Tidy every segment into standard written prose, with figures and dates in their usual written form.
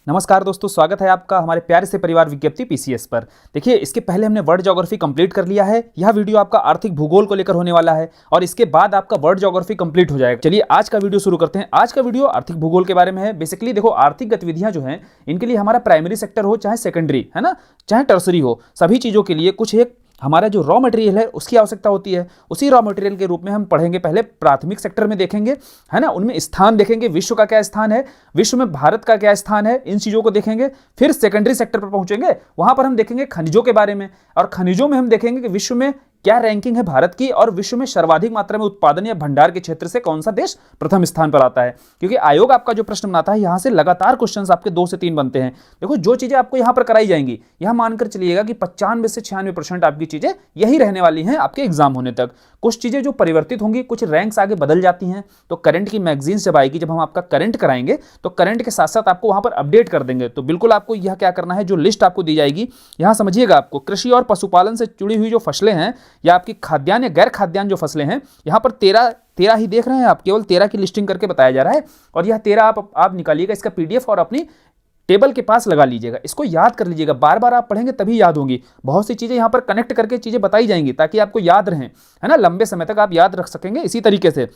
नमस्कार दोस्तों, स्वागत है आपका हमारे प्यारे से परिवार विज्ञप्ति पीसीएस पर। देखिए, इसके पहले हमने वर्ल्ड ज्योग्राफी कंप्लीट कर लिया है। यह वीडियो आपका आर्थिक भूगोल को लेकर होने वाला है और इसके बाद आपका वर्ल्ड ज्योग्राफी कंप्लीट हो जाएगा। चलिए आज का वीडियो शुरू करते हैं। आज का वीडियो आर्थिक भूगोल के बारे में है। बेसिकली देखो, आर्थिक गतिविधियां जो हैं इनके लिए हमारा प्राइमरी सेक्टर हो चाहे सेकेंडरी, है ना, चाहे टर्सरी हो, सभी चीज़ों के लिए कुछ एक हमारा जो रॉ मटेरियल है उसकी आवश्यकता होती है। उसी रॉ मटेरियल के रूप में हम पढ़ेंगे। पहले प्राथमिक सेक्टर में देखेंगे, है ना, उनमें स्थान देखेंगे, विश्व का क्या स्थान है, विश्व में भारत का क्या स्थान है, इन चीज़ों को देखेंगे। फिर सेकेंडरी सेक्टर पर पहुंचेंगे, वहां पर हम देखेंगे खनिजों के बारे में, और खनिजों में हम देखेंगे कि विश्व में क्या रैंकिंग है भारत की, और विश्व में सर्वाधिक मात्रा में उत्पादन या भंडार के क्षेत्र से कौन सा देश प्रथम स्थान पर आता है। क्योंकि आयोग आपका जो प्रश्न बनाता है, यहां से लगातार क्वेश्चंस आपके 2 से 3 बनते हैं। देखो, जो चीजें आपको यहां पर कराई जाएंगी, यहां मानकर चलिएगा कि 95 से 96% आपकी चीजें यही रहने वाली हैं आपके एग्जाम होने तक। कुछ चीजें जो परिवर्तित होंगी, कुछ रैंक्स आगे बदल जाती हैं। तो करंट की मैगजीन्स जब आएगी, जब हम आपका करंट कराएंगे, तो करंट के साथ साथ आपको वहां पर अपडेट कर देंगे। तो बिल्कुल आपको यह क्या करना है, जो लिस्ट आपको दी जाएगी, यहां समझिएगा, आपको कृषि और पशुपालन से जुड़ी हुई जो फसलें हैं या आपकी खाद्यान्न या गैर खाद्यान्न जो फसलें हैं, यहां पर 13 ही देख रहे हैं आप, केवल 13 की लिस्टिंग करके बताया जा रहा है। और यह 13 आप निकालिएगा, इसका पीडीएफ और अपनी टेबल के पास लगा लीजिएगा। इसको याद कर लीजिएगा, बार बार आप पढ़ेंगे तभी याद होंगी। बहुत सी चीजें यहां पर कनेक्ट करके चीजें बताई जाएंगी ताकि आपको याद रहें, है ना, लंबे समय तक आप याद रख सकेंगे इसी तरीके से।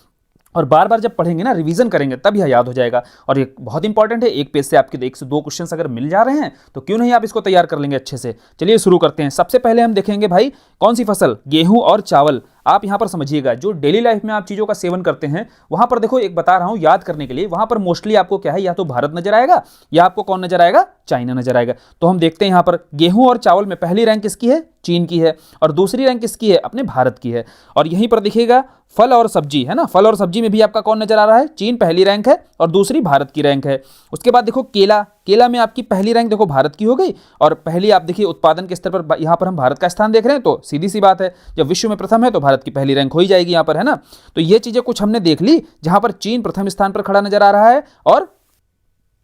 और बार बार जब पढ़ेंगे ना, रिवीजन करेंगे, तब यह याद हो जाएगा। और ये बहुत इंपॉर्टेंट है, एक पेज से आपके 1 से 2 क्वेश्चन अगर मिल जा रहे हैं तो क्यों नहीं आप इसको तैयार कर लेंगे अच्छे से। चलिए शुरू करते हैं। सबसे पहले हम देखेंगे भाई, कौन सी फसल, गेहूं और चावल। आप यहां पर समझिएगा, जो डेली लाइफ में आप चीज़ों का सेवन करते हैं, वहां पर देखो, एक बता रहा हूं याद करने के लिए, वहां पर मोस्टली आपको क्या है, या तो भारत नजर आएगा या आपको कौन नजर आएगा, चाइना नजर आएगा। तो हम देखते हैं यहां पर गेहूं और चावल में पहली रैंक किसकी है, चीन की है, और दूसरी रैंक किसकी है, अपने भारत की है। और यहीं पर देखिएगा फल और सब्जी, है ना, फल और सब्जी में भी आपका कौन नजर आ रहा है, चीन पहली रैंक है और दूसरी भारत की रैंक है। उसके बाद देखो केला, केला में आपकी पहली रैंक देखो भारत की हो गई, और पहली आप देखिए उत्पादन के स्तर पर यहां पर हम भारत का स्थान देख रहे हैं। तो सीधी सी बात है, जब विश्व में प्रथम है तो भारत की पहली रैंक हो ही जाएगी यहां पर, है ना। तो ये चीजें कुछ हमने देख ली, जहां पर चीन प्रथम स्थान पर खड़ा नजर आ रहा है और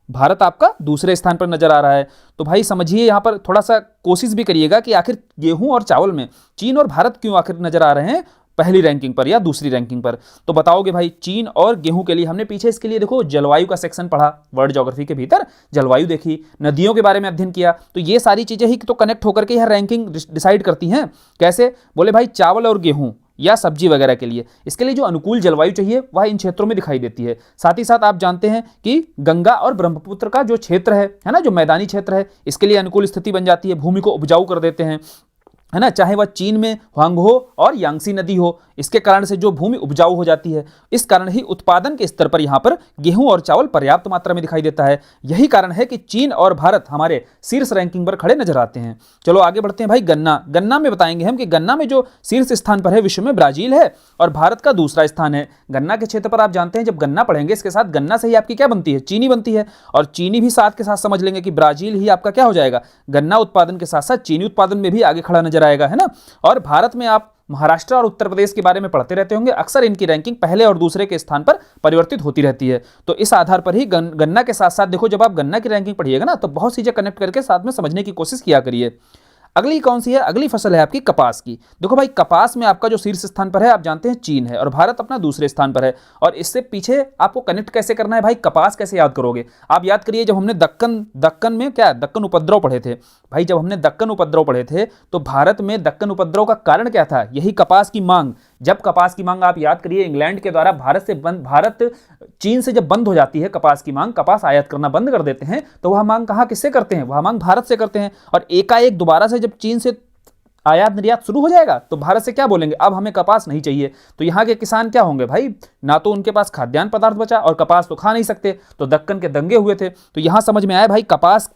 भारत आपका दूसरे स्थान पर नजर आ रहा है। तो भाई समझिए, यहां पर थोड़ा सा कोशिश भी करिएगा कि आखिर गेहूं और चावल में चीन और भारत क्यों आखिर नजर आ रहे हैं पहली रैंकिंग पर या दूसरी रैंकिंग पर। तो बताओगे भाई, चीन और गेहूं के लिए हमने पीछे इसके लिए देखो जलवायु का सेक्शन पढ़ा, वर्ल्ड ज्योग्राफी के भीतर जलवायु देखी, नदियों के बारे में अध्ययन किया। तो ये सारी चीजें ही तो कनेक्ट होकर के यह रैंकिंग डिसाइड करती हैं। कैसे, बोले भाई, चावल और गेहूं या सब्जी वगैरह के लिए, इसके लिए जो अनुकूल जलवायु चाहिए वह इन क्षेत्रों में दिखाई देती है। साथ ही साथ आप जानते हैं कि गंगा और ब्रह्मपुत्र का जो क्षेत्र है ना, जो मैदानी क्षेत्र है, इसके लिए अनुकूल स्थिति बन जाती है, भूमि को उपजाऊ कर देते हैं, है ना, चाहे वह चीन में हुआंग हो और यांगसी नदी हो। इसके कारण से जो भूमि उपजाऊ हो जाती है, इस कारण ही उत्पादन के स्तर पर यहां पर गेहूं और चावल पर्याप्त मात्रा में दिखाई देता है। यही कारण है कि चीन और भारत हमारे शीर्ष रैंकिंग पर खड़े नजर आते हैं। चलो आगे बढ़ते हैं भाई। गन्ना, गन्ना में बताएंगे हम कि गन्ना में जो शीर्ष स्थान पर है विश्व में, ब्राजील है और भारत का दूसरा स्थान है। गन्ना के क्षेत्र पर आप जानते हैं, जब गन्ना पढ़ेंगे इसके साथ गन्ना से ही आपकी क्या बनती है, चीनी बनती है, और चीनी भी साथ के साथ समझ लेंगे कि ब्राजील ही आपका क्या हो जाएगा, गन्ना उत्पादन के साथ साथ चीनी उत्पादन में भी आगे खड़ा नजर आएगा, है ना। और भारत में आप महाराष्ट्र और उत्तर प्रदेश के बारे में पढ़ते रहते होंगे, अक्सर इनकी रैंकिंग पहले और दूसरे के स्थान पर परिवर्तित होती रहती है। तो इस आधार पर ही गन्ना के साथ साथ देखो, जब आप गन्ना की रैंकिंग पढ़िएगा ना, तो बहुत चीजें कनेक्ट करके साथ में समझने की कोशिश किया करिए। अगली कौन सी है, अगली फसल है आपकी कपास की। देखो भाई, कपास में आपका जो शीर्ष स्थान पर है आप जानते हैं चीन है, और भारत अपना दूसरे स्थान पर है। और इससे पीछे आपको कनेक्ट कैसे करना है भाई, कपास कैसे याद करोगे, आप याद करिए, जब हमने दक्कन में क्या दक्कन उपद्रव पढ़े थे भाई, जब हमने दक्कन उपद्रव पढ़े थे तो भारत में दक्कन उपद्रव का कारण क्या था, यही कपास की मांग। जब कपास की मांग आप याद करिए, इंग्लैंड के द्वारा भारत चीन से जब बंद हो जाती है कपास की मांग, कपास आयात करना बंद कर देते हैं, तो वह मांग कहां किससे करते हैं, वह मांग भारत से करते हैं। और एकाएक दोबारा से जब चीन से आयात निर्यात शुरू हो जाएगा तो भारत से क्या बोलेंगे, अब हमें कपास नहीं चाहिए। तो यहाँ के किसान क्या होंगे भाई, ना तो उनके पास खाद्यान्न पदार्थ बचा और कपास तो खा नहीं सकते, तो दक्कन के दंगे हुए थे। तो यहाँ समझ में आया भाई, कपास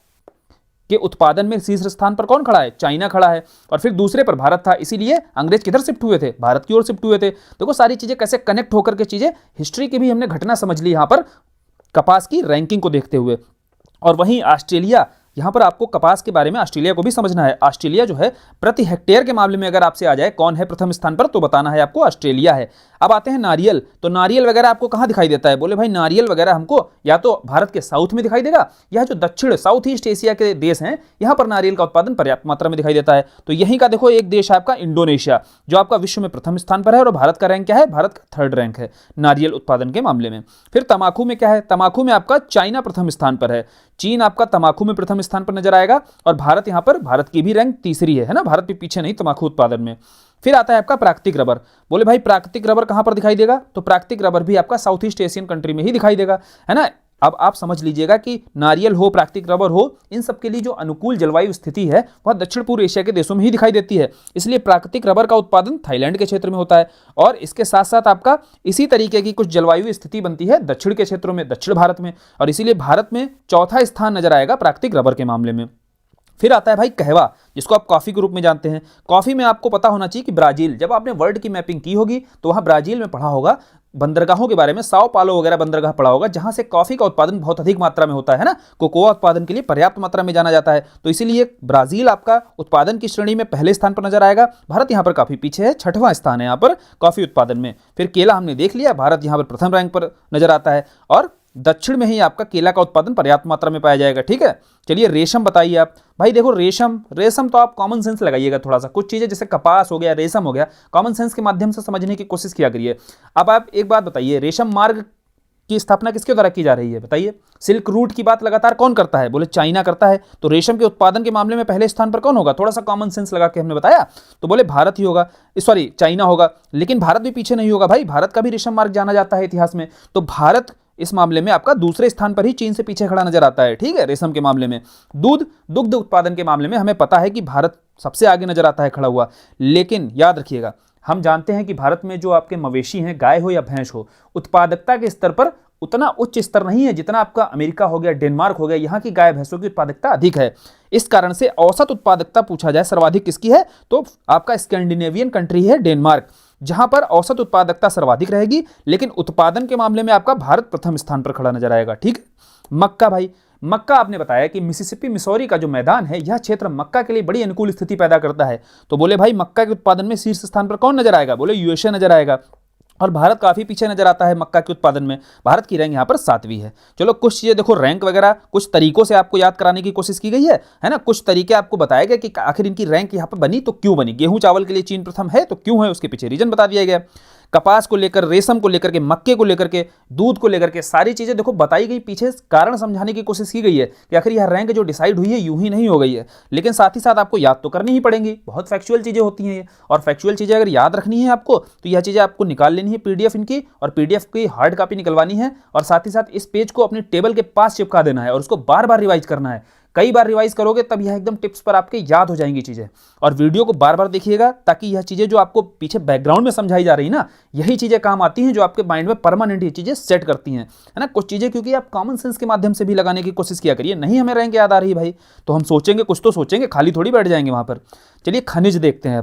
के उत्पादन में शीर्ष स्थान पर कौन खड़ा है, चाइना खड़ा है, और फिर दूसरे पर भारत था। इसीलिए अंग्रेज किधर शिफ्ट हुए थे, भारत की ओर शिफ्ट हुए थे। देखो सारी चीजें कैसे कनेक्ट होकर के चीजें, हिस्ट्री की भी हमने घटना समझ ली यहां पर कपास की रैंकिंग को देखते हुए। और वहीं ऑस्ट्रेलिया, यहां पर आपको कपास के बारे में ऑस्ट्रेलिया को भी समझना है। ऑस्ट्रेलिया जो है प्रति हेक्टेयर के मामले में अगर आपसे आ जाए कौन है प्रथम स्थान पर, तो बताना है आपको ऑस्ट्रेलिया है। अब आते हैं नारियल। तो नारियल वगैरह आपको कहां दिखाई देता है, बोले भाई नारियल वगैरह हमको या तो भारत के साउथ में दिखाई देगा, या जो दक्षिण साउथ ईस्ट एशिया के देश हैं यहां पर नारियल का उत्पादन पर्याप्त मात्रा में दिखाई देता है। तो यहीं का देखो एक देश है आपका इंडोनेशिया, जो आपका विश्व में प्रथम स्थान पर है, और भारत का रैंक क्या है, भारत का 3rd रैंक है नारियल उत्पादन के मामले में। फिर तंबाकू में क्या है, तंबाकू में आपका चाइना प्रथम स्थान पर है। चीन आपका तंबाकू में प्रथम स्थान पर नजर आएगा और भारत यहाँ पर, भारत की भी रैंक तीसरी है ना, भारत भी पीछे नहीं तंबाकू उत्पादन में। फिर आता है आपका प्राकृतिक रबर। बोले भाई प्राकृतिक रबर कहां पर दिखाई देगा, तो प्राकृतिक रबर भी आपका साउथ ईस्ट एशियन कंट्री में ही दिखाई देगा, है ना। अब आप समझ लीजिएगा कि नारियल हो, प्राकृतिक रबर हो, इन सब के लिए जो अनुकूल जलवायु स्थिति है वह दक्षिण पूर्व एशिया के देशों में ही दिखाई देती है। इसलिए प्राकृतिक रबर का उत्पादन थाईलैंड के क्षेत्र में होता है और इसके साथ साथ आपका इसी तरीके की कुछ जलवायु स्थिति बनती है दक्षिण के क्षेत्रों में, दक्षिण भारत में, और इसीलिए भारत में चौथा स्थान नजर आएगा प्राकृतिक रबर के मामले में। फिर आता है भाई कहवा, जिसको आप कॉफी के रूप में जानते हैं। कॉफी में आपको पता होना चाहिए कि ब्राजील, जब आपने वर्ल्ड की मैपिंग की होगी तो वहां ब्राजील में पढ़ा होगा बंदरगाहों के बारे में, साओ पालो वगैरह बंदरगाह पड़ा होगा जहां से कॉफी का उत्पादन बहुत अधिक मात्रा में होता है ना, कोकोआ उत्पादन के लिए पर्याप्त मात्रा में जाना जाता है। तो इसीलिए ब्राजील आपका उत्पादन की श्रेणी में पहले स्थान पर नजर आएगा। भारत यहां पर काफी पीछे है, 6वां स्थान है यहां पर कॉफी उत्पादन में। फिर केला हमने देख लिया, भारत यहां पर प्रथम रैंक पर नजर आता है और दक्षिण में ही आपका केला का उत्पादन पर्याप्त मात्रा में पाया जाएगा। ठीक है, चलिए रेशम बताइए आप। भाई देखो रेशम तो आप कॉमन सेंस लगाइएगा थोड़ा सा, कुछ चीजें जैसे कपास हो गया, रेशम हो गया, कॉमन सेंस के माध्यम से समझने की कोशिश किया करिए। अब आप एक बात बताइए, रेशम मार्ग की स्थापना किसके द्वारा की जा रही है बताइए। सिल्क रूट की बात लगातार कौन करता है, बोले चाइना करता है। तो रेशम के उत्पादन के मामले में पहले स्थान पर कौन होगा, थोड़ा सा कॉमन सेंस लगा के हमने बताया, तो बोले भारत ही होगा, सॉरी चाइना होगा। लेकिन भारत भी पीछे नहीं होगा भाई, भारत का भी रेशम मार्ग जाना जाता है इतिहास में। तो भारत इस मामले में आपका दूसरे स्थान पर ही चीन से पीछे खड़ा नजर आता है। ठीक है, रेशम के मामले में। दुग्ध उत्पादन के मामले में हमें पता है कि भारत सबसे आगे नजर आता है खड़ा हुआ। लेकिन याद रखिएगा, हम जानते हैं कि भारत में जो आपके मवेशी हैं, गाय हो या भैंस हो, उत्पादकता के स्तर पर उतना उच्च स्तर नहीं है जितना आपका अमेरिका हो गया, डेनमार्क हो गया। यहाँ की गाय भैंसों की उत्पादकता अधिक है। इस कारण से औसत उत्पादकता पूछा जाए सर्वाधिक किसकी है, तो आपका स्कैंडिनेवियन कंट्री है डेनमार्क, जहां पर औसत उत्पादकता सर्वाधिक रहेगी। लेकिन उत्पादन के मामले में आपका भारत प्रथम स्थान पर खड़ा नजर आएगा। ठीक है, मक्का भाई, मक्का आपने बताया कि मिसिसिपी मिसौरी का जो मैदान है, यह क्षेत्र मक्का के लिए बड़ी अनुकूल स्थिति पैदा करता है। तो बोले भाई मक्का के उत्पादन में शीर्ष स्थान पर कौन नजर आएगा, बोले यूएसए नजर आएगा। और भारत काफी पीछे नजर आता है मक्का के उत्पादन में, भारत की रैंक यहाँ पर 7वीं है। चलो कुछ चीजें देखो, रैंक वगैरह कुछ तरीकों से आपको याद कराने की कोशिश की गई है ना। कुछ तरीके आपको बताया गया कि आखिर इनकी रैंक यहाँ पर बनी तो क्यों बनी। गेहूं चावल के लिए चीन प्रथम है तो क्यों है, उसके पीछे रीजन बता दिया गया। कपास को लेकर, रेशम को लेकर के, मक्के को लेकर के, दूध को लेकर के, सारी चीजें देखो बताई गई, पीछे कारण समझाने की कोशिश की गई है कि आखिर यह रैंक जो डिसाइड हुई है यूं ही नहीं हो गई है। लेकिन साथ ही साथ आपको याद तो करनी ही पड़ेंगी, बहुत फैक्चुअल चीजें होती हैं ये, और फैक्चुअल चीजें अगर याद रखनी है आपको तो यह चीजें आपको निकाल लेनी है पीडीएफ इनकी, और पीडीएफ की हार्ड कॉपी निकलवानी है, और साथ ही साथ इस पेज को अपने टेबल के पास चिपका देना है और उसको बार बार रिवाइज करना है। कई बार रिवाइज करोगे तब यह एकदम टिप्स पर आपके याद हो जाएंगी चीजें। और वीडियो को बार बार देखिएगा ताकि यह चीजें जो आपको पीछे बैकग्राउंड में समझाई जा रही है ना, यही चीजें काम आती हैं जो आपके माइंड में परमानेंट ये चीजें सेट करती हैं, है ना। कुछ चीजें क्योंकि आप कॉमन सेंस के माध्यम से भी लगाने की कोशिश किया करिए। नहीं हमें रैंक याद आ रही भाई तो हम सोचेंगे, कुछ तो सोचेंगे, खाली थोड़ी बैठ जाएंगे वहां पर। चलिए खनिज देखते हैं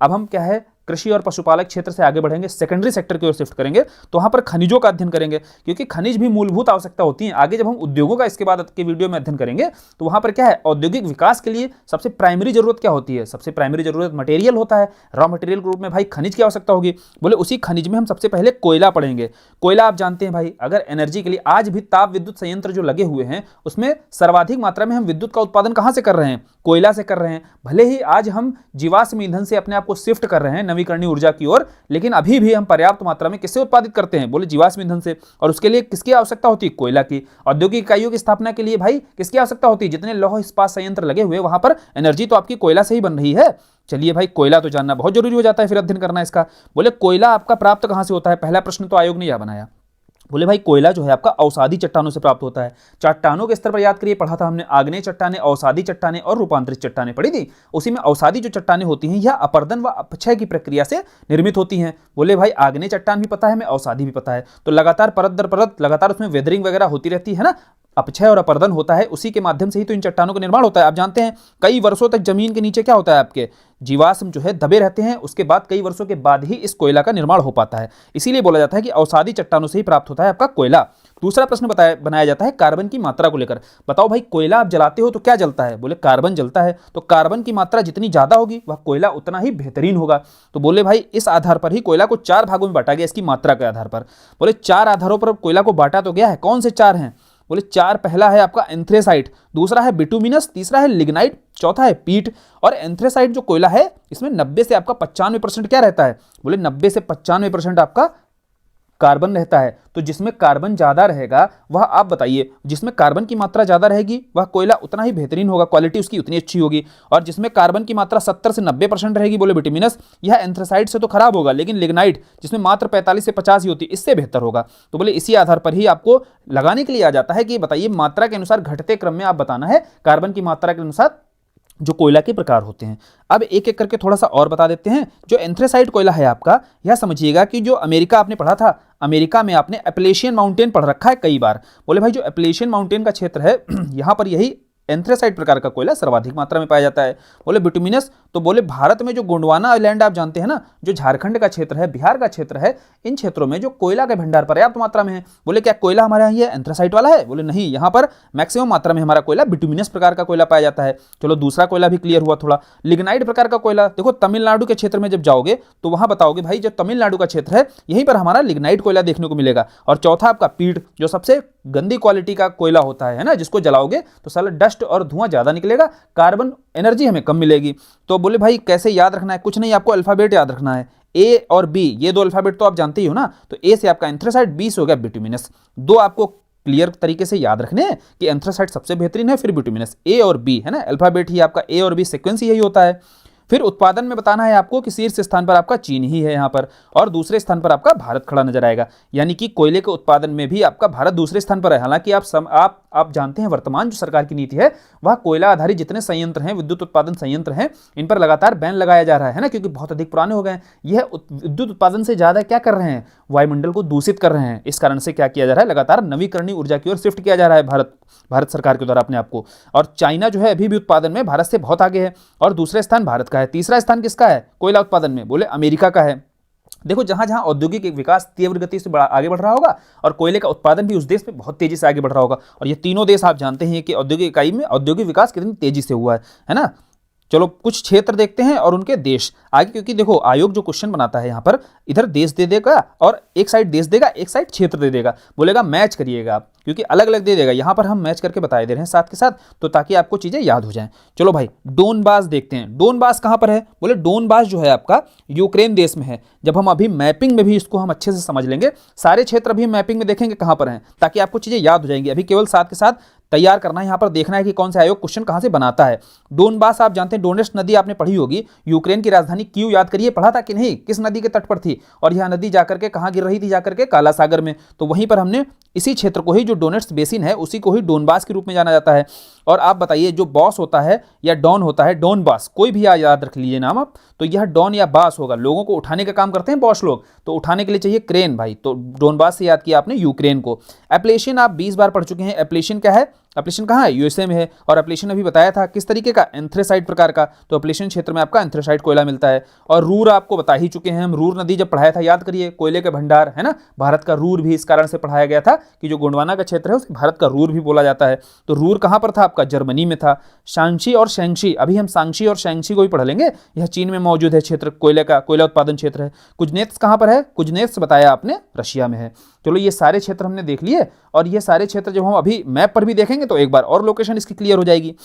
अब हम क्या है, कृषि और पशुपालक क्षेत्र से आगे बढ़ेंगे, सेकेंडरी सेक्टर की ओर शिफ्ट करेंगे, तो वहां पर खनिजों का अध्ययन करेंगे, क्योंकि खनिज भी मूलभूत आवश्यकता होती है। आगे जब हम उद्योगों का इसके बाद के वीडियो में अध्ययन करेंगे तो वहां पर क्या है, औद्योगिक विकास के लिए सबसे प्राइमरी जरूरत क्या होती है, सबसे प्राइमरी जरूरत मटेरियल होता है। रॉ मटेरियल के रूप में भाई खनिज की आवश्यकता होगी। बोले उसी खनिज में हम सबसे पहले कोयला पढ़ेंगे। कोयला आप जानते हैं भाई, अगर एनर्जी के लिए आज भी ताप विद्युत संयंत्र जो लगे हुए हैं उसमें सर्वाधिक मात्रा में हम विद्युत का उत्पादन कहां से कर रहे हैं, कोयला से कर रहे हैं। भले ही आज हम जीवाश्म ईंधन से अपने आप को शिफ्ट कर रहे हैं नवीकरणीय ऊर्जा की ओर, लेकिन अभी भी हम पर्याप्त मात्रा में किससे उत्पादित करते हैं, बोले जीवाश्म ईंधन से। और उसके लिए किसकी आवश्यकता होती है, कोयला की। औद्योगिक इकाइयों की स्थापना के लिए भाई किसकी आवश्यकता होती है, जितने लौह इस्पात संयंत्र लगे हुए वहां पर एनर्जी तो आपकी कोयला से ही बन रही है। चलिए भाई कोयला तो जानना बहुत जरूरी हो जाता है, फिर अध्ययन करना इसका। बोले कोयला आपका प्राप्त कहां से होता है, पहला प्रश्न तो आयोग ने यह बनाया। बोले भाई कोयला जो है आपका अवसादी चट्टानों से प्राप्त होता है। चट्टानों के स्तर पर याद करिए, पढ़ा था हमने, आग्नेय चट्टानें, अवसादी चट्टानें और रूपांतरित चट्टानें पढ़ी थी। उसी में अवसादी जो चट्टानें होती हैं यह अपरदन व अपक्षय की प्रक्रिया से निर्मित होती हैं। बोले भाई आग्नेय चट्टान भी पता है हमें, अवसादी भी पता है, तो लगातार परत दर परत लगातार उसमें वेदरिंग वगैरह होती रहती है ना, अपक्षय और अपर्दन होता है, उसी के माध्यम से ही तो इन चट्टानों का निर्माण होता है। आप जानते हैं कई वर्षों तक जमीन के नीचे क्या होता है, आपके जीवाश्म जो है दबे रहते हैं, उसके बाद कई वर्षों के बाद ही इस कोयला का निर्माण हो पाता है। इसीलिए बोला जाता है कि अवसादी चट्टानों से ही प्राप्त होता है आपका कोयला। दूसरा प्रश्न बनाया जाता है कार्बन की मात्रा को लेकर। बताओ भाई कोयला आप जलाते हो तो क्या जलता है, बोले कार्बन जलता है। तो कार्बन की मात्रा जितनी ज्यादा होगी वह कोयला उतना ही बेहतरीन होगा। तो बोले भाई इस आधार पर ही कोयला को 4 भागों में बांटा गया, इसकी मात्रा के आधार पर। बोले 4 आधारों पर कोयला को बांटा तो गया है, कौन से 4 हैं, बोले 4, पहला है आपका एंथ्रेसाइट, दूसरा है बिटुमिनस, तीसरा है लिग्नाइट, चौथा है पीट। और एंथ्रेसाइट जो कोयला है इसमें 90 से आपका 95% क्या रहता है, बोले 90 से 95% आपका कार्बन रहता है, तो जिसमें कार्बन ज़्यादा रहेगा वह, आप बताइए, जिसमें कार्बन की मात्रा ज़्यादा रहेगी वह कोयला उतना ही बेहतरीन होगा, क्वालिटी उसकी उतनी अच्छी होगी। और जिसमें कार्बन की मात्रा 70 से 90% रहेगी, बोले बिटुमिनस, यह एंथ्रासाइट से तो खराब होगा, लेकिन लिग्नाइट जिसमें मात्र 45 से 50 ही होती है, इससे बेहतर होगा। तो बोले इसी आधार पर ही आपको लगाने के लिए आ जाता है कि बताइए मात्रा के अनुसार घटते क्रम में आप बताना है कार्बन की मात्रा के अनुसार जो कोयला के प्रकार होते हैं। अब एक एक करके थोड़ा सा और बता देते हैं। जो एंथ्रेसाइट कोयला है आपका, यह समझिएगा कि जो अमेरिका आपने पढ़ा था, अमेरिका में आपने एपलेशियन माउंटेन पढ़ रखा है कई बार। बोले भाई जो एपलेशियन माउंटेन का क्षेत्र है यहाँ पर यही एंथ्रेसाइट प्रकार का कोयला सर्वाधिक मात्रा में पाया जाता है। बोले बिटुमिनस, तो बोले भारत में जो गोंडवाना आइलैंड आप जानते हैं ना, जो झारखंड का क्षेत्र है, बिहार का क्षेत्र है, इन क्षेत्रों में जो कोयला के भंडार पर्याप्त मात्रा में है। बोले क्या कोयला हमारे यहाँ ये एंथ्रासाइट वाला है? बोले नहीं, यहाँ पर मैक्सिमम मात्रा में हमारा कोयला बिटुमिनस प्रकार का कोयला पाया जाता है। चलो दूसरा कोयला भी क्लियर हुआ थोड़ा। लिग्नाइट प्रकार का कोयला, देखो तमिलनाडु के क्षेत्र में जब जाओगे तो वहां बताओगे भाई जो तमिलनाडु का क्षेत्र है यहीं पर हमारा लिग्नाइट कोयला देखने को मिलेगा। और चौथा आपका पीड़, जो सबसे गंदी क्वालिटी का कोयला होता है ना, जिसको जलाओगे तो साला डस्ट और धुआं ज्यादा निकलेगा, कार्बन एनर्जी हमें कम मिलेगी। तो बोले भाई कैसे याद रखना है? कुछ नहीं, आपको अल्फाबेट याद रखना है, ए और बी, ये दो अल्फाबेट तो आप जानते ही हो ना। तो ए से आपका एंथ्रासाइट, बी से हो गया बिटुमिनस। दो आपको क्लियर तरीके से याद रखने हैं कि एंथ्रासाइट सबसे बेहतरीन है, फिर बिटुमिनस, ए और बी है ना, अल्फाबेट ही आपका ए और बी सीक्वेंस यही होता है। फिर उत्पादन में बताना है आपको कि शीर्ष स्थान पर आपका चीन ही है यहाँ पर, और दूसरे स्थान पर आपका भारत खड़ा नजर आएगा। यानी कि कोयले के उत्पादन में भी आपका भारत दूसरे स्थान पर है। हालांकि आप जानते हैं वर्तमान जो सरकार की नीति है वह कोयला आधारित जितने संयंत्र हैं, विद्युत उत्पादन संयंत्र हैं, इन पर लगातार बैन लगाया जा रहा है ना, क्योंकि बहुत अधिक पुराने हो गए हैं। यह विद्युत उत्पादन से ज्यादा क्या कर रहे हैं? वायुमंडल को दूषित कर रहे हैं। इस कारण से क्या किया जा रहा है? लगातार नवीकरणीय ऊर्जा की ओर शिफ्ट किया जा रहा है भारत सरकार के द्वारा अपने आप को। और चाइना जो है अभी भी उत्पादन में भारत से बहुत आगे है, और दूसरे स्थान भारत का है। तीसरा स्थान किसका है कोयला उत्पादन में? बोले अमेरिका का है। देखो जहां जहां औद्योगिक विकास तीव्र गति से आगे बढ़ रहा होगा और कोयले का उत्पादन भी उस देश में बहुत तेजी से आगे बढ़ रहा होगा। और ये तीनों देश आप जानते हैं कि औद्योगिक इकाई में औद्योगिक विकास कितनी तेजी से हुआ है ना। चलो कुछ क्षेत्र देखते हैं और उनके देश आगे, क्योंकि देखो आयोग जो क्वेश्चन बनाता है यहाँ पर इधर देश दे देगा और एक साइड देश देगा, एक साइड क्षेत्र दे देगा, बोलेगा मैच करिएगा आप, क्योंकि अलग अलग दे देगा। यहाँ पर हम मैच करके बता दे रहे हैं साथ के साथ, तो ताकि आपको चीजें याद हो जाएं। चलो भाई डोनबास देखते हैं। डोनबास कहाँ पर है? बोले डोनबास जो है आपका यूक्रेन देश में है। जब हम अभी मैपिंग में भी इसको हम अच्छे से समझ लेंगे, सारे क्षेत्र अभी मैपिंग में देखेंगे कहाँ पर हैं, ताकि आपको चीजें याद हो जाएंगी। अभी केवल साथ के साथ तैयार करना है, यहाँ पर देखना है कि कौन सा आयोग क्वेश्चन कहाँ से बनाता है। डोनबास आप जानते हैं, डोनेट्स्क नदी आपने पढ़ी होगी, यूक्रेन की राजधानी कीव याद करिए, पढ़ा था कि नहीं? किस नदी के तट पर थी? और यह नदी जाकर के कहाँ गिर रही थी? जाकर के काला सागर में। तो वहीं पर हमने इसी क्षेत्र को ही, जो डोनेट्स्क बेसिन है, उसी को ही डोनबास के रूप में जाना जाता है। और आप बताइए जो बॉस होता है या डॉन होता है, डोनबास, कोई भी याद रख लीजिए नाम आप, तो यह डॉन या बास होगा। लोगों को उठाने का काम करते हैं बॉस लोग, तो उठाने के लिए चाहिए क्रेन भाई, तो डोनबास से याद किया आपने यूक्रेन को। एप्लेशियन आप 20 बार पढ़ चुके हैं। एप्लेशियन क्या है? एप्लेशियन कहाँ है? यूएसए में है। और एप्लेशियन अभी बताया था किस तरीके का? एंथ्रेसाइट प्रकार का। तो एप्लेशियन क्षेत्र में आपका एंथ्रेसाइट कोयला मिलता है। और रूर आपको बता ही चुके हैं हम, रूर नदी जब पढ़ाया था याद करिए, कोयले के भंडार है ना, भारत का रूर भी इस कारण से पढ़ाया गया था कि जो गोंडवाना का क्षेत्र है उसे भारत का रूर भी बोला जाता है। तो रूर कहाँ पर था आपका? जर्मनी में था। शांक्षी और शैंक्षी, अभी हम सांक्षी और शैंक्षी को भी पढ़ लेंगे, यह चीन में मौजूद है क्षेत्र, कोयले का कोयला उत्पादन क्षेत्र है। कुजनेत्स कहाँ पर है? कुजनेत्स बताया आपने रशिया में है। चलो ये सारे क्षेत्र हमने देख लिए, और ये सारे क्षेत्र जब हम अभी मैप पर भी देखेंगे तो एक बार और लोकेशन इसकी क्लियर हो जाएगी।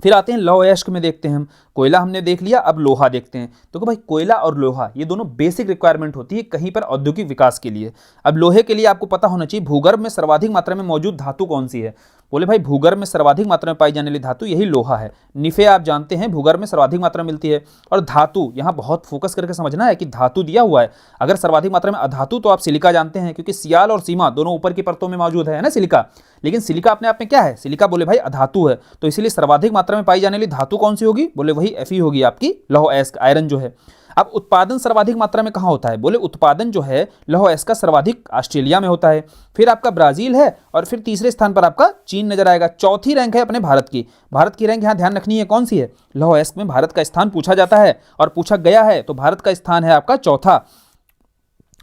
फिर आते हैं लौह अयस्क में देखते हैं हम। कोयला हमने देख लिया, अब लोहा देखते हैं। तो भाई कोयला और लोहा ये दोनों बेसिक रिक्वायरमेंट होती है कहीं पर औद्योगिक विकास के लिए। अब लोहे के लिए आपको पता होना चाहिए भूगर्भ में सर्वाधिक मात्रा में मौजूद धातु कौन सी है। बोले भाई भूगर्भ में सर्वाधिक मात्रा में पाई जाने वाली धातु यही लोहा है। निफे आप जानते हैं भूगर्भ में सर्वाधिक मात्रा में मिलती है। और धातु यहाँ बहुत फोकस करके समझना है कि धातु दिया हुआ है, अगर सर्वाधिक मात्रा में अधातु तो आप सिलिका जानते हैं, क्योंकि सियाल और सीमा दोनों ऊपर की परतों में मौजूद है ना सिलिका। लेकिन सिलिका अपने आप में क्या है? सिलिका बोले भाई अधातु है, तो इसीलिए सर्वाधिक मात्रा में पाई जाने वाली धातु कौन सी होगी? बोले वही Fe होगी आपकी, लौह अयस्क, आयरन जो है। अब उत्पादन सर्वाधिक मात्रा में कहाँ होता है? बोले उत्पादन जो है लौह अयस्क का सर्वाधिक ऑस्ट्रेलिया में होता है, फिर आपका ब्राजील है, और फिर तीसरे स्थान पर आपका चीन नजर आएगा। चौथी रैंक है अपने भारत की। भारत की रैंक यहाँ ध्यान रखनी है कौन सी है? लौह अयस्क में भारत का स्थान पूछा जाता है और पूछा गया है, तो भारत का स्थान है आपका चौथा।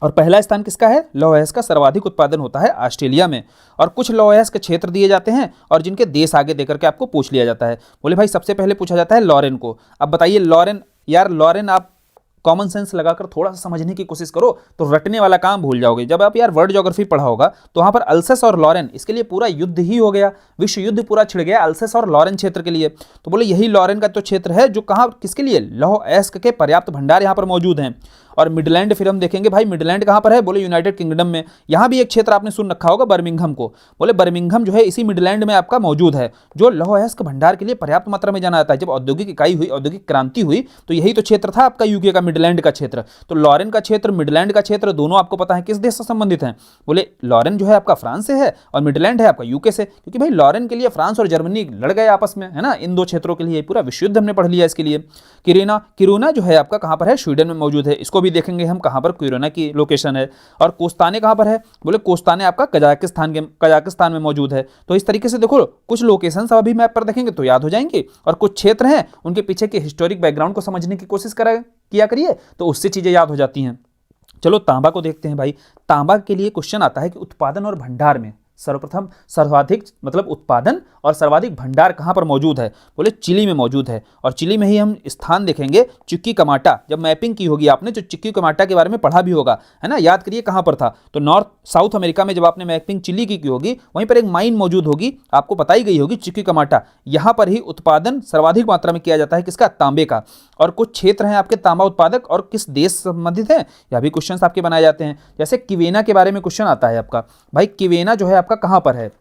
और पहला स्थान किसका है? लौह अयस्क का सर्वाधिक उत्पादन होता है ऑस्ट्रेलिया में। और कुछ लौह अयस्क क्षेत्र दिए जाते हैं और जिनके देश आगे देकर के आपको पूछ लिया जाता है। बोले भाई सबसे पहले पूछा जाता है लॉरेन को। अब बताइए लॉरेन, यार लॉरेन आप कॉमन सेंस लगाकर थोड़ा सा समझने की कोशिश करो तो रटने वाला काम भूल जाओगे। जब आप यार वर्ल्ड ज्योग्राफी पढ़ा होगा तो वहां पर अल्सस और लॉरेन, इसके लिए पूरा युद्ध ही हो गया, विश्व युद्ध पूरा छिड़ गया अल्सस और लॉरेन क्षेत्र के लिए। तो बोले यही लॉरेन का तो क्षेत्र है जो कहाँ, किसके लिए? लौह अयस्क के पर्याप्त भंडार यहाँ पर मौजूद हैं। और मिडलैंड फिर हम देखेंगे भाई मिडलैंड कहाँ पर है, बोले यूनाइटेड किंगडम में। यहाँ भी एक क्षेत्र आपने सुन रखा होगा बर्मिंघम को, बोले बर्मिंघम जो है इसी मिडलैंड में आपका मौजूद है, जो लौह अयस्क भंडार के लिए पर्याप्त मात्रा में जाना जाता है। जब औद्योगिक इकाई हुई, औद्योगिक क्रांति हुई, तो यही तो क्षेत्र था आपका यूके का, मिडलैंड का क्षेत्र। तो लॉरेन का क्षेत्र, मिडलैंड का क्षेत्र, दोनों आपको पता है किस देश से संबंधित हैं, बोले लॉरेन जो है आपका फ्रांस से है और मिडलैंड है आपका यूके से, क्योंकि भाई लॉरेन के लिए फ्रांस और जर्मनी लड़ गए आपस में, है ना, इन दो क्षेत्रों के लिए। पूरा विश्व युद्ध हमने पढ़ लिया इसके लिए। किरूना जो है आपका कहाँ पर है, स्वीडन में मौजूद है, इसको भी देखेंगे हम कहाँ पर किरूना की लोकेशन है। और कोस्ताने कहाँ पर है, बोले कोस्ताने आपका कजाकिस्तान में मौजूद है। तो इस तरीके से देखो कुछ लोकेशन अभी मैप पर देखेंगे तो याद हो जाएंगे, और कुछ क्षेत्र हैं उनके पीछे के हिस्टोरिक बैकग्राउंड को समझने की कोशिश किया करिए, तो उससे चीजें याद हो जाती हैं। चलो तांबा को देखते हैं भाई। तांबा के लिए क्वेश्चन आता है कि उत्पादन और भंडार में सर्वप्रथम सर्वाधिक मतलब उत्पादन और सर्वाधिक भंडार कहाँ पर मौजूद है, बोले चिली में मौजूद है। और चिली में ही हम स्थान देखेंगे चिक्कीकमाटा। जब मैपिंग की होगी आपने तो चिक्कीकमाटा के बारे में पढ़ा भी होगा, है ना, याद करिए कहाँ पर था। तो नॉर्थ साउथ अमेरिका में जब आपने मैपिंग चिली की होगी, वहीं पर एक माइन मौजूद होगी, आपको बताई गई होगी चिक्कीकमाटा। यहाँ पर ही उत्पादन सर्वाधिक मात्रा में किया जाता है, किसका, तांबे का। और कुछ क्षेत्र हैं आपके तांबा उत्पादक और किस देश संबंधित है, यह भी क्वेश्चन आपके बनाए जाते हैं। जैसे किवेना के बारे में क्वेश्चन आता है आपका, भाई किवेना जो है आपका कहाँ पर है,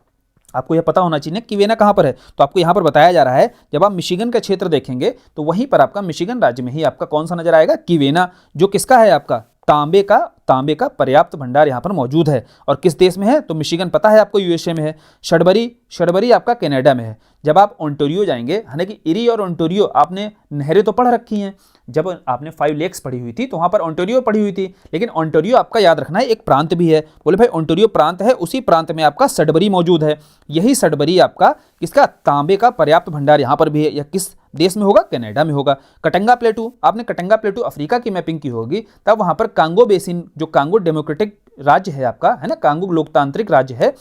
आपको यह पता होना चाहिए किवेना कहाँ पर है। तो आपको यहाँ पर बताया जा रहा है, जब आप मिशिगन का क्षेत्र देखेंगे तो वहीं पर आपका मिशिगन राज्य में ही आपका कौन सा नजर आएगा, किवेना, जो किसका है, आपका तांबे का पर्याप्त भंडार यहाँ पर मौजूद है। और किस देश में है, तो मिशिगन पता है आपको यूएसए में है। शडबरी आपका कनाडा में है। जब आप ओंटारियो जाएंगे, हालांकि इरी और ओंटारियो आपने नहरें तो पढ़ रखी हैं, जब आपने 5 लेक्स पढ़ी हुई थी तो वहाँ पर ओंटारियो पढ़ी हुई थी, लेकिन ओंटारियो आपका याद रखना है एक प्रांत भी है। बोले भाई ओंटारियो प्रांत है, उसी प्रांत में आपका सडबरी मौजूद है। यही सडबरी आपका किसका, तांबे का पर्याप्त भंडार यहाँ पर भी है। यह किस देश में होगा, कनाडा में होगा। कटंगा प्लेटू, आपने कटंगा प्लेटू अफ्रीका की मैपिंग की होगी, तब वहाँ पर कांगो बेसिन, जो कांगो डेमोक्रेटिक राज्य है आपका, है ना, कांगो लोकतांत्रिक राज्य है,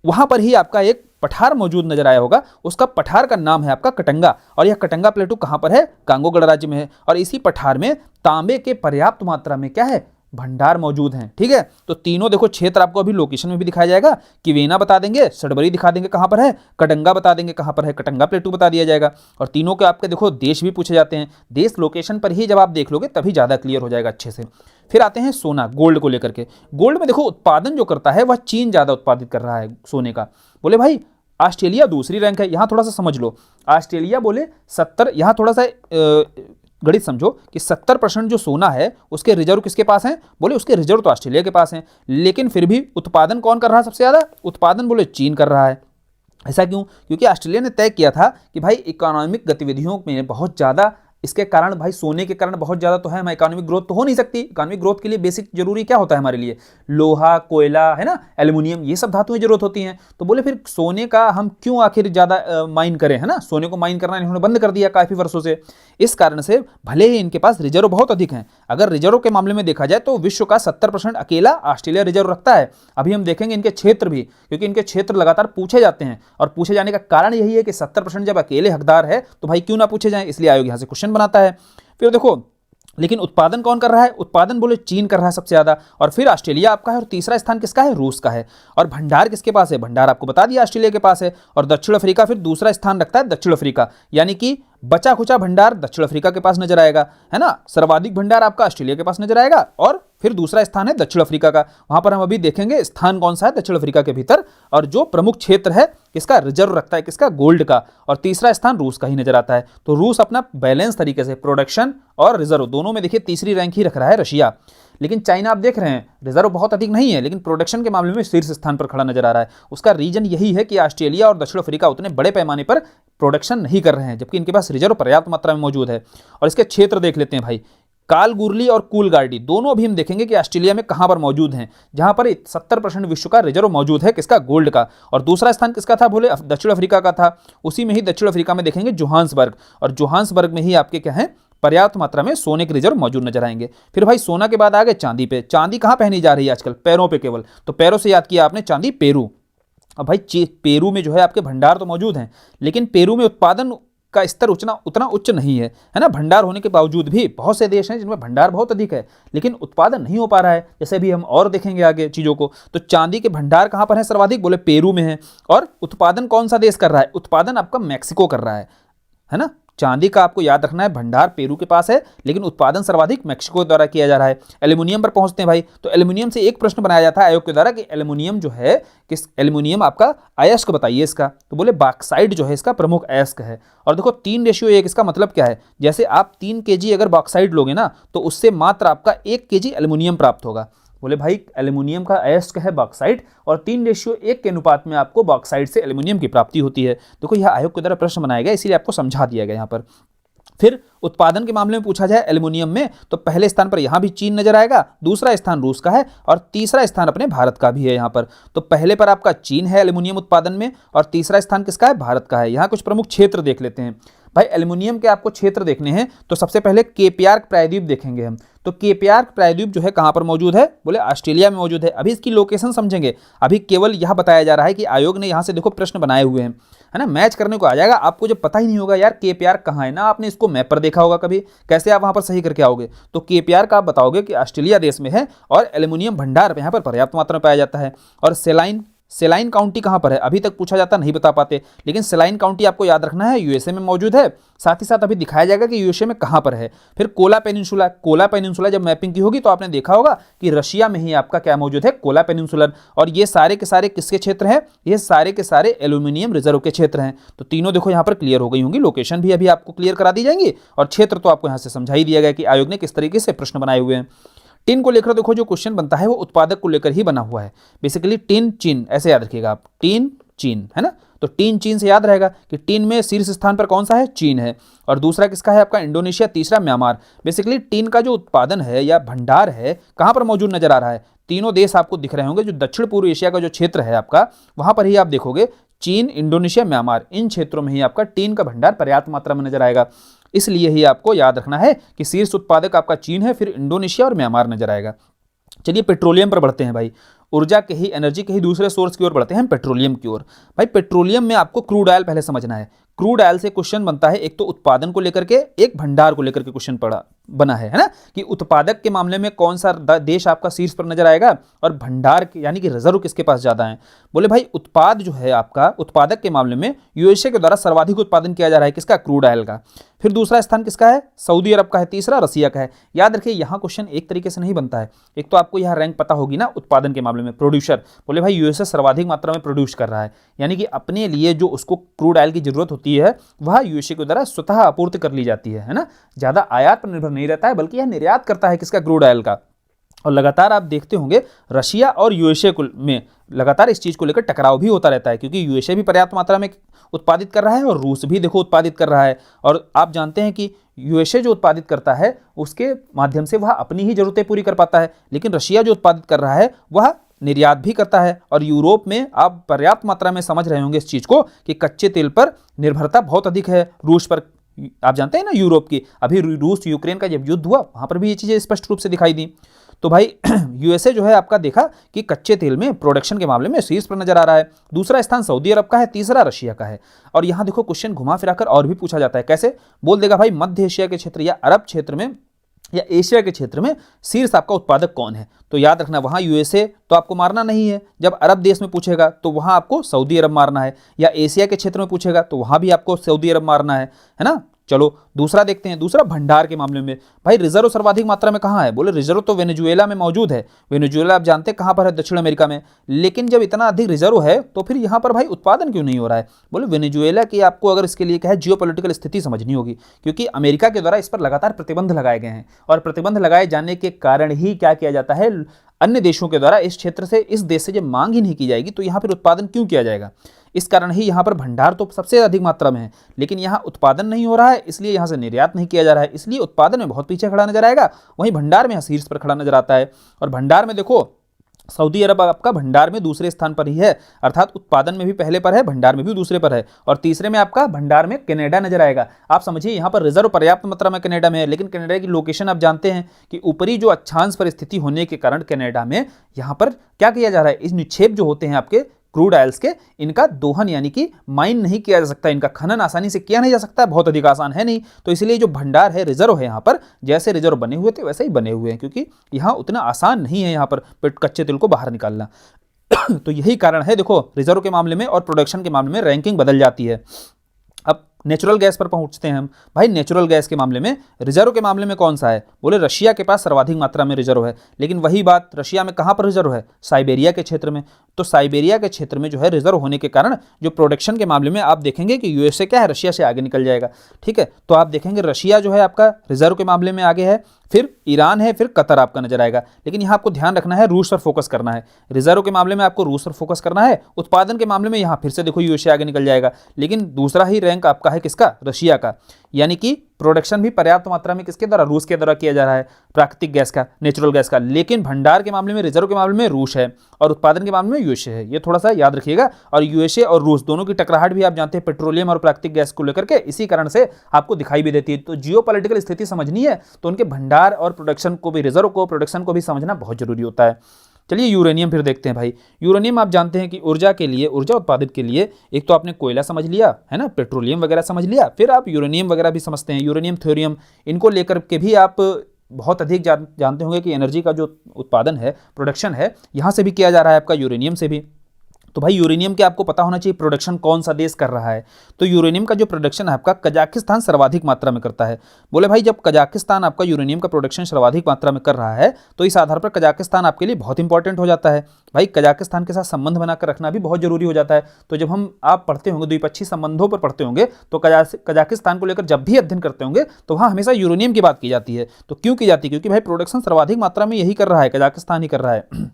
वहाँ पर ही आपका एक पठार मौजूद नजर आया होगा। उसका पठार का नाम है आपका कटंगा, और यह कटंगा प्लेटू कहाँ पर है, कांगो गणराज्य में है। और इसी पठार में तांबे के पर्याप्त मात्रा में क्या है, भंडार मौजूद हैं। ठीक है, तो तीनों देखो क्षेत्र आपको अभी लोकेशन में भी दिखाया जाएगा। किवेना बता देंगे, सडबरी दिखा देंगे कहाँ पर है, कटंगा बता देंगे कहाँ पर है, कटंगा प्लेटू बता दिया जाएगा। और तीनों के आपके देखो देश भी पूछे जाते हैं। देश लोकेशन पर ही जब आप देख लोगे तभी ज़्यादा क्लियर हो जाएगा अच्छे से। फिर आते हैं सोना, गोल्ड को लेकर के। गोल्ड में देखो उत्पादन जो करता है वह चीन ज़्यादा उत्पादित कर रहा है सोने का। बोले भाई ऑस्ट्रेलिया दूसरी रैंक है। यहाँ थोड़ा सा समझ लो, ऑस्ट्रेलिया बोले 70, यहाँ थोड़ा सा गणित समझो कि 70% जो सोना है उसके रिजर्व किसके पास हैं, बोले उसके रिजर्व तो ऑस्ट्रेलिया के पास हैं, लेकिन फिर भी उत्पादन कौन कर रहा है सबसे ज़्यादा, उत्पादन बोले चीन कर रहा है। ऐसा क्यों, क्योंकि ऑस्ट्रेलिया ने तय किया था कि भाई इकोनॉमिक गतिविधियों में बहुत ज़्यादा, इसके कारण भाई सोने के कारण बहुत ज़्यादा तो है, हमारी इकोनॉमिक ग्रोथ तो हो नहीं सकती। इकोनॉमिक ग्रोथ के लिए बेसिक जरूरी क्या होता है हमारे लिए, लोहा, कोयला, है ना, एल्युमिनियम, ये सब धातुएं जरूरत होती हैं। तो बोले फिर सोने का हम क्यों आखिर ज़्यादा माइन करें, है ना, सोने को माइन करना इन्होंने बंद कर दिया काफ़ी वर्षों से। इस कारण से भले ही इनके पास रिजर्व बहुत अधिक हैं, अगर रिजर्व के मामले में देखा जाए तो विश्व का 70% अकेला ऑस्ट्रेलिया रिजर्व रखता है। अभी हम देखेंगे इनके क्षेत्र भी, क्योंकि इनके क्षेत्र लगातार पूछे जाते हैं, और पूछे जाने का कारण यही है कि 70% जब अकेले हकदार है तो भाई क्यों ना पूछे जाए, इसलिए आयोग यहाँ से क्वेश्चन बनाता है। फिर देखो, लेकिन उत्पादन कौन कर रहा है, उत्पादन बोले चीन कर रहा है सबसे ज्यादा, और फिर ऑस्ट्रेलिया आपका है, और तीसरा स्थान किसका है, रूस का है। और भंडार किसके पास है, भंडार आपको बता दिया ऑस्ट्रेलिया के पास है। और दक्षिण अफ्रीका फिर दूसरा स्थान रखता है, दक्षिण अफ्रीका, यानी कि बचा खुचा भंडार दक्षिण अफ्रीका के पास नजर आएगा, है ना। सर्वाधिक भंडार आपका ऑस्ट्रेलिया के पास नजर आएगा, और फिर दूसरा स्थान है दक्षिण अफ्रीका का। वहां पर हम अभी देखेंगे स्थान कौन सा है दक्षिण अफ्रीका के भीतर, और जो प्रमुख क्षेत्र है किसका, रिजर्व रखता है किसका, गोल्ड का। और तीसरा स्थान रूस का ही नजर आता है। तो रूस अपना बैलेंस तरीके से प्रोडक्शन और रिजर्व दोनों में देखिए तीसरी रैंक ही रख रहा है रशिया। लेकिन चाइना आप देख रहे हैं रिजर्व बहुत अधिक नहीं है, लेकिन प्रोडक्शन के मामले में शीर्ष स्थान पर खड़ा नजर आ रहा है। उसका रीजन यही है कि ऑस्ट्रेलिया और दक्षिण अफ्रीका उतने बड़े पैमाने पर प्रोडक्शन नहीं कर रहे हैं, जबकि इनके पास रिजर्व पर्याप्त मात्रा में मौजूद है। और इसके क्षेत्र देख लेते हैं भाई, कालगुरली और कूलगार्डी दोनों अभी हम देखेंगे कि ऑस्ट्रेलिया में कहां पर मौजूद हैं, जहां पर 70% विश्व का रिजर्व मौजूद है किसका, गोल्ड का। और दूसरा स्थान किसका था, बोले दक्षिण अफ्रीका का था। उसी में ही दक्षिण अफ्रीका में देखेंगे जोहान्सबर्ग, और जोहान्सबर्ग में ही आपके क्या है, पर्याप्त मात्रा में सोने के रिजर्व मौजूद नजर आएंगे। फिर भाई सोना के बाद आ गए चांदी पे। चांदी कहां पहनी जा रही है आजकल, पैरों पे केवल, तो पैरों से याद किया आपने चांदी, पेरू। अब भाई पेरू में जो है आपके भंडार तो मौजूद हैं, लेकिन पेरू में उत्पादन का स्तर उतना उच्च नहीं है ना। भंडार होने के बावजूद भी बहुत से देश हैं जिनमें भंडार बहुत अधिक है, लेकिन उत्पादन नहीं हो पा रहा है, जैसे भी हम और देखेंगे आगे चीज़ों को। तो चांदी के भंडार कहाँ पर है सर्वाधिक, बोले पेरू में है। और उत्पादन कौन सा देश कर रहा है, उत्पादन आपका मैक्सिको कर रहा है ना। चांदी का आपको याद रखना है भंडार पेरू के पास है, लेकिन उत्पादन सर्वाधिक मैक्सिको द्वारा किया जा रहा है। एल्यूमिनियम पर पहुंचते हैं भाई, तो एल्यूमिनियम से एक प्रश्न बनाया जाता है आयोग के द्वारा कि एल्यूमिनियम जो है किस, एल्यूमिनियम आपका अयस्क बताइए इसका, तो बोले बॉक्साइट जो है इसका प्रमुख अयस्क है। और देखो 3:1 इसका मतलब क्या है, जैसे आप 3 kg अगर बॉक्साइट लोगे ना तो उससे मात्र आपका 1 kg एल्यूमिनियम प्राप्त होगा। बोले भाई एल्यूमिनियम का अयस्क है बॉक्साइट और 3:1 के अनुपात में आपको बॉक्साइट से एल्यूमिनियम की प्राप्ति होती है। देखो यह आयोग के द्वारा प्रश्न बनाया गया, इसीलिए आपको समझा दिया गया यहाँ पर। फिर उत्पादन के मामले में पूछा जाए एल्यूमिनियम में, तो पहले स्थान पर यहां भी चीन नजर आएगा, दूसरा स्थान रूस का है और तीसरा स्थान अपने भारत का भी है यहाँ पर। तो पहले पर आपका चीन है एल्यूमिनियम उत्पादन में और तीसरा स्थान किसका है, भारत का है। यहाँ कुछ प्रमुख क्षेत्र देख लेते हैं भाई। एल्यूमिनियम के आपको क्षेत्र देखने हैं तो सबसे पहले केपियार्क प्रायद्वीप देखेंगे हम। तो केपियार्क प्रायद्वीप जो है कहां पर मौजूद है, बोले ऑस्ट्रेलिया में मौजूद है। अभी इसकी लोकेशन समझेंगे, अभी केवल यह बताया जा रहा है कि आयोग ने यहां से देखो प्रश्न बनाए हुए हैं, है ना, मैच करने को आ जाएगा। आपको जब पता ही नहीं होगा यार केपियार्क कहां है ना, आपने इसको मैप पर देखा होगा कभी, कैसे आप वहां पर सही करके आओगे। तो केपियार्क आप बताओगे कि ऑस्ट्रेलिया देश में है और एल्यूमिनियम भंडार यहां पर पर्याप्त मात्रा में पाया जाता है। और सेलाइन काउंटी कहां पर है, अभी तक पूछा जाता नहीं बता पाते, लेकिन सेलाइन काउंटी आपको याद रखना है यूएसए में मौजूद है। साथ ही साथ अभी दिखाया जाएगा कि यूएसए में कहां पर है। फिर कोला पेनिनसुला जब मैपिंग की होगी तो आपने देखा होगा कि रशिया में ही आपका क्या मौजूद है, कोला पेनिनसुलर। और ये सारे के सारे किसके क्षेत्र हैं, ये सारे के सारे एल्यूमिनियम रिजर्व के क्षेत्र हैं। तो तीनों देखो यहाँ पर क्लियर हो गई होंगी, लोकेशन भी अभी आपको क्लियर करा दी जाएंगी और क्षेत्र तो आपको यहाँ से समझा ही दिया गया कि आयोग ने किस तरीके से प्रश्न बनाए हुए हैं। टिन को लेकर देखो जो क्वेश्चन बनता है वो उत्पादक को लेकर ही बना हुआ है। बेसिकली टिन चीन ऐसे याद रखिएगा आप, टिन चीन, है ना। तो टिन चीन से याद रहेगा कि टिन में शीर्ष स्थान पर कौन सा है, चीन है। और दूसरा किसका है आपका, इंडोनेशिया, तीसरा म्यांमार। बेसिकली टिन का जो उत्पादन है या भंडार है कहां पर मौजूद नजर आ रहा है, तीनों देश आपको दिख रहे होंगे। जो दक्षिण पूर्व एशिया का जो क्षेत्र है आपका, वहां पर ही आप देखोगे चीन, इंडोनेशिया, म्यांमार, इन क्षेत्रों में ही आपका टिन का भंडार पर्याप्त मात्रा में नजर आएगा। इसलिए ही आपको याद रखना है कि शीर्ष उत्पादक आपका चीन है, फिर इंडोनेशिया और म्यांमार नजर आएगा। चलिए पेट्रोलियम पर बढ़ते हैं भाई। ऊर्जा के ही, एनर्जी के ही दूसरे सोर्स की ओर बढ़ते हैं, पेट्रोलियम की ओर। भाई पेट्रोलियम में आपको क्रूड ऑयल पहले समझना है। क्रूड ऑयल से क्वेश्चन बनता है, एक तो उत्पादन को लेकर के, एक भंडार को लेकर के क्वेश्चन बना है ना, कि उत्पादक के मामले में कौन सा देश आपका शीर्ष पर नजर आएगा और भंडार यानी कि रिजर्व किसके पास ज्यादा है। बोले भाई उत्पाद जो है आपका, उत्पादक के मामले में यूएसए के द्वारा सर्वाधिक उत्पादन किया जा रहा है किसका, क्रूड ऑयल का। फिर दूसरा स्थान किसका है, सऊदी अरब का है, तीसरा रसिया का है। याद रखिए यहाँ क्वेश्चन एक तरीके से नहीं बनता है, एक तो आपको यहाँ रैंक पता होगी ना उत्पादन के मामले में, प्रोड्यूसर। बोले भाई यूएसए सर्वाधिक मात्रा में प्रोड्यूस कर रहा है, यानी कि अपने लिए जो उसको क्रूड ऑयल की जरूरत होती है वह यूएसए के द्वारा स्वतः आपूर्ति कर ली जाती है ना, ज्यादा आयात पर निर्भर नहीं रहता है, बल्कि यह निर्यात करता है किसका, क्रूड ऑयल का। और लगातार आप देखते होंगे रशिया और यूएसए में लगातार इस चीज को लेकर टकराव भी होता रहता है, क्योंकि यूएसए भी पर्याप्त मात्रा में उत्पादित कर रहा है और रूस भी देखो उत्पादित कर रहा है। और आप जानते हैं कि यूएसए जो उत्पादित करता है उसके माध्यम से वह अपनी ही जरूरतें पूरी कर पाता है, लेकिन रशिया जो उत्पादित कर रहा है वह निर्यात भी करता है। और यूरोप में आप पर्याप्त मात्रा में समझ रहे होंगे इस चीज को कि कच्चे तेल पर निर्भरता बहुत अधिक है रूस पर। आप जानते हैं ना यूरोप की, अभी रूस यूक्रेन का जब युद्ध हुआ वहां पर भी ये चीजें स्पष्ट रूप से दिखाई दी। तो भाई यूएसए जो है आपका देखा कि कच्चे तेल में प्रोडक्शन के मामले में शीर्ष पर नजर आ रहा है। दूसरा स्थान सऊदी अरब का है, तीसरा रशिया का है। और यहां देखो क्वेश्चन घुमा फिराकर और भी पूछा जाता है, कैसे बोल देगा भाई मध्य एशिया के क्षेत्र या अरब क्षेत्र में या एशिया के क्षेत्र में शीर्ष आपका उत्पादक कौन है। तो याद रखना वहां यूएसए तो आपको मारना नहीं है, जब अरब देश में पूछेगा तो वहां आपको सऊदी अरब मारना है, या एशिया के क्षेत्र में पूछेगा तो वहां भी आपको सऊदी अरब मारना है ना। चलो दूसरा देखते हैं, दूसरा भंडार के मामले में भाई रिजर्व सर्वाधिक मात्रा में कहां है, बोले रिजर्व तो वेनेजुएला में मौजूद है। वेनेजुएला आप जानते हैं कहां पर है, दक्षिण अमेरिका में। लेकिन जब इतना अधिक रिजर्व है तो फिर यहां पर भाई उत्पादन क्यों नहीं हो रहा है। बोले वेनेजुएला की आपको अगर इसके लिए क्या है, जियोपॉलिटिकल स्थिति समझनी होगी, क्योंकि अमेरिका के द्वारा इस पर लगातार प्रतिबंध लगाए गए हैं। और प्रतिबंध लगाए जाने के कारण ही क्या किया जाता है, अन्य देशों के द्वारा इस क्षेत्र से, इस देश से जब मांग ही नहीं की जाएगी तो यहां पर उत्पादन क्यों किया जाएगा। इस कारण ही यहां पर भंडार तो सबसे अधिक मात्रा में है, लेकिन यहां उत्पादन नहीं हो रहा है, इसलिए यहां से निर्यात नहीं किया जा रहा है, इसलिए उत्पादन में बहुत पीछे खड़ा नजर आएगा, वहीं भंडार में शीर्ष पर खड़ा नजर आता है। और भंडार में देखो सऊदी अरब आपका भंडार में दूसरे स्थान पर ही है, अर्थात उत्पादन में भी पहले पर है, भंडार में भी दूसरे पर है। और तीसरे में आपका भंडार में कनाडा नजर आएगा। आप समझिए यहां पर रिजर्व पर्याप्त मात्रा में कनाडा में है, लेकिन कनाडा की लोकेशन आप जानते हैं कि ऊपरी जो अक्षांश पर स्थिति होने के कारण कनाडा में यहां पर क्या किया जा रहा है, इस निक्षेप जो होते हैं आपके क्रूड ऑयल्स के, इनका दोहन यानी कि माइन नहीं किया जा सकता, इनका खनन आसानी से किया नहीं जा सकता, बहुत अधिक आसान है नहीं। तो इसलिए जो भंडार है, रिजर्व है, यहाँ पर जैसे रिजर्व बने हुए थे वैसे ही बने हुए हैं, क्योंकि यहाँ उतना आसान नहीं है यहाँ पर कच्चे तेल को बाहर निकालना। तो यही कारण है देखो रिजर्व के मामले में और प्रोडक्शन के मामले में रैंकिंग बदल जाती है। अब नेचुरल गैस पर पहुंचते हैं हम। भाई नेचुरल गैस के मामले में रिजर्व के मामले में कौन सा है? बोले रशिया के पास सर्वाधिक मात्रा में रिजर्व है। लेकिन वही बात, रशिया में कहाँ पर रिजर्व है? साइबेरिया के क्षेत्र में। तो साइबेरिया के क्षेत्र में जो है रिजर्व होने के कारण जो प्रोडक्शन के मामले में आप देखेंगे कि यूएसए क्या है, रशिया से आगे निकल जाएगा। ठीक है, तो आप देखेंगे रशिया जो है आपका रिजर्व के मामले में आगे है, फिर ईरान है, फिर कतर आपका नजर आएगा। लेकिन यहाँ आपको ध्यान रखना है, रूस पर फोकस करना है। रिजर्व के मामले में आपको रूस पर फोकस करना है, उत्पादन के मामले में यहाँ फिर से देखो यूएसए आगे निकल जाएगा। लेकिन दूसरा ही रैंक आपका है किसका? रशिया का। यानी कि प्रोडक्शन भी पर्याप्त मात्रा में किसके द्वारा? रूस के द्वारा किया जा रहा है, प्राकृतिक गैस का, नेचुरल गैस का। लेकिन भंडार के मामले में, रिजर्व के मामले में रूस है और उत्पादन के मामले में यूएसए है। ये थोड़ा सा याद रखिएगा। और यूएसए और रूस दोनों की टकराहट भी आप जानते हैं पेट्रोलियम और प्राकृतिक गैस को लेकर के, इसी कारण से आपको दिखाई भी देती है। तो जियोपॉलिटिकल स्थिति समझनी है तो उनके भंडार और प्रोडक्शन को भी, रिजर्व को, प्रोडक्शन को भी समझना बहुत जरूरी होता है। चलिए यूरेनियम फिर देखते हैं भाई। यूरेनियम आप जानते हैं कि ऊर्जा के लिए, ऊर्जा उत्पादन के लिए, एक तो आपने कोयला समझ लिया है ना, पेट्रोलियम वगैरह समझ लिया, फिर आप यूरेनियम वगैरह भी समझते हैं, यूरेनियम, थ्योरियम, इनको लेकर के भी आप बहुत अधिक जानते होंगे कि एनर्जी का जो उत्पादन है, प्रोडक्शन है, यहाँ से भी किया जा रहा है आपका, यूरेनियम से भी। तो भाई यूरेनियम के आपको पता होना चाहिए प्रोडक्शन कौन सा देश कर रहा है। तो यूरेनियम का जो प्रोडक्शन है आपका, कजाकिस्तान सर्वाधिक मात्रा में करता है। बोले भाई जब कजाकिस्तान आपका यूरेनियम का प्रोडक्शन सर्वाधिक मात्रा में कर रहा है तो इस आधार पर कजाकिस्तान आपके लिए बहुत इंपॉर्टेंट हो जाता है। भाई कजाकिस्तान के साथ संबंध बनाकर रखना भी बहुत जरूरी हो जाता है। तो जब आप पढ़ते होंगे, द्विपक्षीय संबंधों पर पढ़ते होंगे, तो कजाकिस्तान को लेकर जब भी अध्ययन करते होंगे तो वहाँ हमेशा यूरेनियम की बात की जाती है। तो क्यों की जाती है? क्योंकि भाई प्रोडक्शन सर्वाधिक मात्रा में यही कर रहा है, कजाकिस्तान ही कर रहा है।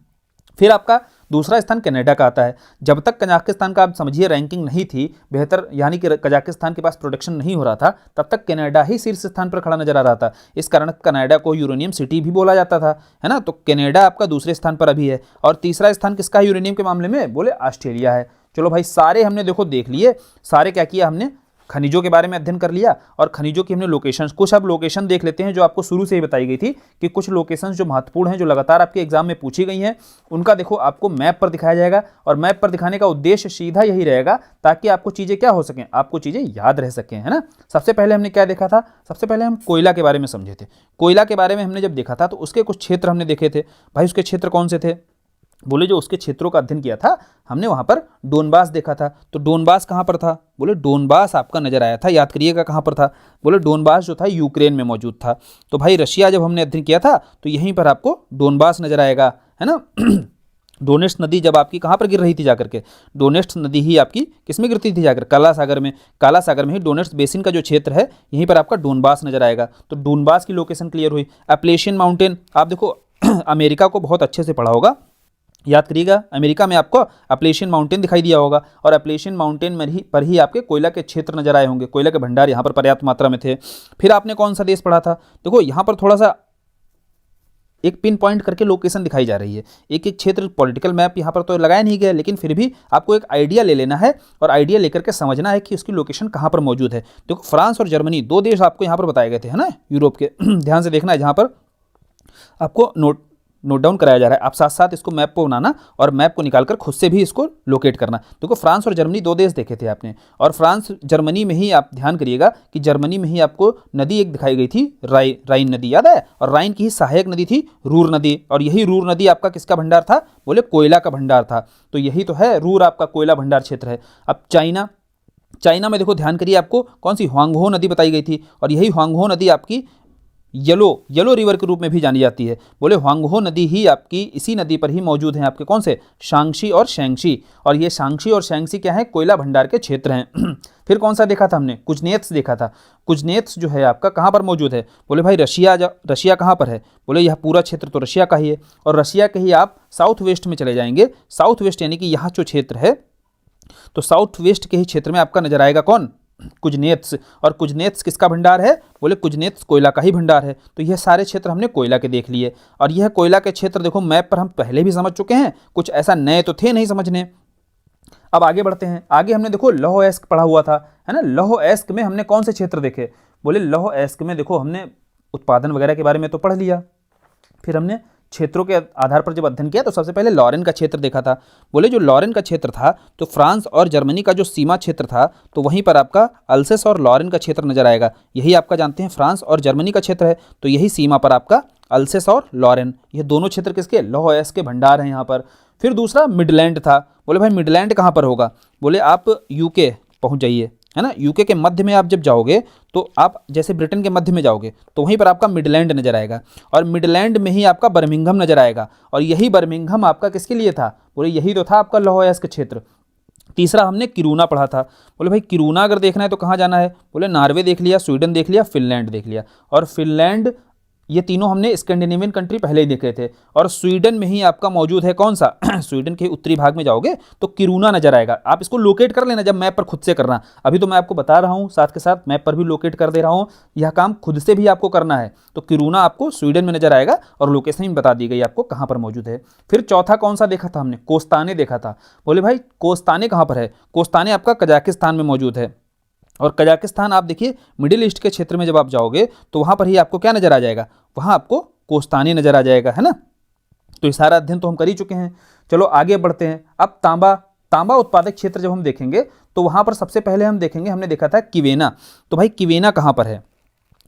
फिर आपका दूसरा स्थान कनाडा का आता है। जब तक कजाकिस्तान का आप समझिए रैंकिंग नहीं थी बेहतर, यानी कि कजाकिस्तान के पास प्रोडक्शन नहीं हो रहा था, तब तक कनाडा ही शीर्ष स्थान पर खड़ा नजर आ रहा था। इस कारण कनाडा को यूरेनियम सिटी भी बोला जाता था, है ना। तो कनाडा आपका दूसरे स्थान पर अभी है। और तीसरा स्थान किसका है यूरेनियम के मामले में? बोले ऑस्ट्रेलिया है। चलो भाई सारे हमने देखो देख लिए, सारे क्या किया हमने, खनिजों के बारे में अध्ययन कर लिया और खनिजों की हमने लोकेशंस, कुछ अब लोकेशन देख लेते हैं जो आपको शुरू से ही बताई गई थी कि कुछ लोकेशंस जो महत्वपूर्ण हैं, जो लगातार आपके एग्जाम में पूछी गई हैं, उनका देखो आपको मैप पर दिखाया जाएगा। और मैप पर दिखाने का उद्देश्य सीधा यही रहेगा ताकि आपको चीज़ें क्या हो सकें, आपको चीज़ें याद रह सकें, है ना। सबसे पहले हमने क्या देखा था? सबसे पहले हम कोयला के बारे में समझे थे। कोयला के बारे में हमने जब देखा था तो उसके कुछ क्षेत्र हमने देखे थे। भाई उसके क्षेत्र कौन से थे? बोले जो उसके क्षेत्रों का अध्ययन किया था हमने, वहां पर डोनबास देखा था। तो डोनबास कहां पर था? बोले डोनबास आपका नजर आया था, याद करिएगा कहां पर था। बोले डोनबास जो था यूक्रेन में मौजूद था। तो भाई रशिया जब हमने अध्ययन किया था तो यहीं पर आपको डोनबास नजर आएगा, है ना। डोनेट्स नदी जब आपकी कहाँ पर गिर रही थी जाकर के, डोनेट्स नदी ही आपकी किस में गिरती थी जाकर? काला सागर में। काला सागर में ही डोनेट्स बेसिन का जो क्षेत्र है यहीं पर आपका डोनबास नजर आएगा। तो डोनबास की लोकेशन क्लियर हुई। एप्लेशियन माउंटेन, आप देखो अमेरिका को बहुत अच्छे से पढ़ा होगा, याद करिएगा। अमेरिका में आपको एप्लेशियन माउंटेन दिखाई दिया होगा और एप्लेशियन माउंटेन में पर ही आपके कोयला के क्षेत्र नजर आए होंगे, कोयला के भंडार यहाँ पर पर्याप्त मात्रा में थे। फिर आपने कौन सा देश पढ़ा था? देखो यहाँ पर थोड़ा सा एक पिन पॉइंट करके लोकेशन दिखाई जा रही है, एक एक क्षेत्र। पॉलिटिकल मैप यहाँ पर तो लगाया नहीं गया, लेकिन फिर भी आपको एक आइडिया ले लेना है और आइडिया लेकर के समझना है कि उसकी लोकेशन कहाँ पर मौजूद है। देखो फ्रांस और जर्मनी दो देश आपको यहाँ पर बताए गए थे, है ना, यूरोप के। ध्यान से देखना है, जहाँ पर आपको नोट डाउन कराया जा रहा है, आप साथ साथ इसको मैप को बनाना और मैप को निकालकर खुद से भी इसको लोकेट करना। देखो फ्रांस और जर्मनी दो देश देखे थे आपने, और फ्रांस जर्मनी में ही आप ध्यान करिएगा कि जर्मनी में ही आपको नदी एक दिखाई गई थी, राइन नदी, याद है। और राइन की ही सहायक नदी थी रूर नदी, और यही रूर नदी आपका किसका भंडार था? बोले कोयला का भंडार था। तो यही तो है, रूर आपका कोयला भंडार क्षेत्र है। अब चाइना में देखो ध्यान करिए, आपको कौन सी ह्वांगहो नदी बताई गई थी, और यही ह्वांगहो नदी आपकी येलो रिवर के रूप में भी जानी जाती है। बोले ह्वांगहो नदी ही आपकी इसी नदी पर ही मौजूद हैं आपके कौन से? शांक्षी और शैंक्षी। और ये शांक्षी और शैंक्षी क्या है? कोयला भंडार के क्षेत्र हैं। फिर कौन सा देखा था हमने? कुजनेत्स देखा था। कुजनेत्स जो है आपका कहाँ पर मौजूद है? बोले भाई रशिया कहाँ पर है? बोले यह पूरा क्षेत्र तो रशिया का ही है, और रशिया के ही आप साउथ वेस्ट में चले जाएंगे। साउथ वेस्ट यानी कि यहाँ जो क्षेत्र है, तो साउथ वेस्ट के ही क्षेत्र में आपका नजर आएगा कौन? कुजनेत्स। और कुजनेत्स किसका भंडार है? बोले कुजनेत्स कोयला का ही भंडार है। तो यह सारे क्षेत्र हमने कोयला के देख लिए, और यह कोयला के क्षेत्र देखो मैप पर हम पहले भी समझ चुके हैं, कुछ ऐसा नए तो थे नहीं समझने। अब आगे बढ़ते हैं। आगे हमने देखो लौह अयस्क पढ़ा हुआ था, है ना। लौह अयस्क में हमने कौन से क्षेत्र देखे? बोले लौह अयस्क में देखो हमने उत्पादन वगैरह के बारे में तो पढ़ लिया, फिर हमने क्षेत्रों के आधार पर जब अध्ययन किया तो सबसे पहले लॉरेन का क्षेत्र देखा था। बोले जो लॉरेन का क्षेत्र था, तो फ्रांस और जर्मनी का जो सीमा क्षेत्र था, तो वहीं पर आपका अल्सेस और लॉरेन का क्षेत्र नजर आएगा। यही आपका जानते हैं फ्रांस और जर्मनी का क्षेत्र है, तो यही सीमा पर आपका अल्सेस और लॉरेन, ये दोनों क्षेत्र किसके? लौह अयस्क के भंडार हैं यहाँ पर। फिर दूसरा मिडलैंड था। बोले भाई मिडलैंड कहाँ पर होगा? बोले आप यूके पहुँच जाइए, है ना। यूके के मध्य में आप जब जाओगे तो आप जैसे ब्रिटेन के मध्य में जाओगे तो वहीं पर आपका मिडलैंड नजर आएगा, और मिडलैंड में ही आपका बर्मिंघम नजर आएगा, और यही बर्मिंघम आपका किसके लिए था, बोले यही तो था आपका लौह अयस्क क्षेत्र। तीसरा हमने किरूना पढ़ा था, बोले भाई किरूना अगर देखना है तो कहाँ जाना है, बोले नॉर्वे देख लिया, स्वीडन देख लिया, फिनलैंड देख लिया, और फिनलैंड ये तीनों हमने स्कैंडिनेवियन कंट्री पहले ही देखे थे, और स्वीडन में ही आपका मौजूद है कौन सा स्वीडन के उत्तरी भाग में जाओगे तो किरूना नजर आएगा। आप इसको लोकेट कर लेना जब मैप पर खुद से करना, अभी तो मैं आपको बता रहा हूँ, साथ के साथ मैप पर भी लोकेट कर दे रहा हूँ, यह काम खुद से भी आपको करना है। तो किरूना आपको स्वीडन में नजर आएगा और लोकेशन बता दी गई आपको कहाँ पर मौजूद है। फिर चौथा कौन सा देखा था हमने, कोस्ताने देखा था। बोले भाई कोस्ताने कहाँ पर है, कोस्ताने आपका कजाकिस्तान में मौजूद है, और कजाकिस्तान आप देखिए मिडिल ईस्ट के क्षेत्र में जब आप जाओगे तो वहाँ पर ही आपको क्या नजर आ जाएगा, वहाँ आपको कोस्तानी नजर आ जाएगा, है ना। तो ये सारा अध्ययन तो हम कर ही चुके हैं। चलो आगे बढ़ते हैं। अब तांबा उत्पादक क्षेत्र जब हम देखेंगे तो वहाँ पर सबसे पहले हम देखेंगे, हमने देखा था किवेना। तो भाई किवेना कहाँ पर है,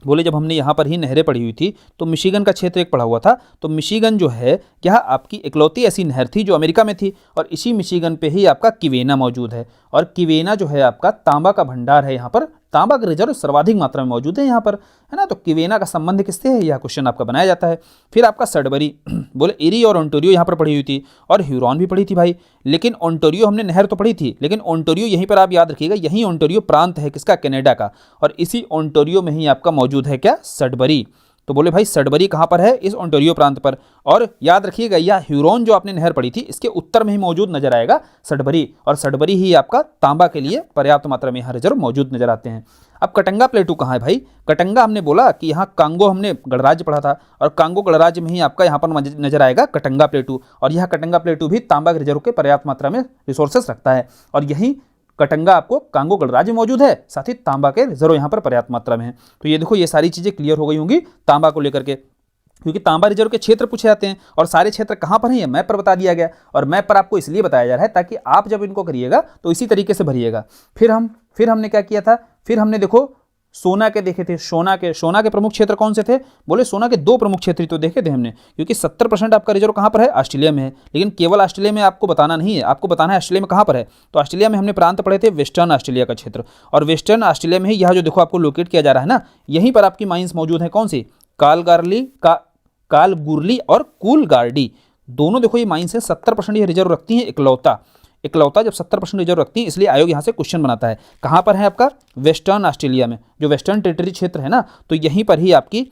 बोले जब हमने यहाँ पर ही नहरें पढ़ी हुई थी तो मिशिगन का क्षेत्र एक पढ़ा हुआ था, तो मिशिगन जो है यह आपकी इकलौती ऐसी नहर थी जो अमेरिका में थी, और इसी मिशिगन पे ही आपका किवेना मौजूद है, और किवेना जो है आपका तांबा का भंडार है, यहाँ पर तांबा का रिजर्व सर्वाधिक मात्रा में मौजूद है यहाँ पर, है ना। तो किवेना का संबंध किससे है, यह क्वेश्चन आपका बनाया जाता है। फिर आपका सडबरी, बोले एरी और ओंटारियो यहाँ पर पढ़ी हुई थी, और ह्यूरॉन भी पढ़ी थी भाई, लेकिन ओंटारियो हमने नहर तो पढ़ी थी, लेकिन ओंटारियो यहीं पर आप याद रखिएगा, यही ओंटारियो प्रांत है किसका, कनाडा का, और इसी ओंटारियो में ही आपका मौजूद है क्या, सडबरी। तो बोले भाई सडबरी कहाँ पर है, इस ओंटारियो प्रांत पर, और याद रखिएगा यह ह्यूरॉन जो आपने नहर पढ़ी थी इसके उत्तर में ही मौजूद नजर आएगा सडबरी, और सडबरी ही आपका तांबा के लिए पर्याप्त मात्रा में यहाँ रिजर्व मौजूद नजर आते हैं। अब कटंगा प्लेटू कहाँ है भाई, कटंगा हमने बोला कि यहाँ कांगो हमने गणराज्य पढ़ा था, और कांगो गणराज्य में ही आपका यहाँ पर नजर आएगा कटंगा प्लेटू, और यह कटंगा प्लेटू भी तांबा के रिजर्व के पर्याप्त मात्रा में रिसोर्सेस रखता है, और यही कटंगा आपको कांगो गणराज्य मौजूद है, साथ ही तांबा के रिजर्व यहाँ पर पर्याप्त मात्रा में है। तो ये देखो ये सारी चीजें क्लियर हो गई होंगी तांबा को लेकर के, क्योंकि तांबा रिजर्व के क्षेत्र पूछे जाते हैं, और सारे क्षेत्र कहाँ पर हैं मैप पर बता दिया गया, और मैप पर आपको इसलिए बताया जा रहा है ताकि आप जब इनको करिएगा तो इसी तरीके से भरिएगा। फिर हमने क्या किया था, फिर हमने देखो सोना के देखे थे, सोना के प्रमुख क्षेत्र कौन से थे, बोले सोना के दो प्रमुख क्षेत्र तो देखे थे हमने, क्योंकि 70% आपका रिजर्व कहाँ पर है, ऑस्ट्रेलिया में है, लेकिन केवल ऑस्ट्रेलिया में आपको बताना नहीं है, आपको बताना है ऑस्ट्रेलिया में कहाँ पर है। तो ऑस्ट्रेलिया में हमने प्रांत पढ़े थे वेस्टर्न ऑस्ट्रेलिया का क्षेत्र, और वेस्टर्न ऑस्ट्रेलिया में ही यह जो देखो आपको लोकेट किया जा रहा है ना, यहीं पर आपकी माइंस मौजूद है कौन सी, कालगुरली और कूलगार्डी, दोनों देखो ये माइंस है 70% ये रिजर्व रखती हैं, इकलौता जब 70% रिजर्व रखती है, इसलिए आयोग यहाँ से क्वेश्चन बनाता है। कहाँ पर है आपका, वेस्टर्न ऑस्ट्रेलिया में, जो वेस्टर्न टेरिटरी क्षेत्र है ना, तो यहीं पर ही आपकी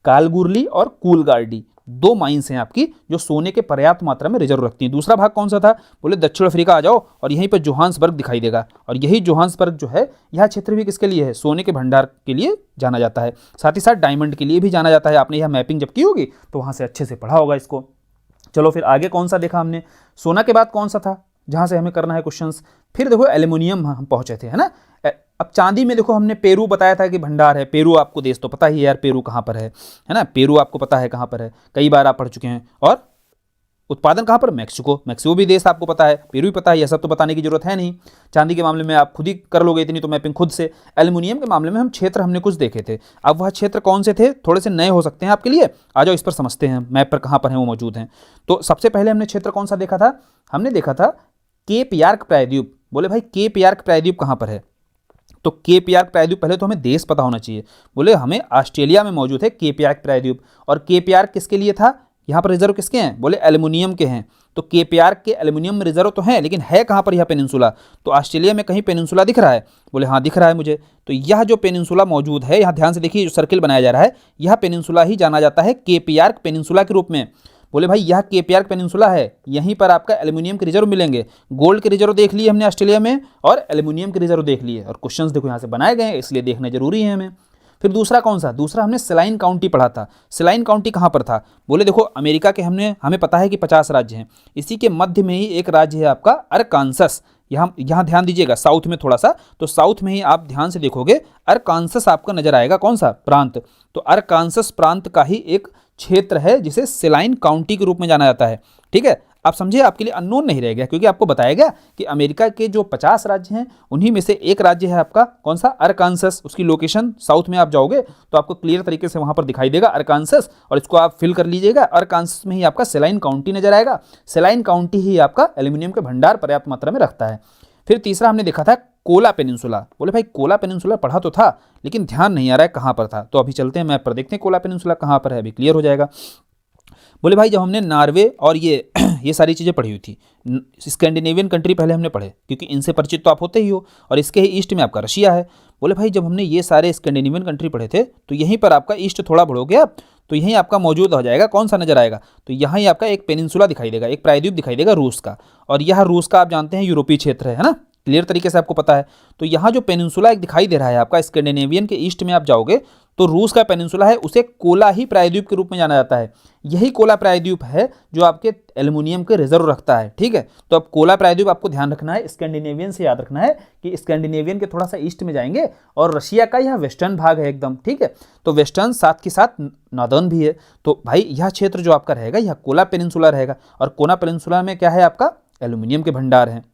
कालगुरली और कूलगार्डी दो माइंस हैं आपकी जो सोने के पर्याप्त मात्रा में रिजर्व रखती हैं। दूसरा भाग कौन सा था, बोले दक्षिण अफ्रीका आ जाओ, और यहीं पर जोहान्सबर्ग दिखाई देगा, और यही जोहान्सबर्ग जो है यह क्षेत्र भी किसके लिए है, सोने के भंडार के लिए जाना जाता है, साथ ही साथ डायमंड के लिए भी जाना जाता है। आपने यह मैपिंग जब की होगी तो वहाँ से अच्छे से पढ़ा होगा इसको। चलो फिर आगे कौन सा देखा हमने, सोना के बाद कौन सा था जहाँ से हमें करना है क्वेश्चंस, फिर देखो एल्युमिनियम हम पहुंचे थे, है ना। अब चांदी में देखो हमने पेरू बताया था कि भंडार है, पेरू आपको देश तो पता ही है यार, पेरू कहाँ पर है ना, पेरू आपको पता है कहाँ पर है, कई बार आप पढ़ चुके हैं। और उत्पादन कहाँ पर, मैक्सिको भी देश आपको पता है, पेरू भी पता है, यह सब तो बताने की जरूरत है नहीं। चांदी के मामले में आप खुद ही कर लोगे इतनी तो मैपिंग खुद से। एल्युमिनियम के मामले में हम क्षेत्र हमने कुछ देखे थे, अब वह क्षेत्र कौन से थे, थोड़े से नए हो सकते हैं आपके लिए, आ जाओ इस पर समझते हैं मैप पर कहाँ पर हैं वो मौजूद हैं। तो सबसे पहले हमने क्षेत्र कौन सा देखा था, हमने देखा था केप यार्क प्रायद्वीप। बोले भाई केप यार्क प्रायद्वीप कहाँ पर है, तो केप यार्क प्रायद्वीप, पहले तो हमें देश पता होना चाहिए, बोले हमें ऑस्ट्रेलिया में मौजूद है केप यार्क प्रायद्वीप। और केप यार्क किसके लिए था, यहाँ पर रिजर्व किसके हैं, बोले एल्युमिनियम के हैं। तो केप यार्क के एल्युमिनियम रिजर्व तो हैं, लेकिन है कहाँ पर यह पेनिनसुला, तो ऑस्ट्रेलिया में कहीं पेनिनसुला दिख रहा है, बोले हाँ दिख रहा है मुझे। तो यह जो पेनिनसुला मौजूद है, यहाँ ध्यान से देखिए जो सर्किल बनाया जा रहा है, यह पेनिनसुला ही जाना जाता है केप यार्क पेनिनसुला के रूप में। बोले भाई यह केप यार्क पेनिनसुला है, यहीं पर आपका एल्युमिनियम के रिजर्व मिलेंगे। गोल्ड के रिजर्व देख लिए हमने ऑस्ट्रेलिया में, और एल्युमिनियम के रिजर्व देख लिए, और क्वेश्चंस देखो यहाँ से बनाए गए हैं, इसलिए देखना जरूरी है हमें। फिर दूसरा कौन सा, दूसरा हमने सेलाइन काउंटी पढ़ा था। सेलाइन काउंटी कहाँ पर था, बोले देखो अमेरिका के हमें पता है कि 50 राज्य हैं, इसी के मध्य में ही एक राज्य है आपका अरकानसस। यहाँ ध्यान दीजिएगा, साउथ में थोड़ा सा, तो साउथ में ही आप ध्यान से देखोगे अरकानसस आपको नजर आएगा, कौन सा प्रांत, तो अरकानसस प्रांत का ही एक क्षेत्र है जिसे सेलाइन काउंटी के रूप में जाना जाता है। ठीक है, आप समझिए, आपके लिए अननोन नहीं रह गया, क्योंकि आपको बताया गया कि अमेरिका के जो 50 राज्य हैं उन्हीं में से एक राज्य है आपका कौन सा, अरकानसस। उसकी लोकेशन साउथ में आप जाओगे तो आपको क्लियर तरीके से वहां पर दिखाई देगा अरकानसस, और इसको आप फिल कर लीजिएगा। अरकानसस में ही आपका सेलाइन काउंटी नजर आएगा, सेलाइन काउंटी ही आपका एल्यूमिनियम के भंडार पर्याप्त मात्रा में रखता है। फिर तीसरा हमने देखा था कोला पेनिनसुला। बोले भाई कोला पेनिनसुला पढ़ा तो था लेकिन ध्यान नहीं आ रहा है कहाँ पर था। तो अभी चलते हैं मैप पर, देखते हैं कोला पेनिनसुला कहाँ पर है, अभी क्लियर हो जाएगा। बोले भाई जब हमने नॉर्वे और ये सारी चीज़ें पढ़ी हुई थी, स्कैंडिनेवियन कंट्री पहले हमने पढ़े क्योंकि इनसे परिचित तो आप होते ही हो, और इसके ही ईस्ट में आपका रशिया है। बोले भाई जब हमने ये सारे स्कैंडिनेवियन कंट्री पढ़े थे तो यहीं पर आपका ईस्ट थोड़ा बढ़ोगे आप तो यहीं आपका मौजूद हो जाएगा, कौन सा नजर आएगा, तो यहाँ ही आपका एक पेनिनसुला दिखाई देगा, एक प्रायद्वीप दिखाई देगा रूस का। और यह रूस का आप जानते हैं यूरोपीय क्षेत्र है ना, क्लियर तरीके से आपको पता है। तो यहाँ जो पेनिनसुला एक दिखाई दे रहा है आपका स्कैंडिनेवियन के ईस्ट में आप जाओगे तो रूस का पेनिनसुला है, उसे कोला ही प्रायद्वीप के रूप में जाना जाता है। यही कोला प्रायद्वीप है जो आपके एल्युमिनियम के रिजर्व रखता है, ठीक है। तो अब कोला प्रायद्वीप आपको ध्यान रखना है, स्कैंडिनेवियन से याद रखना है कि स्कैंडिनेवियन के थोड़ा सा ईस्ट में जाएंगे और रशिया का यह वेस्टर्न भाग है एकदम, ठीक है। तो वेस्टर्न साथ के साथ नॉर्दर्न भी है। तो भाई यह क्षेत्र जो आपका रहेगा यह कोला पेनिनसुला रहेगा, और कोला पेनिनसुला में क्या है आपका एल्युमिनियम के भंडार हैं।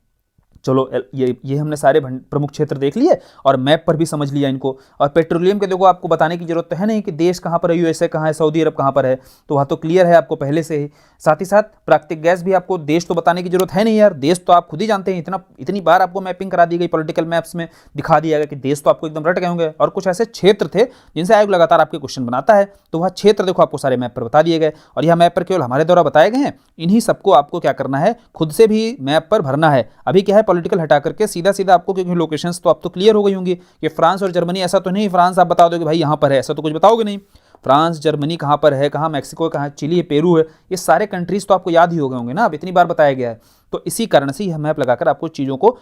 चलो ये हमने सारे प्रमुख क्षेत्र देख लिए और मैप पर भी समझ लिया इनको। और पेट्रोलियम के देखो आपको बताने की जरूरत तो है नहीं कि देश कहाँ पर है, यूएसए कहाँ है, सऊदी अरब कहाँ पर है, तो वहाँ तो क्लियर है आपको पहले से ही। साथ ही साथ प्राकृतिक गैस भी आपको देश तो बताने की जरूरत है नहीं यार, देश तो आप खुद ही जानते हैं, इतनी बार आपको मैपिंग करा दी गई, पॉलिटिकल मैप्स में दिखा दिया गया कि देश तो आपको एकदम रट गए होंगे। और कुछ ऐसे क्षेत्र थे जिनसे आयोग लगातार आपके क्वेश्चन बनाता है, तो वह क्षेत्र देखो आपको सारे मैप पर बता दिए गए। और यह मैप पर केवल हमारे द्वारा बताए गए हैं, इन्हीं सबको आपको क्या करना है, खुद से भी मैप पर भरना है। अभी क्या है, पॉलिटिकल हटा करके सीधा सीधा आपको, क्योंकि लोकेशंस तो अब तो क्लियर हो गई होंगी कि फ्रांस और जर्मनी, ऐसा तो नहीं फ्रांस आप बता दोगे भाई यहाँ पर है, ऐसा तो कुछ बताओगे नहीं। फ्रांस जर्मनी कहाँ पर है, कहाँ मैक्सिको है, कहाँ चिली है, पेरू है, ये सारे कंट्रीज तो आपको याद ही हो गए होंगे ना, अब इतनी बार बताया गया है। तो इसी कारण से यह मैप लगाकर आपको चीज़ों को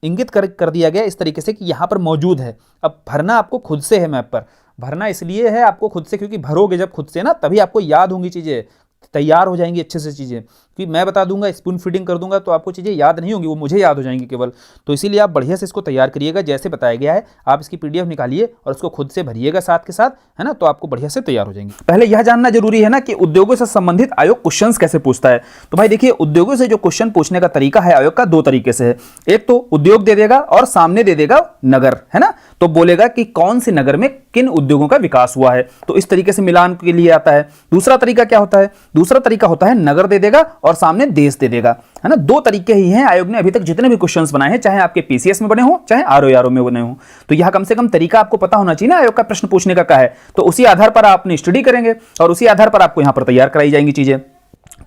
इंगित कर दिया गया इस तरीके से कि यहाँ पर मौजूद है। अब भरना आपको खुद से है, मैप पर भरना इसलिए है आपको खुद से क्योंकि भरोगे जब खुद से ना तभी आपको याद होंगी चीज़ें, तैयार हो जाएंगी अच्छे से चीज़ें। क्योंकि मैं बता दूंगा, स्पून फीडिंग कर दूंगा तो आपको चीज़ें याद नहीं होंगी, वो मुझे याद हो जाएंगी केवल। तो इसीलिए आप बढ़िया से इसको तैयार करिएगा जैसे बताया गया है। आप इसकी पीडीएफ निकालिए और उसको खुद से भरिएगा साथ के साथ, है ना, तो आपको बढ़िया से तैयार हो जाएंगे। पहले यह जानना जरूरी है ना कि उद्योगों से संबंधित आयोग क्वेश्चन कैसे पूछता है। तो भाई देखिए, उद्योगों से जो क्वेश्चन पूछने का तरीका है आयोग का, दो तरीके से है। एक तो उद्योग दे देगा और सामने दे देगा नगर, है ना, तो बोलेगा कि कौन से नगर में किन उद्योगों का विकास हुआ है, तो इस तरीके से मिलान के लिए आता है। दूसरा तरीका क्या होता है, दूसरा तरीका होता है नगर दे देगा और सामने देश दे देगा, है ना। दो तरीके ही हैं आयोग ने अभी तक जितने भी क्वेश्चंस बनाए हैं, चाहे आपके पीसीएस में बने हो चाहे आरओ में बने हो। तो यह कम से कम तरीका आपको पता होना चाहिए ना आयोग का प्रश्न पूछने का है। तो उसी आधार पर आप अपनी स्टडी करेंगे और उसी आधार पर आपको यहां पर तैयार कराई जाएंगी चीजें।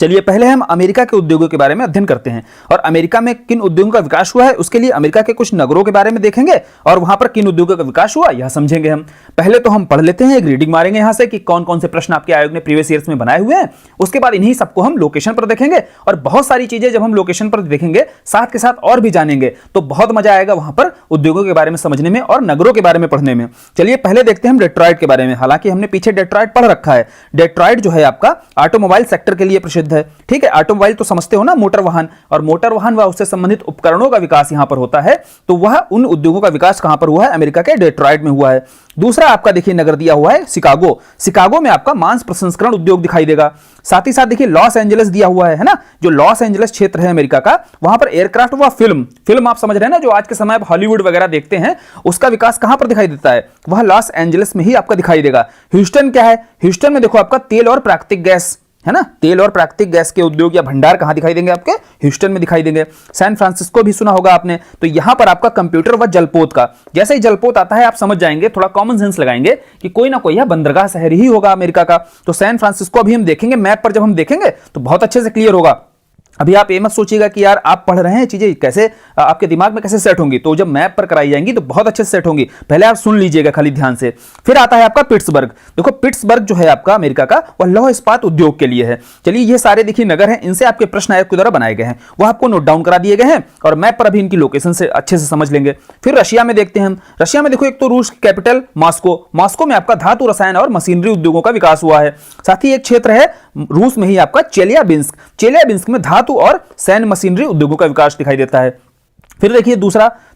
चलिए पहले हम अमेरिका के उद्योगों के बारे में अध्ययन करते हैं और अमेरिका में किन उद्योगों का विकास हुआ है उसके लिए अमेरिका के कुछ नगरों के बारे में देखेंगे और वहां पर किन उद्योगों का विकास हुआ यह समझेंगे हम। पहले तो हम पढ़ लेते हैं, एक रीडिंग मारेंगे यहां से कि कौन कौन से प्रश्न आपके आयोग ने प्रीवियस ईयर्स में बनाए हुए हैं। उसके बाद इन्हीं सबको हम लोकेशन पर देखेंगे और बहुत सारी चीजें जब हम लोकेशन पर देखेंगे साथ के साथ और भी जानेंगे तो बहुत मजा आएगा वहां पर उद्योगों के बारे में समझने में और नगरों के बारे में पढ़ने में। चलिए पहले देखते हैं हम डेट्रॉइट के बारे में। हालांकि हमने पीछे डेट्रॉइट पढ़ रखा है। डेट्रॉइट जो है आपका ऑटोमोबाइल सेक्टर के लिए प्रसिद्ध है, ठीक है। ऑटोमोबाइल तो समझते हो ना, मोटर वाहन, और मोटर वाहन व उससे संबंधित उपकरणों का विकास यहां पर होता है। तो वह उन उद्योगों का विकास कहां पर हुआ है, अमेरिका के डेट्रॉइट में हुआ है। दूसरा आपका देखिए नगर दिया हुआ है शिकागो। शिकागो में आपका मांस प्रसंस्करण उद्योग दिखाई देगा। साथ ही साथ देखिए लॉस एंजलिस दिया हुआ है ना, जो लॉस एंजलिस क्षेत्र है अमेरिका का, वहां पर एयरक्राफ्ट व फिल्म आप समझ रहे हैं ना, जो आज के समय आप हॉलीवुड वगैरह देखते हैं, उसका विकास कहां पर दिखाई देता है, वह लॉस एंजलिस में ही आपका दिखाई देगा। ह्यूस्टन क्या है, ह्यूस्टन में देखो आपका तेल और प्राकृतिक गैस, है ना, तेल और प्राकृतिक गैस के उद्योग या भंडार कहां दिखाई देंगे, आपके ह्यूस्टन में दिखाई देंगे। सैन फ्रांसिस्को भी सुना होगा आपने, तो यहां पर आपका कंप्यूटर व जलपोत का, जैसे ही जलपोत आता है आप समझ जाएंगे, थोड़ा कॉमन सेंस लगाएंगे कि कोई ना कोई यह बंदरगाह शहर ही होगा अमेरिका का। तो सैन फ्रांसिस्को भी हम देखेंगे मैप पर, जब हम देखेंगे तो बहुत अच्छे से क्लियर होगा। अभी आप ये मत सोचिएगा कि यार आप पढ़ रहे हैं चीजें कैसे आपके दिमाग में कैसे सेट होंगी, तो जब मैप पर कराई जाएंगी तो बहुत अच्छे से सेट होंगी। पहले आप सुन लीजिएगा खाली ध्यान से। फिर आता है आपका पिट्सबर्ग। देखो पिट्सबर्ग जो है आपका अमेरिका का, वह लौह इस्पात उद्योग के लिए है। चलिए ये सारे देखिए नगर हैं, इनसे आपके प्रश्न आयोग के द्वारा बनाए गए हैं, वह आपको नोट डाउन करा दिए गए हैं और मैप पर अभी इनकी लोकेशन से अच्छे से समझ लेंगे। फिर रशिया में देखते हैं हम। रशिया में देखो एक तो रूस की कैपिटल मॉस्को, मॉस्को में आपका धातु रसायन और मशीनरी उद्योगों का विकास हुआ है। साथ ही एक क्षेत्र है रूस में ही आपका चेलियाबिंस्क, चेलियाबिंस्क में धातु और सैन्य मशीनरी उद्योगों का विकास दिखाई देता है। फिर देखिए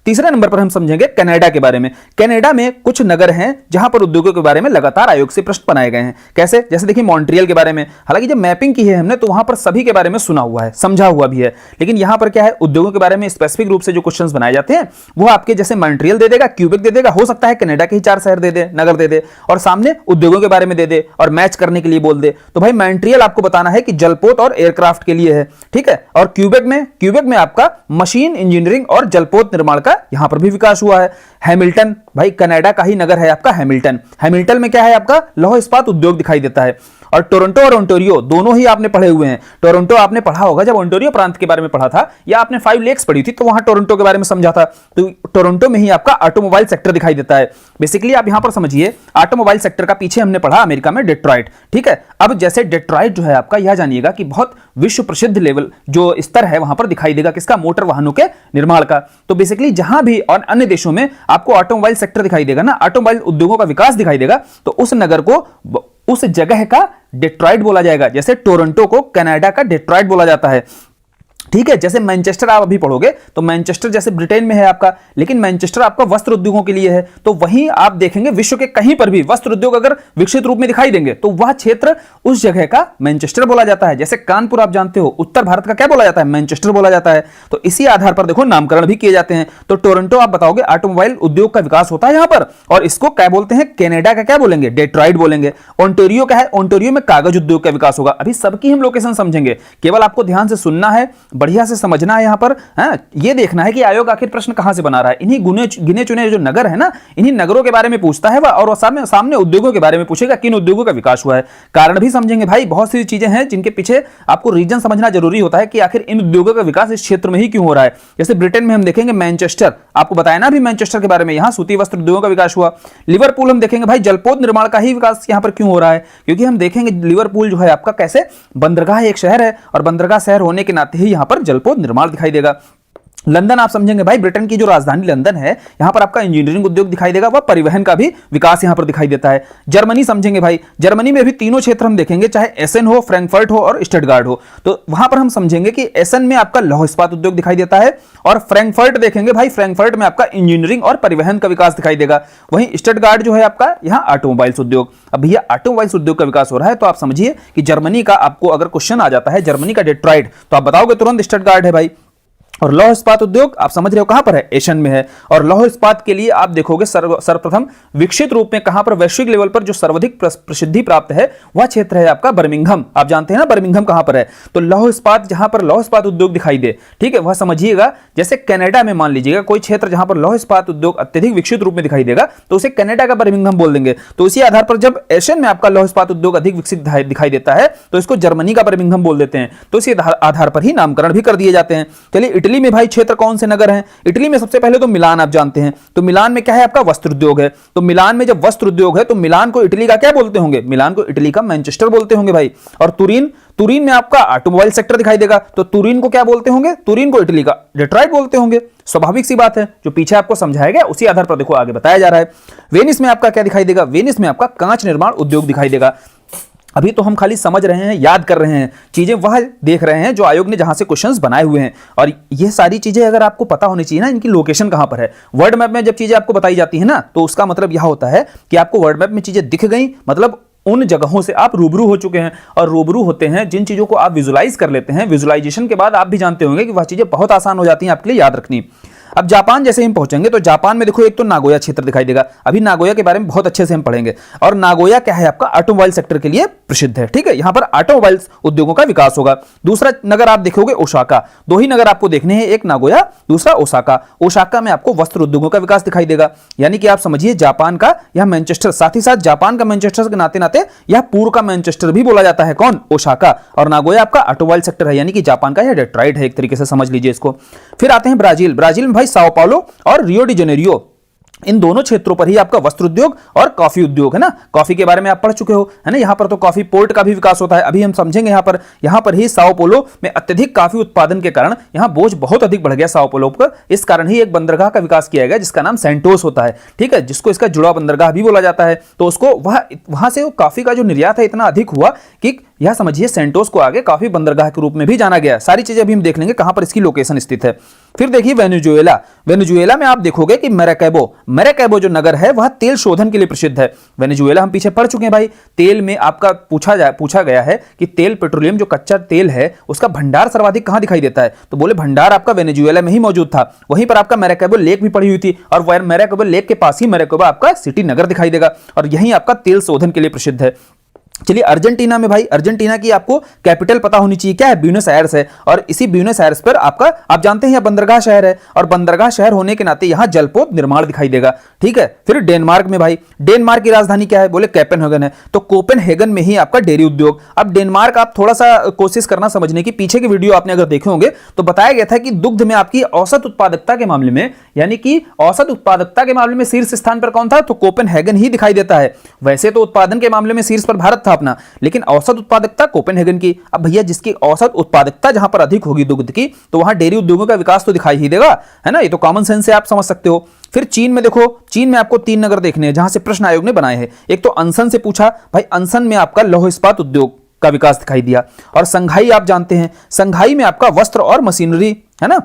तीसरे नंबर पर हम समझेंगे कनाडा के बारे में। कनाडा में कुछ नगर हैं जहां पर उद्योगों के बारे में लगातार आयोग से प्रश्न बनाए गए हैं। कैसे, जैसे देखिए मॉन्ट्रियल के बारे में। हालांकि जब मैपिंग की है हमने तो वहां पर सभी के बारे में सुना हुआ है, समझा हुआ भी है, लेकिन यहां पर क्या है, उद्योगों के बारे में स्पेसिफिक रूप से जो क्वेश्चंस बनाए जाते हैं वो आपके जैसे मॉन्ट्रियल दे देगा, क्यूबेक दे देगा, हो सकता है कनाडा के ही 4 शहर दे दे, नगर दे दे, और सामने उद्योगों के बारे में दे दे और मैच करने के लिए बोल दे। तो भाई मॉन्ट्रियल आपको बताना है कि जलपोत और एयरक्राफ्ट के लिए है, ठीक है। और क्यूबेक में आपका मशीन इंजीनियरिंग और जलपोत निर्माण का आपका यहां पर भी विकास हुआ है। हैमिल्टन भाई कनाडा का ही नगर है आपका हैमिल्टन। हैमिल्टन में क्या है आपका लौह इस्पात उद्योग दिखाई देता है। और टोरंटो और ओंटारियो दोनों ही आपने पढ़े हुए हैं। टोरंटो आपने पढ़ा होगा जब ओंटारियो प्रांत के बारे में पढ़ा था, या आपने 5 लेक्स पढ़ी थी तो वहां टोरंटो के बारे में समझा था। तो टोरंटो में ही आपका ऑटोमोबाइल सेक्टर दिखाई देता है। बेसिकली आप यहां पर समझिए ऑटोमोबाइल सेक्टर का पीछे हमने पढ़ा अमेरिका में डेट्रॉइट, ठीक है। अब जैसे डेट्रॉइट जो है आपका, यह जानिएगा कि बहुत विश्व प्रसिद्ध लेवल जो स्तर है वहां पर दिखाई देगा किसका, मोटर वाहनों के निर्माण का। तो बेसिकली जहां भी और अन्य देशों में आपको ऑटोमोबाइल सेक्टर दिखाई देगा ना, ऑटोमोबाइल उद्योगों का विकास दिखाई देगा, तो उस नगर को, उस जगह का डेट्रॉइट बोला जाएगा। जैसे टोरंटो को कनाडा का डेट्रॉइट बोला जाता है, ठीक है। जैसे मैनचेस्टर आप अभी पढ़ोगे तो मैनचेस्टर जैसे ब्रिटेन में है आपका, लेकिन मैनचेस्टर आपका वस्त्र उद्योगों के लिए है। तो वहीं आप देखेंगे विश्व के कहीं पर भी वस्त्र उद्योग अगर विकसित रूप में दिखाई देंगे तो वह क्षेत्र उस जगह का मैनचेस्टर बोला जाता है। जैसे कानपुर आप जानते हो उत्तर भारत का क्या बोला जाता है, मैनचेस्टर बोला जाता है। तो इसी आधार पर देखो नामकरण भी किए जाते हैं। तो टोरंटो आप बताओगे ऑटोमोबाइल उद्योग का विकास होता है यहां पर, और इसको क्या बोलते हैं, कनाडा का क्या बोलेंगे, डेट्रॉइट बोलेंगे। ओंटारियो क्या है, ओंटारियो में कागज उद्योग का विकास होगा। अभी सबकी हम लोकेशन समझेंगे, केवल आपको ध्यान से सुनना है, बढ़िया से समझना है। यहां पर ये देखना है कि आयोग आखिर प्रश्न कहां से बना रहा है। इन्हीं गिने चुने जो नगर है ना, इन्हीं नगरों के बारे में पूछता है वह, और सामने उद्योगों के बारे में पूछेगा किन उद्योगों का विकास हुआ है। कारण भी समझेंगे भाई, बहुत सी चीजें हैं जिनके पीछे आपको रीजन समझना जरूरी होता है कि आखिर इन उद्योगों का विकास इस क्षेत्र में ही क्यों हो रहा है। जैसे ब्रिटेन में हम देखेंगे मैनचेस्टर, आपको बताया ना अभी मैनचेस्टर के बारे में, यहां सूती वस्त्र उद्योगों का विकास हुआ। लिवरपूल हम देखेंगे भाई जलपोत निर्माण का ही विकास यहां पर क्यों हो रहा है, क्योंकि हम देखेंगे लिवरपूल जो है आपका कैसे बंदरगाह एक शहर है, और बंदरगाह शहर होने के नाते ही यहां पर जलपोत निर्माण दिखाई देगा। लंदन आप समझेंगे भाई, ब्रिटेन की जो राजधानी लंदन है, यहां पर आपका इंजीनियरिंग उद्योग दिखाई देगा, वह परिवहन का भी विकास यहां पर दिखाई देता है। जर्मनी समझेंगे भाई, जर्मनी में भी तीनों क्षेत्र हम देखेंगे, चाहे एसन हो, फ्रैंकफर्ट हो और स्टटगार्ट हो। तो वहां पर हम समझेंगे कि एसन में आपका लौह इस्पात उद्योग दिखाई देता है, और फ्रैंकफर्ट देखेंगे भाई, फ्रैंकफर्ट में आपका इंजीनियरिंग और परिवहन का विकास दिखाई देगा। वहीं स्टटगार्ट जो है आपका, यहां ऑटोमोबाइल्स उद्योग। अब भैया ऑटोमोबाइल्स उद्योग का विकास हो रहा है, तो आप समझिए कि जर्मनी का आपको अगर क्वेश्चन आ जाता है जर्मनी का डेट्रॉइट, तो आप बताओगे तुरंत स्टटगार्ट है भाई। और लौह इस्पात उद्योग आप समझ रहे हो कहां पर है, एशियन में है। और लौह इस्पात के लिए आप देखोगे सर्वप्रथम विकसित रूप में कहां पर, वैश्विक लेवल पर जो सर्वाधिक प्रसिद्धि प्राप्त है वह क्षेत्र है आपका बर्मिंघम। आप जानते हैं ना बर्मिंघम कहां पर है। तो लौह इस्पात, जहां पर लौह इस्पात उद्योग दिखाई दे, ठीक है, वह समझिएगा जैसे कनाडा में मान लीजिएगा कोई क्षेत्र जहां पर लौह इस्पात उद्योग अत्यधिक विकसित रूप में दिखाई देगा, तो उसे कनाडा का बर्मिंघम बोल देंगे। तो इसी आधार पर जब एशियन में आपका लौह इस्पात उद्योग अधिक विकसित दिखाई देता है, तो इसको जर्मनी का बर्मिंघम बोल देते हैं। तो इसी आधार पर ही नामकरण भी कर दिए जाते हैं। चलिए इटली में भाई क्षेत्र कौन से नगर हैं, इटली में सबसे पहले तो मिलान आप जानते हैं। तो मिलान में क्या है आपका, वस्त्र उद्योग है। तो मिलान में जब वस्त्र उद्योग है तो मिलान को इटली का क्या बोलते होंगे, मिलान को इटली का मैनचेस्टर बोलते होंगे भाई। और तुरीन में आपका ऑटोमोबाइल सेक्टर दिखाई देगा, तो तुरीन को क्या बोलते होंगे, तुरीन को इटली का डेट्रॉइट बोलते होंगे। स्वाभाविक सी बात है, जो पीछे आपको समझाया गया उसी आधार पर देखो आगे बताया जा रहा है। वेनिस में आपका क्या दिखाई देगा, वेनिस में आपका कांच निर्माण उद्योग दिखाई देगा। अभी तो हम खाली समझ रहे हैं, याद कर रहे हैं, चीजें वह देख रहे हैं जो आयोग ने जहां से क्वेश्चंस बनाए हुए हैं। और ये सारी चीजें अगर आपको पता होनी चाहिए ना, इनकी लोकेशन कहां पर है। वर्ल्ड मैप में जब चीजें आपको बताई जाती है ना, तो उसका मतलब यह होता है कि आपको वर्ल्ड मैप में चीजें दिख गई, मतलब उन जगहों से आप रूबरू हो चुके हैं। और रूबरू होते हैं जिन चीजों को आप विजुलाइज कर लेते हैं, विजुलाइजेशन के बाद आप भी जानते होंगे कि वह चीजें बहुत आसान हो जाती हैं आपके लिए याद रखनी। अब जापान जैसे हम पहुंचेंगे तो जापान में देखो एक तो नागोया क्षेत्र दिखाई देगा। अभी नागोया के बारे में बहुत अच्छे से हम पढ़ेंगे। और नागोया क्या है आपका, ऑटोमोबाइल सेक्टर के लिए प्रसिद्ध है, ठीक है। यहां पर ऑटोमोबाइल उद्योगों का विकास होगा। दूसरा नगर आप देखोगे ओसाका। दो ही नगर आपको देखने हैं, एक नागोया, दूसरा ओसाका। ओसाका में आपको वस्त्र उद्योगों का विकास दिखाई देगा। यानी कि आप समझिए जापान का यह मैनचेस्टर, साथ ही साथ जापान का मैनचेस्टर के नाते नाते यह पूर्व का मैनचेस्टर भी बोला जाता है। कौन, ओसाका। और नागोया आपका ऑटोमोबाइल सेक्टर है, यानी कि जापान का यह डेट्रॉइट है, एक तरीके से समझ लीजिए इसको। फिर आते हैं ब्राजील। ब्राजील में भाई साओ पाउलो और रियो डी जेनेरियो, इन दोनों क्षेत्रों पर ही आपका वस्त्र उद्योग और कॉफी उद्योग है ना। कॉफी के बारे में आप पढ़ चुके हो, है ना। यहां पर तो कॉफी पोर्ट का भी विकास होता है, अभी हम समझेंगे। यहां पर ही साओ पोलो में अत्यधिक कॉफी उत्पादन के कारण यहां बोझ बहुत अधिक बढ़ गया साओ पोलो पर। इस कारण ही एक बंदरगाह का विकास किया गया जिसका नाम सेंटोस होता है, ठीक है, जिसको इसका जुड़ा बंदरगाह भी बोला जाता है। तो उसको वहां से कॉफी का जो निर्यात है इतना अधिक हुआ कि यह समझिए सेंटोस को आगे काफी बंदरगाह के रूप में भी जाना गया। सारी चीजें अभी हम देख लेंगे कहां पर इसकी लोकेशन स्थित है। फिर देखिए वेनेजुएला। वेनेजुएला में आप देखोगे कि मैराकैबो जो नगर है वह तेल शोधन के लिए प्रसिद्ध है। वेनेजुएला हम पीछे पढ़ चुके हैं भाई। तेल में आपका पूछा गया है कि तेल, पेट्रोलियम जो कच्चा तेल है उसका भंडार सर्वाधिक कहां दिखाई देता है, तो बोले भंडार आपका वेनेजुएला में ही मौजूद था। वहीं पर आपका मैराकैबो लेक भी पड़ी हुई थी, और मैराकैबो लेक के पास ही मैराकैबो आपका सिटी नगर दिखाई देगा, और यही आपका तेल शोधन के लिए प्रसिद्ध है। चलिए अर्जेंटीना में भाई, अर्जेंटीना की आपको कैपिटल पता होनी चाहिए, क्या है? ब्यूनस आयर्स है। और इसी ब्यूनस आयर्स पर आपका, आप जानते हैं, यह बंदरगाह शहर है और बंदरगाह शहर होने के नाते यहां जलपोत निर्माण दिखाई देगा। ठीक है। फिर डेनमार्क में भाई, डेनमार्क की राजधानी क्या है? बोले कोपेनहेगन है। तो कोपेनहेगन में ही आपका डेयरी उद्योग। अब डेनमार्क आप थोड़ा सा कोशिश करना समझने की, पीछे की वीडियो आपने अगर देखे होंगे तो बताया गया था कि दुग्ध में आपकी औसत उत्पादकता के मामले में, यानी कि औसत उत्पादकता के मामले में शीर्ष स्थान पर कौन था? तो कोपेनहेगन ही दिखाई देता है। वैसे तो उत्पादन के मामले में शीर्ष पर भारत था अपना, लेकिन औसत उत्पादकता कोपेनहेगन की। अब भैया जिसकी औसत उत्पादकता जहां पर अधिक होगी दुग्ध की, तो वहां डेयरी उद्योगों का विकास तो दिखाई ही देगा, है ना? ये तो कॉमन सेंस से आप समझ सकते हो। फिर चीन में देखो, चीन में आपको 3 नगर देखने हैं जहां से प्रश्न आयोग ने बनाए हैं। एक तो अनसन से पूछा भाई, अनसन में आपका लौह इस्पात उद्योग का विकास दिखाई दिया। और संघाई आप जानते हैं, संघाई में आपका वस्त्र और मशीनरी, है ना?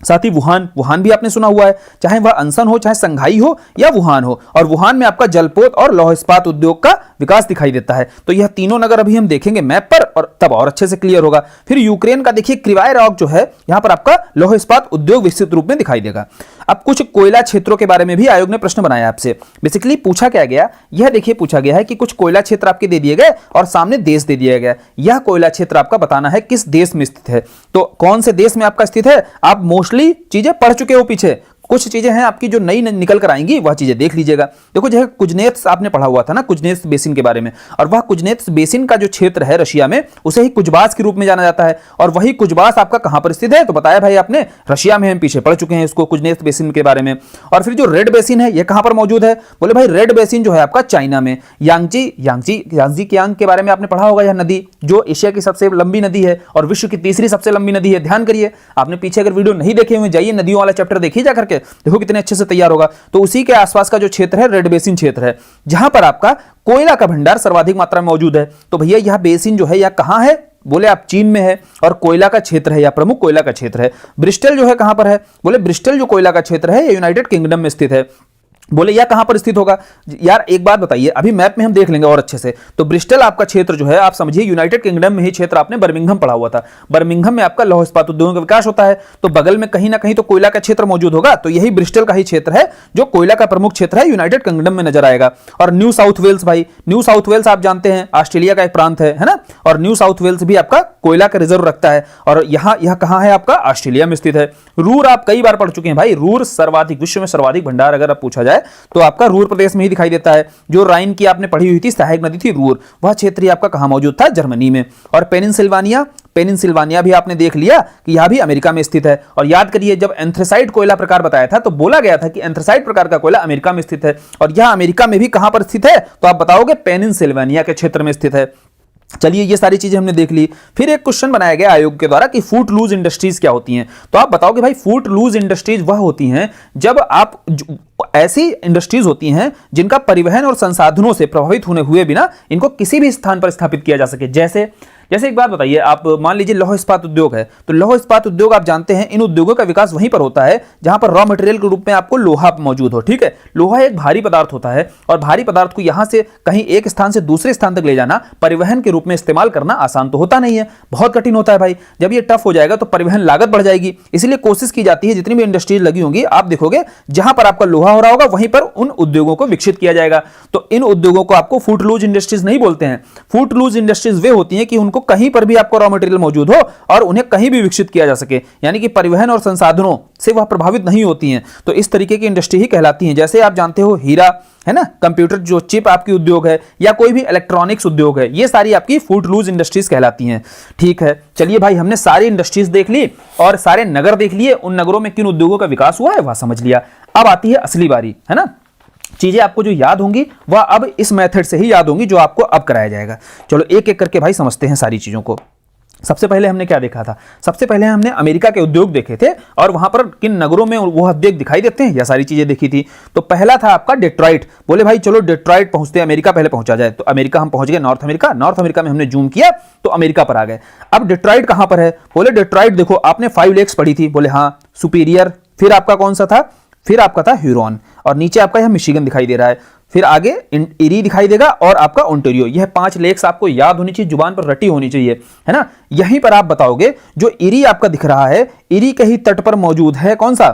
साथ ही वुहान, वुहान भी आपने सुना हुआ है, चाहे वह अनसन हो, चाहे संघाई हो या वुहान हो। और वुहान में आपका जलपोत और लौह इस्पात उद्योग का विकास दिखाई देता है। तो यह तीनों नगर अभी हम देखेंगे मैप पर, और तब और अच्छे से क्लियर होगा। फिर यूक्रेन का देखिए क्रिवाई रॉग जो है, यहां पर आपका लौह इस्पात उद्योग विकसित रूप में दिखाई देगा। अब कुछ कोयला क्षेत्रों के बारे में भी आयोग ने प्रश्न बनाया आपसे। बेसिकली पूछा क्या गया, यह देखिए पूछा गया है कि कुछ कोयला क्षेत्र आपके दे दिए गए और सामने देश दे दिया गया। यह कोयला क्षेत्र आपका बताना है किस देश में स्थित है। तो कौन से देश में आपका स्थित है? आप मोस्टली चीजें पढ़ चुके हो पीछे, कुछ चीजें हैं आपकी जो नई निकल कर आएंगी, वह चीजें देख लीजिएगा। देखो जो है कुजनेत्स आपने पढ़ा हुआ था ना, कुजनेत्स बेसिन के बारे में, और वह कुजनेत्स बेसिन का जो क्षेत्र है रशिया में, उसे ही कुजबास के रूप में जाना जाता है। और वही कुजबास आपका कहां पर स्थित है? तो बताया भाई आपने, रशिया में। हम पीछे पढ़ चुके हैं इसको, कुजनेत्स बेसिन के बारे में। और फिर जो रेड बेसिन है, यह कहां पर मौजूद है? बोले भाई रेड बेसिन जो है आपका चाइना में, यांगजी कियांग के बारे में आपने पढ़ा होगा। यह नदी जो एशिया की सबसे लंबी नदी है और विश्व की तीसरी सबसे लंबी नदी है। ध्यान करिए, आपने पीछे अगर वीडियो नहीं देखे हुए, जाइए नदियों वाला चैप्टर देखिए जा करके, देखो कितने अच्छे से तैयार होगा। तो उसी के आसपास का जो क्षेत्र है रेड बेसिन क्षेत्र है, जहां पर आपका कोयला का भंडार सर्वाधिक मात्रा में मौजूद है। तो भैया यह बेसिन जो है यह कहां है? बोले आप चीन में है, और कोयला का क्षेत्र है या प्रमुख कोयला का क्षेत्र है। ब्रिस्टल जो है कहां पर है? बोले ब्रिस्टल जो कोयला का क्षेत्र है, यह यूनाइटेड किंगडम में स्थित है। बोले यह कहां पर स्थित होगा? यार एक बात बताइए, अभी मैप में हम देख लेंगे और अच्छे से। तो ब्रिस्टल आपका क्षेत्र जो है, आप समझिए यूनाइटेड किंगडम में ही क्षेत्र, आपने बर्मिंघम पढ़ा हुआ था। बर्मिंघम में आपका लौह इस्पात उद्योगों का विकास होता है, तो बगल में कहीं ना कहीं तो कोयला का क्षेत्र मौजूद होगा। तो यही ब्रिस्टल का ही क्षेत्र है जो कोयला का प्रमुख क्षेत्र है, यूनाइटेड किंगडम में नजर आएगा। और न्यू साउथ वेल्स भाई, न्यू साउथ वेल्स आप जानते हैं ऑस्ट्रेलिया का एक प्रांत है ना? और न्यू साउथ वेल्स भी आपका कोयला का रिजर्व रखता है, और यह कहां है? आपका ऑस्ट्रेलिया में स्थित है। रूर आप कई बार पढ़ चुके हैं भाई, रूर सर्वाधिक, विश्व में सर्वाधिक भंडार अगर आप पूछा जाए तो आपका रूर प्रदेश में ही दिखाई देता है। जो राइन की आपने पढ़ी हुई थी, सहायक नदी थी रूर, वह क्षेत्र ही आपका कहां मौजूद था? जर्मनी में। और पेनिनसिल्वानिया, पेनिनसिल्वानिया भी आपने देख लिया कि यह भी अमेरिका में स्थित है। और याद करिए, जब एंथ्रेसाइट कोयला प्रकार बताया था तो बोला गया था कि एंथ्रेसाइट प्रकार का कोयला अमेरिका में स्थित है, और यह अमेरिका में भी कहां पर स्थित है? तो आप बताओगे पेनिनसिल्वानिया के क्षेत्र में स्थित है। चलिए ये सारी चीजें हमने देख ली। फिर एक क्वेश्चन बनाया गया आयोग के द्वारा कि फूट लूज इंडस्ट्रीज क्या होती हैं। तो आप बताओगे भाई फूट लूज इंडस्ट्रीज वह होती हैं जब आप, ऐसी इंडस्ट्रीज होती हैं जिनका परिवहन और संसाधनों से प्रभावित होने हुए बिना इनको किसी भी स्थान पर स्थापित किया जा सके। जैसे एक बात बताइए, आप मान लीजिए लौह इस्पात उद्योग है, तो लौह इस्पात उद्योग आप जानते हैं, इन उद्योगों का विकास वहीं पर होता है जहां पर रॉ मटेरियल के रूप में आपको लोहा मौजूद हो। ठीक है, लोहा एक भारी पदार्थ होता है, और भारी पदार्थ को यहां से कहीं एक स्थान से दूसरे स्थान तक ले जाना, परिवहन के रूप में इस्तेमाल करना आसान तो होता नहीं है, बहुत कठिन होता है भाई। जब ये टफ हो जाएगा तो परिवहन लागत बढ़ जाएगी। इसलिए कोशिश की जाती है, जितनी भी इंडस्ट्रीज लगी होंगी आप देखोगे जहां पर आपका लोहा हो रहा होगा वहीं पर उन उद्योगों को विकसित किया जाएगा। तो इन उद्योगों को आपको फूट लूज इंडस्ट्रीज नहीं बोलते हैं। फूट लूज इंडस्ट्रीज वे होती हैं कि उनको कहीं पर भी आपको रॉ मटेरियल मौजूद हो और उन्हें कहीं भी विकसित किया जा सके, यानी कि परिवहन और संसाधनों से वह प्रभावित नहीं होती हैं। तो इस तरीके की इंडस्ट्री ही कहलाती हैं। जैसे आप जानते हो हीरा है ना, कंप्यूटर जो चिप आपकी उद्योग है, या कोई भी इलेक्ट्रॉनिक्स उद्योग है, ये सारी आपकी फूट लूज इंडस्ट्रीज कहलाती हैं। ठीक है, चलिए भाई हमने सारी इंडस्ट्रीज देख ली और सारे नगर देख लिए, उन नगरों में किन उद्योगों का विकास हुआ है वह समझ लिया। अब आती है असली बारी, है ना। चीजें आपको जो याद होंगी वह अब इस मेथड से ही याद होंगी जो आपको अब कराया जाएगा। चलो एक एक करके भाई समझते हैं सारी चीजों को। सबसे पहले हमने क्या देखा था? सबसे पहले हमने अमेरिका के उद्योग देखे थे और वहां पर किन नगरों में वो उद्योग दिखाई देते हैं, यह सारी चीजें देखी थी। तो पहला था आपका डेट्रॉइट। बोले भाई चलो डेट्रॉइट पहुंचते हैं, अमेरिका पहले पहुंचा जाए। तो अमेरिका हम पहुंच गए, नॉर्थ अमेरिका। नॉर्थ अमेरिका में हमने जूम किया तो अमेरिका पर आ गए। अब डेट्रॉइट कहां पर है? बोले डेट्रॉइट देखो आपने 5 लेक्स पढ़ी थी। बोले हाँ, सुपीरियर, फिर आपका कौन सा था? फिर आपका था ह्यूरॉन, और नीचे आपका यह मिशिगन दिखाई दे रहा है। फिर आगे इरी दिखाई देगा और आपका ओंटारियो। यह 5 लेक्स आपको याद होनी चाहिए, जुबान पर रटी होनी चाहिए, है ना। यहीं पर आप बताओगे जो इरी आपका दिख रहा है, इरी के ही तट पर मौजूद है कौन सा?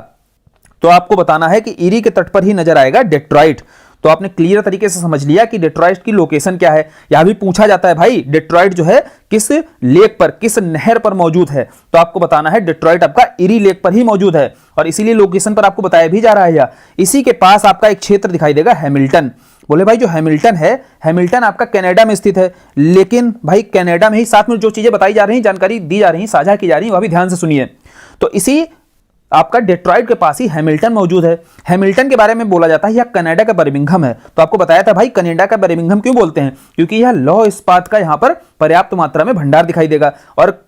तो आपको बताना है कि इरी के तट पर ही नजर आएगा डेट्रॉइट। तो आपने क्लियर तरीके से समझ लिया कि डेट्रॉइट की लोकेशन क्या है। यहां भी पूछा जाता है भाई डेट्रॉइट जो है किस लेक पर, किस नहर पर मौजूद है, तो आपको बताना है डेट्रॉइट आपका इरी लेक पर ही मौजूद है और इसीलिए लोकेशन पर आपको बताया भी जा रहा है। इसी के पास आपका एक क्षेत्र दिखाई देगा हैमिल्टन। बोले भाई जो हैमिल्टन है, हैमिल्टन आपका कनाडा में स्थित है, लेकिन भाई कनाडा में ही साथ में जो चीजें बताई जा रही हैं, जानकारी दी जा रही है, साझा की जा रही है, वह भी ध्यान से सुनिए। तो इसी आपका डेट्रॉइट के पास ही हैमिल्टन मौजूद है। हैमिल्टन के बारे में बोला जाता है यह कनाडा का बर्मिंघम है। तो आपको बताया था भाई कनाडा का बर्मिंघम क्यों बोलते हैं, क्योंकि यह लौह इस्पात का यहां पर पर्याप्त मात्रा में भंडार दिखाई देगा। और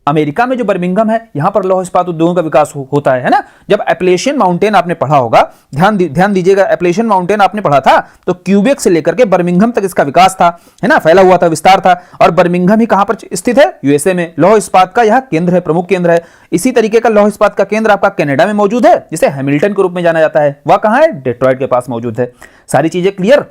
अमेरिका में जो बर्मिंघम है यहां पर लौह इस्पात उद्योगों का विकास होता है ना। जब एप्लेशियन माउंटेन आपने पढ़ा होगा, ध्यान दीजिएगा, एप्लेशियन माउंटेन आपने पढ़ा था, तो क्यूबेक से लेकर के बर्मिंघम तक इसका विकास था, है ना, फैला हुआ था, विस्तार था। और बर्मिंघम ही कहां पर स्थित है, यूएसए में। लौह इस्पात का यह केंद्र है, प्रमुख केंद्र है। इसी तरीके का लौह इस्पात का केंद्र आपका कनाडा में मौजूद है, जिसे हैमिल्टन के रूप में जाना जाता है। वह कहां है, डेट्रॉइट के पास मौजूद है। सारी चीजें क्लियर।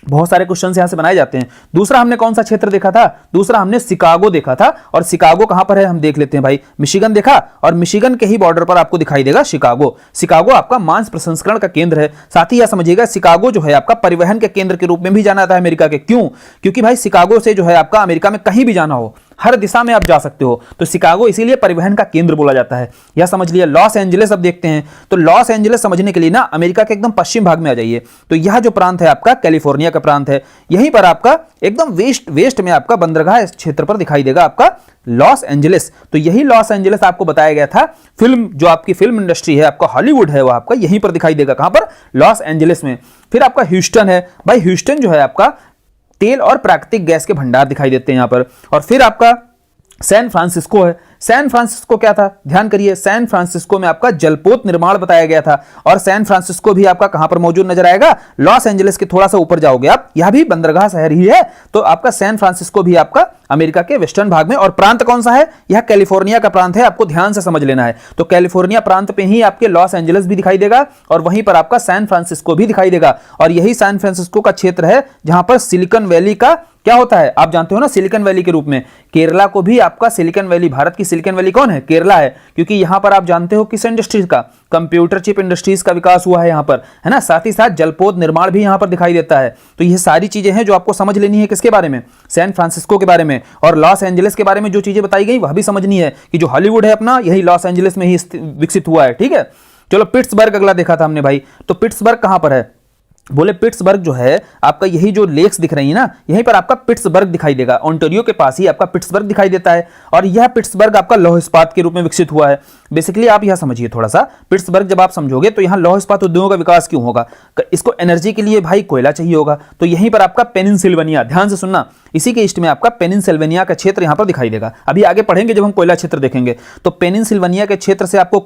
बहुत सारे क्वेश्चन यहां से बनाए जाते हैं। दूसरा हमने कौन सा क्षेत्र देखा था, दूसरा हमने शिकागो देखा था। और शिकागो कहां पर है हम देख लेते हैं भाई। मिशिगन देखा, और मिशिगन के ही बॉर्डर पर आपको दिखाई देगा शिकागो। शिकागो आपका मांस प्रसंस्करण का केंद्र है। साथ ही यह समझिएगा शिकागो जो है आपका परिवहन के केंद्र के रूप में भी जाना जाता है अमेरिका के। क्यों, क्योंकि भाई शिकागो से जो है आपका अमेरिका में कहीं भी जाना हो, हर दिशा में आप जा सकते हो, तो शिकागो इसीलिए परिवहन का केंद्र बोला जाता है। यह समझ लिया। लॉस एंजलिस अब देखते हैं। तो लॉस एंजलिस समझने के लिए ना अमेरिका के एकदम पश्चिम भाग में आ जाइए। तो यह जो प्रांत है आपका कैलिफोर्निया का प्रांत है। यहीं पर आपका एकदम वेस्ट में आपका बंदरगाह क्षेत्र पर दिखाई देगा आपका लॉस एंजलिस। तो यही लॉस एंजलिस आपको बताया गया था। फिल्म जो आपकी फिल्म इंडस्ट्री है, आपका हॉलीवुड है, वो आपका यहीं पर दिखाई देगा। कहां पर, लॉस एंजलिस में। फिर आपका ह्यूस्टन है भाई। ह्यूस्टन जो है आपका तेल और प्राकृतिक गैस के भंडार दिखाई देते हैं यहां पर। और फिर आपका सैन फ्रांसिस्को है। सैन फ्रांसिस्को क्या था, ध्यान करिए, सैन फ्रांसिस्को में आपका जलपोत निर्माण बताया गया था। और सैन फ्रांसिस्को भी आपका कहां पर मौजूद नजर आएगा, लॉस एंजलिस के थोड़ा सा ऊपर जाओगे आप, यह भी बंदरगाह शहर ही है। तो आपका सैन फ्रांसिस्को भी आपका अमेरिका के वेस्टर्न भाग में। और प्रांत कौन सा है, यह कैलिफोर्निया का प्रांत है, आपको ध्यान से समझ लेना है। तो कैलिफोर्निया प्रांत पे ही आपके लॉस एंजलिस भी दिखाई देगा और वहीं पर आपका सैन फ्रांसिस्को भी दिखाई देगा। और यही सैन फ्रांसिस्को का क्षेत्र है जहां पर सिलिकॉन वैली का क्या होता है, आप जानते हो ना, सिलिकॉन वैली के रूप में। केरला को भी आपका सिलिकॉन वैली, भारत की सिलिकॉन वैली कौन है, केरला है। क्योंकि यहां पर आप जानते हो किस इंडस्ट्रीज का, कंप्यूटर चिप इंडस्ट्रीज का विकास हुआ है यहां पर, है ना। साथ ही साथ जलपोत निर्माण भी यहां पर दिखाई देता है। तो ये सारी चीजें हैं जो आपको समझ लेनी है। किसके बारे में, सैन फ्रांसिस्को के बारे में। और लॉस एंजलिस के बारे में जो चीजें बताई गई वह भी समझनी है कि जो हॉलीवुड है अपना, यही लॉस एंजलिस में ही विकसित हुआ है। ठीक है, चलो पिट्सबर्ग अगला देखा था हमने भाई। तो पिट्सबर्ग कहां पर है, बोले पिट्सबर्ग जो है आपका, यही जो लेक्स दिख रही है ना, यहीं पर आपका पिट्सबर्ग दिखाई देगा। ओंटारियो के पास ही आपका पिट्सबर्ग दिखाई देता है। और यह पिट्सबर्ग आपका लौह इस्पात के रूप में विकसित हुआ है। बेसिकली आप यह समझिए थोड़ा सा, पिट्सबर्ग जब आप समझोगे तो यहां लौह इस्पात उद्योगों का विकास क्यों होगा, इसको एनर्जी के लिए भाई कोयला चाहिए होगा। तो यहीं पर आपका पेनिनसिल्वेनिया, ध्यान से सुनना, इसी के ईस्ट में आपका पेनिनसिल्वेनिया का क्षेत्र यहां पर दिखाई देगा। अभी आगे पढ़ेंगे जब हम कोयला क्षेत्र देखेंगे। तो पेनिनसिल्वेनिया के क्षेत्र से आपको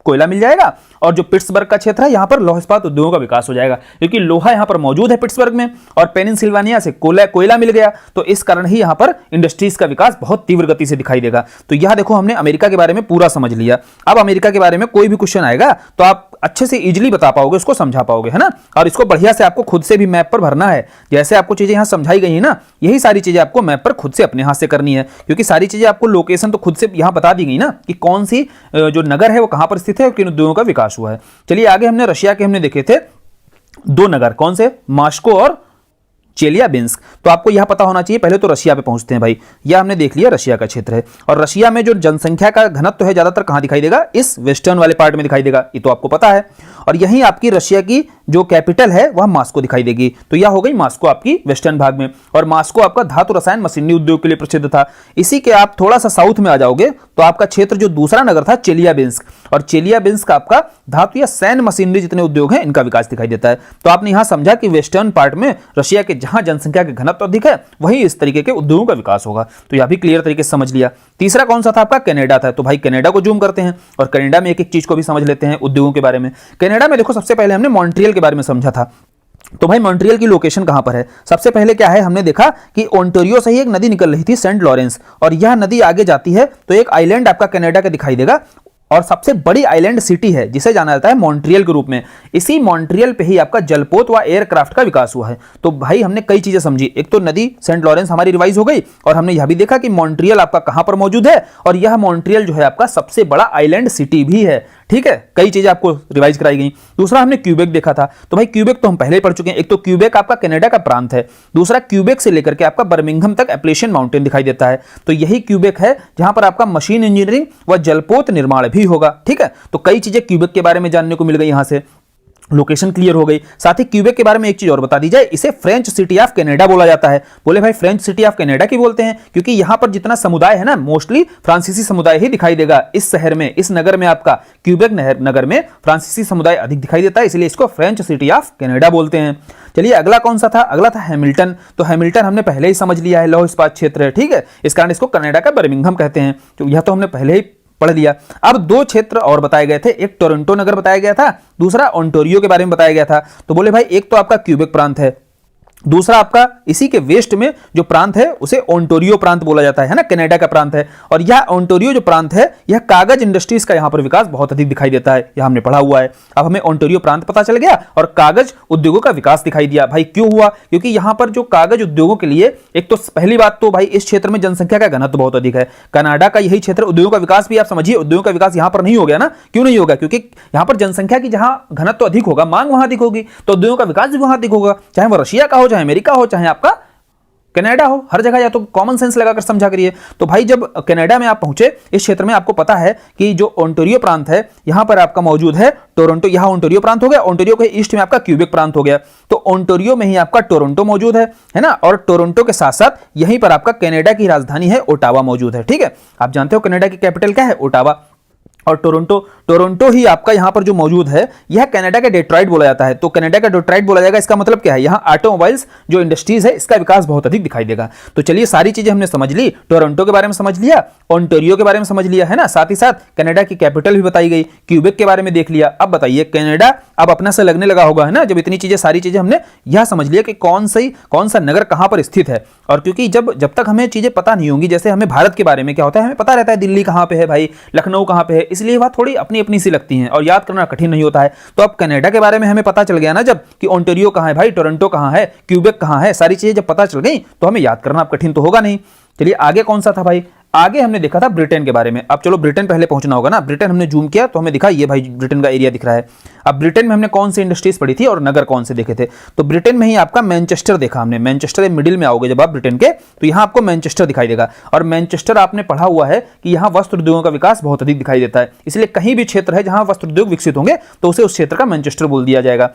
कोयला मिल जाएगा। और जो पिट्सबर्ग का क्षेत्र है यहां पर लौह इस्पात उद्योगों का विकास हो जाएगा, क्योंकि लोहा यहां पर मौजूद है पिट्सबर्ग में और पेनिनसिल्वेनिया से कोयला मिल गया। तो इस कारण ही यहां पर इंडस्ट्रीज का विकास बहुत तीव्र गति से दिखाई देगा। तो यह देखो, हमने अमेरिका के बारे में पूरा समझ लिया। अब अमेरिका के बारे में कोई भी क्वेश्चन आएगा तो आप अच्छे से इजीली बता पाओगे, उसको समझा पाओगे, है ना। और इसको बढ़िया से आपको खुद से भी मैप पर भरना है। जैसे आपको चीजें यहां समझाई गई है ना, यही सारी चीजें आपको मैप पर खुद से अपने हाथ से करनी है, क्योंकि सारी चीजें आपको लोकेशन तो खुद से यहां बता दी गई ना कि कौन सी जो नगर है वो कहां पर स्थित है और किन उद्योगों का विकास हुआ है। चलिए आगे हमने रशिया के देखे थे दो नगर, कौन से, मॉस्को और चेलियाबिंस्क। तो आपको यह पता होना चाहिए। पहले तो रशिया पे पहुंचते हैं भाई। यह हमने देख लिया, रशिया का क्षेत्र है। और रशिया में जो जनसंख्या का घनत्व है ज्यादातर कहां दिखाई देगा, इस वेस्टर्न वाले पार्ट में दिखाई देगा, ये तो आपको पता है। और यहीं आपकी रशिया की जो कैपिटल है वह मॉस्को दिखाई देगी। तो यह हो गई मॉस्को आपकी वेस्टर्न भाग में। और मॉस्को आपका धातु रसायन मशीनरी उद्योग के लिए प्रसिद्ध था। इसी के आप थोड़ा सा साउथ में आ जाओगे तो आपका क्षेत्र जो दूसरा नगर था चेलियाबिंस्क, और चेलियाबिंस्क आपका धातु या सैन्य मशीनरी जितने उद्योग हैं इनका विकास दिखाई देता है। तो आपने यहां समझा कि वेस्टर्न पार्ट में रशिया के जहां जनसंख्या के घनत्व अधिक है वहीं इस तरीके के उद्योगों का विकास होगा। तो यह भी क्लियर तरीके से समझ लिया। तीसरा कौन सा था आपका, कनाडा था। तो भाई कनाडा को जूम करते हैं और कनाडा में एक एक चीज को भी समझ लेते हैं उद्योगों के बारे में। कनाडा में देखो, सबसे पहले हमने मॉन्ट्रियल के बारे में समझा था। तो भाई मॉन्ट्रियल की लोकेशन कहां पर है, सबसे पहले क्या है, हमने देखा कि ओंटारियो से ही एक नदी निकल रही थी, सेंट लॉरेंस, और यह नदी आगे जाती है तो एक आइलैंड आपका कनाडा का दिखाई देगा। और सबसे बड़ी आइलैंड सिटी है जिसे जाना जाता है मॉन्ट्रियल के रूप में। इसी मॉन्ट्रियल पे ही आपका जलपोत व एयरक्राफ्ट का विकास हुआ है। तो भाई हमने कई चीजें समझी। एक तो नदी सेंट लॉरेंस हमारी रिवाइज हो गई, और हमने यह भी देखा कि मॉन्ट्रियल आपका कहां पर मौजूद है, और यह मॉन्ट्रियल जो है आपका सबसे बड़ा आइलैंड सिटी भी है। ठीक है, कई चीजें आपको रिवाइज कराई गई। दूसरा हमने क्यूबेक देखा था, तो भाई क्यूबेक तो हम पहले ही पढ़ चुके हैं। एक तो क्यूबेक आपका कनाडा का प्रांत है, दूसरा क्यूबेक से लेकर के आपका बर्मिंघम तक एप्लेशियन माउंटेन दिखाई देता है, तो यही क्यूबेक है जहां पर आपका मशीन इंजीनियरिंग व जलपोत निर्माण भी होगा। ठीक है, तो कई चीजें क्यूबेक के बारे में जानने को मिल गई, यहां से लोकेशन क्लियर हो गई। साथ ही क्यूबेक के बारे में एक चीज और बता दी जाए, इसे फ्रेंच सिटी ऑफ कनाडा बोला जाता है। बोले भाई फ्रेंच सिटी ऑफ कनाडा की बोलते हैं क्योंकि यहां पर जितना समुदाय है ना, मोस्टली फ्रांसीसी समुदाय ही दिखाई देगा इस शहर में, इस नगर में। आपका क्यूबेक नगर में फ्रांसीसी समुदाय अधिक दिखाई देता है, इसलिए इसको फ्रेंच सिटी ऑफ कनाडा बोलते हैं। चलिए अगला कौन सा था? अगला था हैमिल्टन। तो हैमिल्टन हमने पहले ही समझ लिया है, लौह इस्पात क्षेत्र है। ठीक है, इस कारण इसको कनाडा का बर्मिंघम कहते हैं, तो यह तो हमने पहले ही पढ़ लिया। अब दो क्षेत्र और बताए गए थे, एक टोरंटो नगर बताया गया था, दूसरा ओंटारियो के बारे में बताया गया था। तो बोले भाई एक तो आपका क्यूबेक प्रांत है, दूसरा आपका इसी के वेस्ट में जो प्रांत है उसे ओंटारियो प्रांत बोला जाता है ना, कनाडा का प्रांत है। और यह ओंटारियो जो प्रांत है, यह कागज इंडस्ट्रीज का यहां पर विकास बहुत अधिक दिखाई देता है, यह हमने पढ़ा हुआ है। अब हमें ओंटारियो प्रांत पता चल गया और कागज उद्योगों का विकास दिखाई दिया। भाई क्यों हुआ? क्योंकि यहां पर जो कागज उद्योगों के लिए, एक तो पहली बात तो भाई इस क्षेत्र में जनसंख्या का घनत्व बहुत अधिक है। कनाडा का यही क्षेत्र, उद्योगों का विकास भी आप समझिए, उद्योगों का विकास यहां पर नहीं हो गया ना। क्यों नहीं होगा? क्योंकि यहां पर जनसंख्या की जहां घनत्व अधिक होगा, मांग वहां अधिक होगी, तो उद्योगों का विकास भी वहां अधिक होगा। चाहे वो रशिया का हो, चाहे अमेरिका हो, चाहे आपका कनाडा हो, हर जगह या तो कॉमन सेंस लगाकर समझा करिए। तो भाई जब कनाडा में आप पहुंचे, इस क्षेत्र में आपको पता है कि जो ओंटारियो प्रांत है, यहां पर आपका मौजूद है टोरंटो, यहां ओंटारियो प्रांत हो गया, ओंटारियो के ईस्ट में आपका क्यूबेक प्रांत हो गया, तो ओंटारियो में ही आपका टोरंटो मौजूद है ना। और टोरंटो के साथ साथ यहीं पर आपका कनाडा की राजधानी है ओटावा मौजूद है। ठीक है, आप जानते हो कनाडा की कैपिटल क्या है? ओटावा। और टोरंटो ही आपका यहां पर जो मौजूद है, यह कनाडा का डेट्रॉइट बोला जाता है। तो कनाडा का डेट्रॉइट बोला जाएगा, इसका मतलब क्या है? यहां ऑटोमोबाइल्स जो इंडस्ट्रीज है, इसका विकास बहुत अधिक दिखाई देगा। तो चलिए सारी चीजें हमने समझ ली, टोरंटो के बारे में समझ लिया, ओंटारियो के बारे में समझ लिया है ना, साथ ही साथ कनाडा की कैपिटल भी बताई गई, क्यूबेक के बारे में देख लिया। अब बताइए कनाडा अब अपना से लगने लगा होगा है ना, जब इतनी चीजें, सारी चीजें हमने यह समझ लिया कि कौन सा नगर कहां पर स्थित है। और क्योंकि जब तक हमें चीजें पता नहीं होंगी, जैसे हमें भारत के बारे में क्या होता है, हमें पता रहता है दिल्ली कहां पे है भाई, लखनऊ कहां पे है, इसलिए वह थोड़ी अपनी अपनी सी लगती हैं और याद करना कठिन नहीं होता है। तो अब कनाडा के बारे में हमें पता चल गया ना जब, कि ओंटारियो कहां है भाई, टोरंटो कहां है, क्यूबेक कहां है, सारी चीजें जब पता चल गई तो हमें याद करना अब कठिन तो होगा नहीं। चलिए आगे कौन सा था भाई? आगे हमने देखा था ब्रिटेन के बारे में। अब चलो ब्रिटेन पहले पहुंचना होगा ना। ब्रिटेन हमने जूम किया तो हमें दिखा ये भाई ब्रिटेन का एरिया दिख रहा है। अब ब्रिटेन में हमने कौन सी इंडस्ट्रीज पढ़ी थी और नगर कौन से देखे थे? तो ब्रिटेन में ही आपका मैनचेस्टर देखा हमने। मैनचेस्टर मिडिल में आओगे जब आप ब्रिटेन के, तो यहां आपको मैनचेस्टर दिखाई देगा। और मैनचेस्टर आपने पढ़ा हुआ है कि यहां वस्त्र उद्योगों का विकास बहुत अधिक दिखाई देता है, इसलिए कहीं भी क्षेत्र है जहां वस्त्र उद्योग विकसित होंगे तो उसे उस क्षेत्र का मैनचेस्टर बोल दिया जाएगा।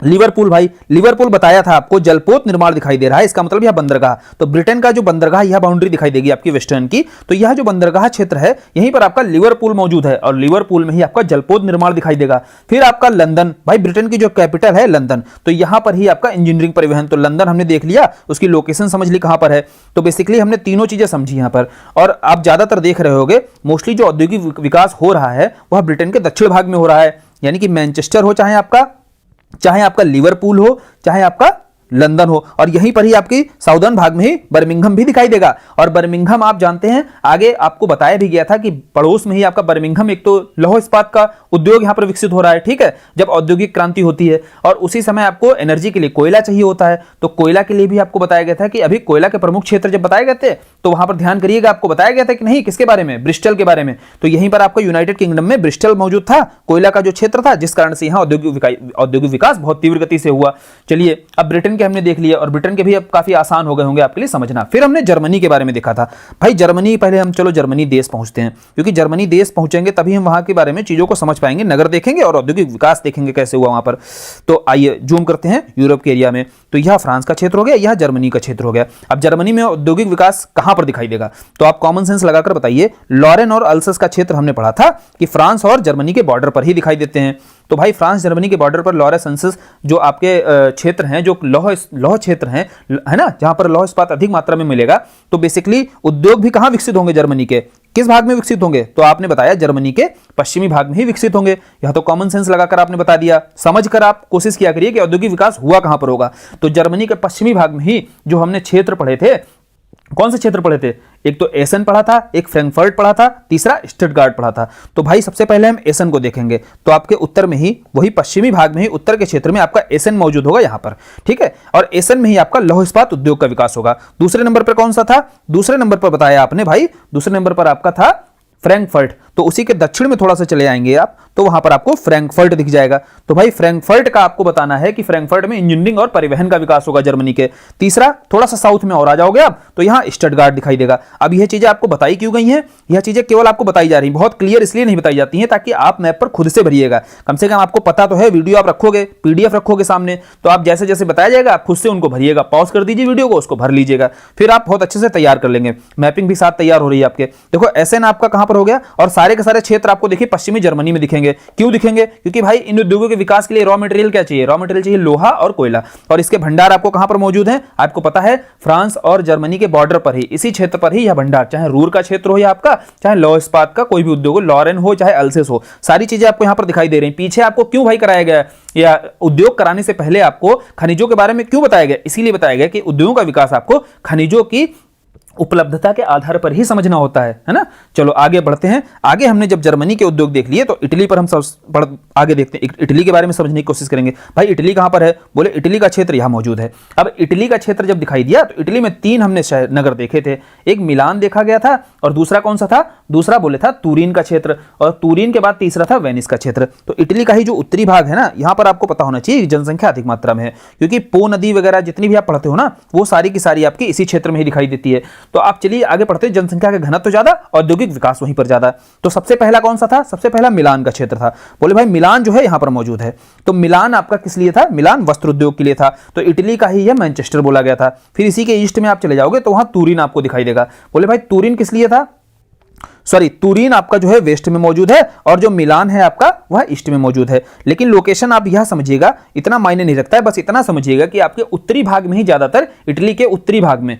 लिवरपूल भाई, लिवरपूल बताया था आपको, जलपोत निर्माण दिखाई दे रहा है, इसका मतलब यह बंदरगाह। तो ब्रिटेन का जो बंदरगाह, यह बाउंड्री दिखाई देगी आपकी वेस्टर्न की, तो यह जो बंदरगाह क्षेत्र है, यहीं पर आपका लिवरपूल मौजूद है और लिवरपूल में ही आपका जलपोत निर्माण दिखाई देगा। फिर आपका लंदन, भाई ब्रिटेन की जो कैपिटल है लंदन, तो यहां पर ही आपका इंजीनियरिंग परिवहन, तो लंदन हमने देख लिया, उसकी लोकेशन समझ ली कहां पर है। तो बेसिकली हमने तीनों चीजें समझी यहां पर। और आप ज्यादातर देख रहे होगे मोस्टली जो औद्योगिक विकास हो रहा है वह ब्रिटेन के दक्षिण भाग में हो रहा है, यानी कि मैनचेस्टर हो, चाहे आपका लिवरपूल हो, चाहे आपका लंदन हो, और यहीं पर ही आपकी साउदर्न भाग में ही बर्मिंघम भी दिखाई देगा। और बर्मिंघम आप जानते हैं, आगे आपको बताया भी गया था कि पड़ोस में ही आपका बर्मिंघम, एक तो लौह इस्पात का उद्योग यहां पर विकसित हो रहा है। ठीक है, जब औद्योगिक क्रांति होती है और उसी समय आपको एनर्जी के लिए कोयला चाहिए होता है, तो कोयला के लिए भी आपको बताया गया था कि अभी कोयला के प्रमुख क्षेत्र जब बताए गए थे, तो वहां पर ध्यान करिएगा, आपको बताया गया था कि नहीं, किसके बारे में? ब्रिस्टल के बारे में। तो यहीं पर आपको यूनाइटेड किंगडम में ब्रिस्टल मौजूद था, कोयला का जो क्षेत्र था, जिस कारण से यहां औद्योगिक विकास बहुत तीव्र गति से हुआ। चलिए अब ब्रिटेन के हमने देख लिया, और ब्रिटेन के भी अब काफी आसान हो गए होंगे आपके लिए समझना। फिर हमने जर्मनी के बारे में देखा था। भाई जर्मनी, पहले हम चलो जर्मनी देश पहुंचते हैं, क्योंकि जर्मनी देश पहुंचेंगे तभी हम वहां के बारे में चीजों को समझ पाएंगे, नगर देखेंगे और औद्योगिक विकास देखेंगे कैसे हुआ वहां पर। तो आइए जूम करते हैं यूरोप के एरिया में। तो यह फ्रांस का क्षेत्र हो गया, यह जर्मनी का क्षेत्र हो गया। अब जर्मनी में औद्योगिक विकास कहां पर दिखाई देगा? तो आप कॉमन सेंस लगाकर बताइए। लॉरेन और अल्सस का क्षेत्र हमने पढ़ा था कि फ्रांस और जर्मनी के बॉर्डर पर ही दिखाई देते हैं। तो भाई फ्रांस जर्मनी के बॉर्डर पर लॉरेस अल्सस जो आपके क्षेत्र हैं, जो लौह क्षेत्र हैं, है ना, जहां पर लौह इस्पात अधिक मात्रा में मिलेगा, तो बेसिकली उद्योग भी कहां विकसित होंगे? जर्मनी के किस भाग में विकसित होंगे? तो आपने बताया जर्मनी के पश्चिमी भाग में ही विकसित होंगे। यह तो कॉमन सेंस लगाकर आपने बता दिया। समझकर आप कोशिश किया करिए कि औद्योगिक विकास हुआ कहां पर होगा। तो जर्मनी के पश्चिमी भाग में ही जो हमने क्षेत्र पढ़े थे, कौन से क्षेत्र पढ़े थे? एक तो एसन पढ़ा था, एक फ्रैंकफर्ट पढ़ा था, तीसरा स्टटगार्ट पढ़ा था। तो भाई सबसे पहले हम एसन को देखेंगे। तो आपके उत्तर में ही, वही पश्चिमी भाग में ही, उत्तर के क्षेत्र में आपका एसन मौजूद होगा यहां पर। ठीक है, और एसन में ही आपका लौह इस्पात उद्योग का विकास होगा। दूसरे नंबर पर कौन सा था? दूसरे नंबर पर बताया आपने भाई, दूसरे नंबर पर आपका था फ्रैंकफर्ट, तो उसी के दक्षिण में थोड़ा सा चले आएंगे आप तो वहां पर आपको फ्रैंकफर्ट दिख जाएगा। तो भाई फ्रैंकफर्ट का आपको बताना है कि फ्रैंकफर्ट में इंजीनियरिंग और परिवहन का विकास होगा जर्मनी के। तीसरा, थोड़ा सा साउथ में और आ जाओगे आप तो यहां स्टटगार्ट दिखाई देगा। अब यह चीजें आपको बताई क्यों गई हैं? यह चीजें केवल आपको बताई जा रही हैं, बहुत क्लियर इसलिए नहीं बताई जाती हैं ताकि आप मैप पर खुद से भरिएगा। कम से कम आपको पता तो है, वीडियो आप रखोगे, पीडीएफ रखोगे सामने, तो आप जैसे जैसे बताया जाएगा आप खुद से उनको भरिएगा। पॉज कर दीजिए वीडियो को, उसको भर लीजिएगा, फिर आप बहुत अच्छे से तैयार कर लेंगे। मैपिंग भी साथ तैयार हो रही है आपके। देखो एसएन आपका कहां पर हो गया, और सारे के सारे क्षेत्र आपको देखिए पश्चिमी जर्मनी में दिखेंगे। क्यों दिखेंगे? क्योंकि भाई इन उद्योगों के विकास के लिए रॉ मटेरियल क्या चाहिए? रॉ मटेरियल चाहिए लोहा और कोयला, और इसके भंडार आपको कहां पर मौजूद हैं? आपको पता है फ्रांस और जर्मनी के बॉर्डर पर ही, इसी क्षेत्र पर ही यह भंडार, चाहे रूर का क्षेत्र हो या आपका, चाहे लौह इस्पात का कोई भी उद्योग हो, लॉरेन हो चाहे अल्सेस हो, सारी चीजें आपको यहां पर दिखाई दे रही हैं। पीछे आपको क्यों भाई कराया गया है, या उद्योग कराने से पहले आपको खनिजों के बारे में क्यों बताया गया? इसीलिए बताया गया कि उद्योगों का विकास आपको खनिजों की उपलब्धता के आधार पर ही समझना होता है ना। चलो आगे बढ़ते हैं। आगे हमने जब जर्मनी के उद्योग देख लिए तो इटली पर हम आगे देखते हैं, इटली के बारे में समझने की कोशिश करेंगे। भाई इटली कहां पर है? बोले इटली का क्षेत्र यहां मौजूद है। अब इटली का क्षेत्र जब दिखाई दिया तो इटली में 3 हमने शहर नगर देखे थे। एक मिलान देखा गया था, और दूसरा कौन सा था? दूसरा बोले था तुरीन का क्षेत्र, और तुरीन के बाद तीसरा था वेनिस का क्षेत्र। तो इटली का ही जो उत्तरी भाग है ना, यहां पर आपको पता होना चाहिए जनसंख्या अधिक मात्रा में है, क्योंकि पो नदी वगैरह जितनी भी आप पढ़ते हो ना, वो सारी की सारी आपकी इसी क्षेत्र में ही दिखाई देती है। तो आप चलिए आगे पढ़ते हैं। जनसंख्या का घनत्व तो ज्यादा, औद्योगिक विकास वहीं पर ज्यादा। तो सबसे पहला कौन सा था? सबसे पहला मिलान का क्षेत्र था। बोले भाई मिलान जो है यहां पर मौजूद है। तो मिलान आपका किस लिए था? मिलान वस्त्र उद्योग के लिए था। तो इटली का ही यह मैनचेस्टर बोला गया था। फिर इसी के ईस्ट में आप चले जाओगे तो वहां तुरीन आपको दिखाई देगा। बोले भाई तुरीन किस लिए था? सॉरी, तुरीन आपका जो है वेस्ट में मौजूद है, और जो मिलान है आपका वह ईस्ट में मौजूद है। लेकिन लोकेशन आप यह समझिएगा, इतना मायने नहीं रखता है, बस इतना समझिएगा कि आपके उत्तरी भाग में ही ज्यादातर, इटली के उत्तरी भाग में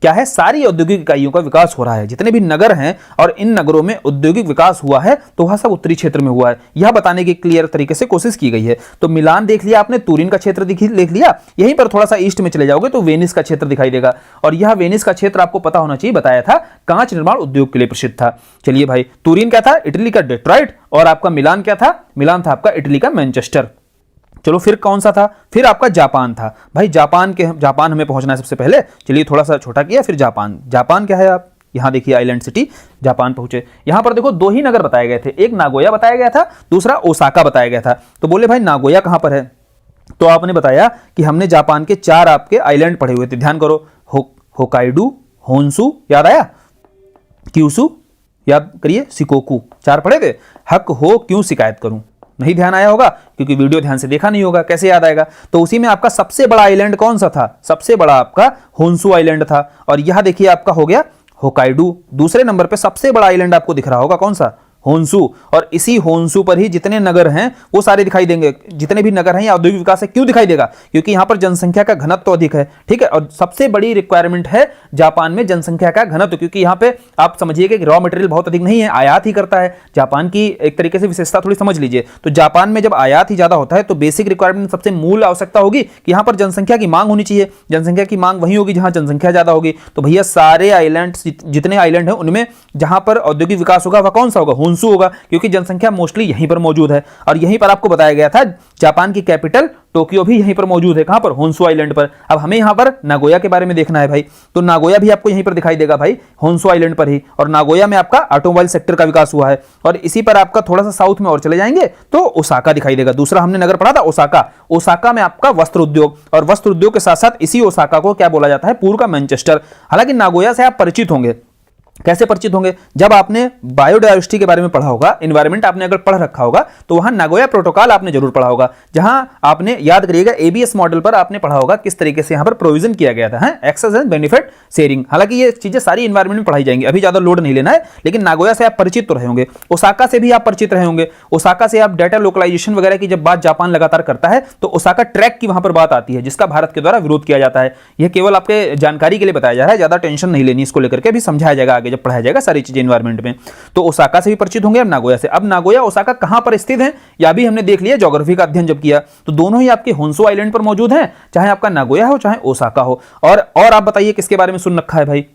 क्या है, सारी औद्योगिक इकाइयों का विकास हो रहा है। जितने भी नगर हैं और इन नगरों में औद्योगिक विकास हुआ है तो वह सब उत्तरी क्षेत्र में हुआ है, यह बताने की क्लियर तरीके से कोशिश की गई है। तो मिलान देख लिया आपने, तुरीन का क्षेत्र देख लिया। यहीं पर थोड़ा सा ईस्ट में चले जाओगे तो वेनिस का क्षेत्र दिखाई देगा, और यह वेनिस का क्षेत्र आपको पता होना चाहिए, बताया था कांच निर्माण उद्योग के लिए प्रसिद्ध था। चलिए भाई, तुरीन क्या था? इटली का डेट्रॉइट। और आपका मिलान क्या था? मिलान था आपका इटली का मैनचेस्टर। चलो फिर कौन सा था? फिर आपका जापान था। भाई जापान हमें पहुंचना है सबसे पहले। चलिए थोड़ा सा छोटा किया, फिर जापान। जापान क्या है? आप यहां देखिए, आइलैंड सिटी जापान पहुंचे। यहां पर देखो 2 ही नगर बताए गए थे, एक नागोया बताया गया था, दूसरा ओसाका बताया गया था। तो बोले भाई नागोया कहां पर है? तो आपने बताया कि हमने जापान के 4 आपके आइलैंड पढ़े हुए थे। ध्यान करो, होकाइडू, होन्सू याद आया, क्यूसू याद करिए, शिकोकू, 4 पढ़े थे। हक हो क्यों शिकायत करूं, नहीं ध्यान आया होगा क्योंकि वीडियो ध्यान से देखा नहीं होगा, कैसे याद आएगा? तो उसी में आपका सबसे बड़ा आइलैंड कौन सा था? सबसे बड़ा आपका होन्सू आइलैंड था। और यह देखिए आपका हो गया होकाइडू। दूसरे नंबर पे सबसे बड़ा आइलैंड आपको दिख रहा होगा कौन सा? होन्सू। और इसी होन्सू पर ही जितने नगर हैं वो सारे दिखाई देंगे। जितने भी नगर हैं या औद्योगिक विकास है, क्यों दिखाई देगा? क्योंकि यहां पर जनसंख्या का घनत्व तो अधिक है, ठीक है। और सबसे बड़ी रिक्वायरमेंट है जापान में जनसंख्या का घनत्व, क्योंकि यहां पे आप समझिए कि रॉ मटेरियल बहुत अधिक नहीं है, आयात ही करता है। जापान की एक तरीके से विशेषता थोड़ी समझ लीजिए। तो जापान में जब आयात ही ज्यादा होता है तो बेसिक रिक्वायरमेंट, सबसे मूल आवश्यकता होगी कि यहां पर जनसंख्या की मांग होनी चाहिए। जनसंख्या की मांग वही होगी जहां जनसंख्या ज्यादा होगी। तो भैया सारे आइलैंड, जितने आइलैंड है उनमें जहां पर औद्योगिक विकास होगा वह कौन सा होगा? होन्सू होगा, क्योंकि जनसंख्या मोस्टली यहीं पर मौजूद है। और यहीं पर आपको बताया गया था जापान की कैपिटल टोक्यो भी यहीं पर मौजूद है। कहां पर? होन्सू आइलैंड पर। अब हमें यहां पर नागोया के बारे में देखना है भाई, तो नागोया भी आपको यहीं पर दिखाई देगा भाई, होन्सू आइलैंड पर ही। और नागोया में आपका ऑटोमोबाइल सेक्टर का विकास हुआ है। और इसी पर आपका थोड़ा सा साउथ में और चले जाएंगे तो ओसाका दिखाई देगा। दूसरा हमने नगर पढ़ा था ओसाका। ओसाका में आपका वस्त्र उद्योग, और वस्त्र उद्योग के साथ साथ इसी ओसाका को क्या बोला जाता है? पूर्व का मैनचेस्टर। हालांकि नागोया से आप परिचित होंगे। कैसे परिचित होंगे? जब आपने बायोडायवर्सिटी के बारे में पढ़ा होगा, एनवायरनमेंट आपने अगर पढ़ रखा होगा तो वहां नागोया प्रोटोकॉल आपने जरूर पढ़ा होगा, जहां आपने याद करिएगा एबीएस मॉडल पर आपने पढ़ा होगा किस तरीके से यहां पर प्रोविजन किया गया था, एक्सेस एंड बेनिफिट शेयरिंग। हालांकि ये चीजें सारी एनवायरनमेंट में पढ़ाई जाएंगी, अभी ज्यादा लोड नहीं लेना है, लेकिन नागोया से आप परिचित तो रहे होंगे। ओसाका से भी आप परिचित रहे होंगे। ओसाका से आप डाटा लोकलाइजेशन वगैरह की जब बात जापान लगातार करता है तो ओसाका ट्रैक की वहां पर बात आती है, जिसका भारत के द्वारा विरोध किया जाता है। यह केवल आपके जानकारी के लिए बताया जा रहा है, ज्यादा टेंशन नहीं लेनी इसको लेकर के, भी समझाया जाएगा आगे जब पढ़ाया जाएगा सारी चीजें एनवायरनमेंट में। तो ओसाका से भी परिचित होंगे, अब नागोया से। अब नागोया ओसाका कहां पर स्थित है या भी हमने देख लिया ज्योग्राफी का अध्ययन जब किया, तो दोनों ही आपके होन्सू आइलैंड पर मौजूद हैं, चाहे आपका नागोया हो चाहे ओसाका हो। और आप बताइए किसके बारे में सुन रखा है भाई?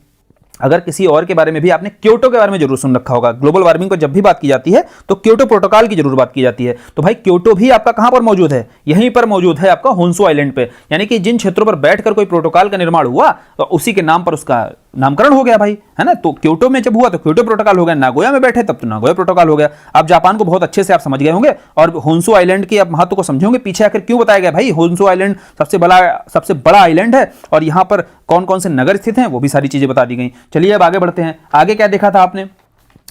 अगर किसी और के बारे में भी आपने क्योटो के बारे में जरूर सुन रखा होगा। ग्लोबल वार्मिंग पर जब भी बात की जाती है तो क्योटो प्रोटोकॉल की जरूर बात की जाती है। तो भाई क्योटो भी आपका कहां पर मौजूद है? यहीं पर मौजूद है आपका होन्सू आइलैंड पे। यानी कि जिन क्षेत्रों पर बैठकर कोई प्रोटोकॉल का निर्माण हुआ तो उसी के नाम पर उसका नामकरण हो गया भाई, है ना। तो क्योटो में जब हुआ तो क्योटो प्रोटोकॉल हो गया, नागोया में बैठे तब तो नागोया प्रोटोकॉल हो गया। अब जापान को बहुत अच्छे से आप समझ गए होंगे और होन्शु आइलैंड के आप महत्व को समझे होंगे। पीछे आखिर क्यों बताया गया भाई, होन्शु आइलैंड सबसे बड़ा आइलैंड है और यहाँ पर कौन कौन से नगर स्थित हैं वो भी सारी चीजें बता दी गई। चलिए अब आगे बढ़ते हैं। आगे क्या देखा था आपने,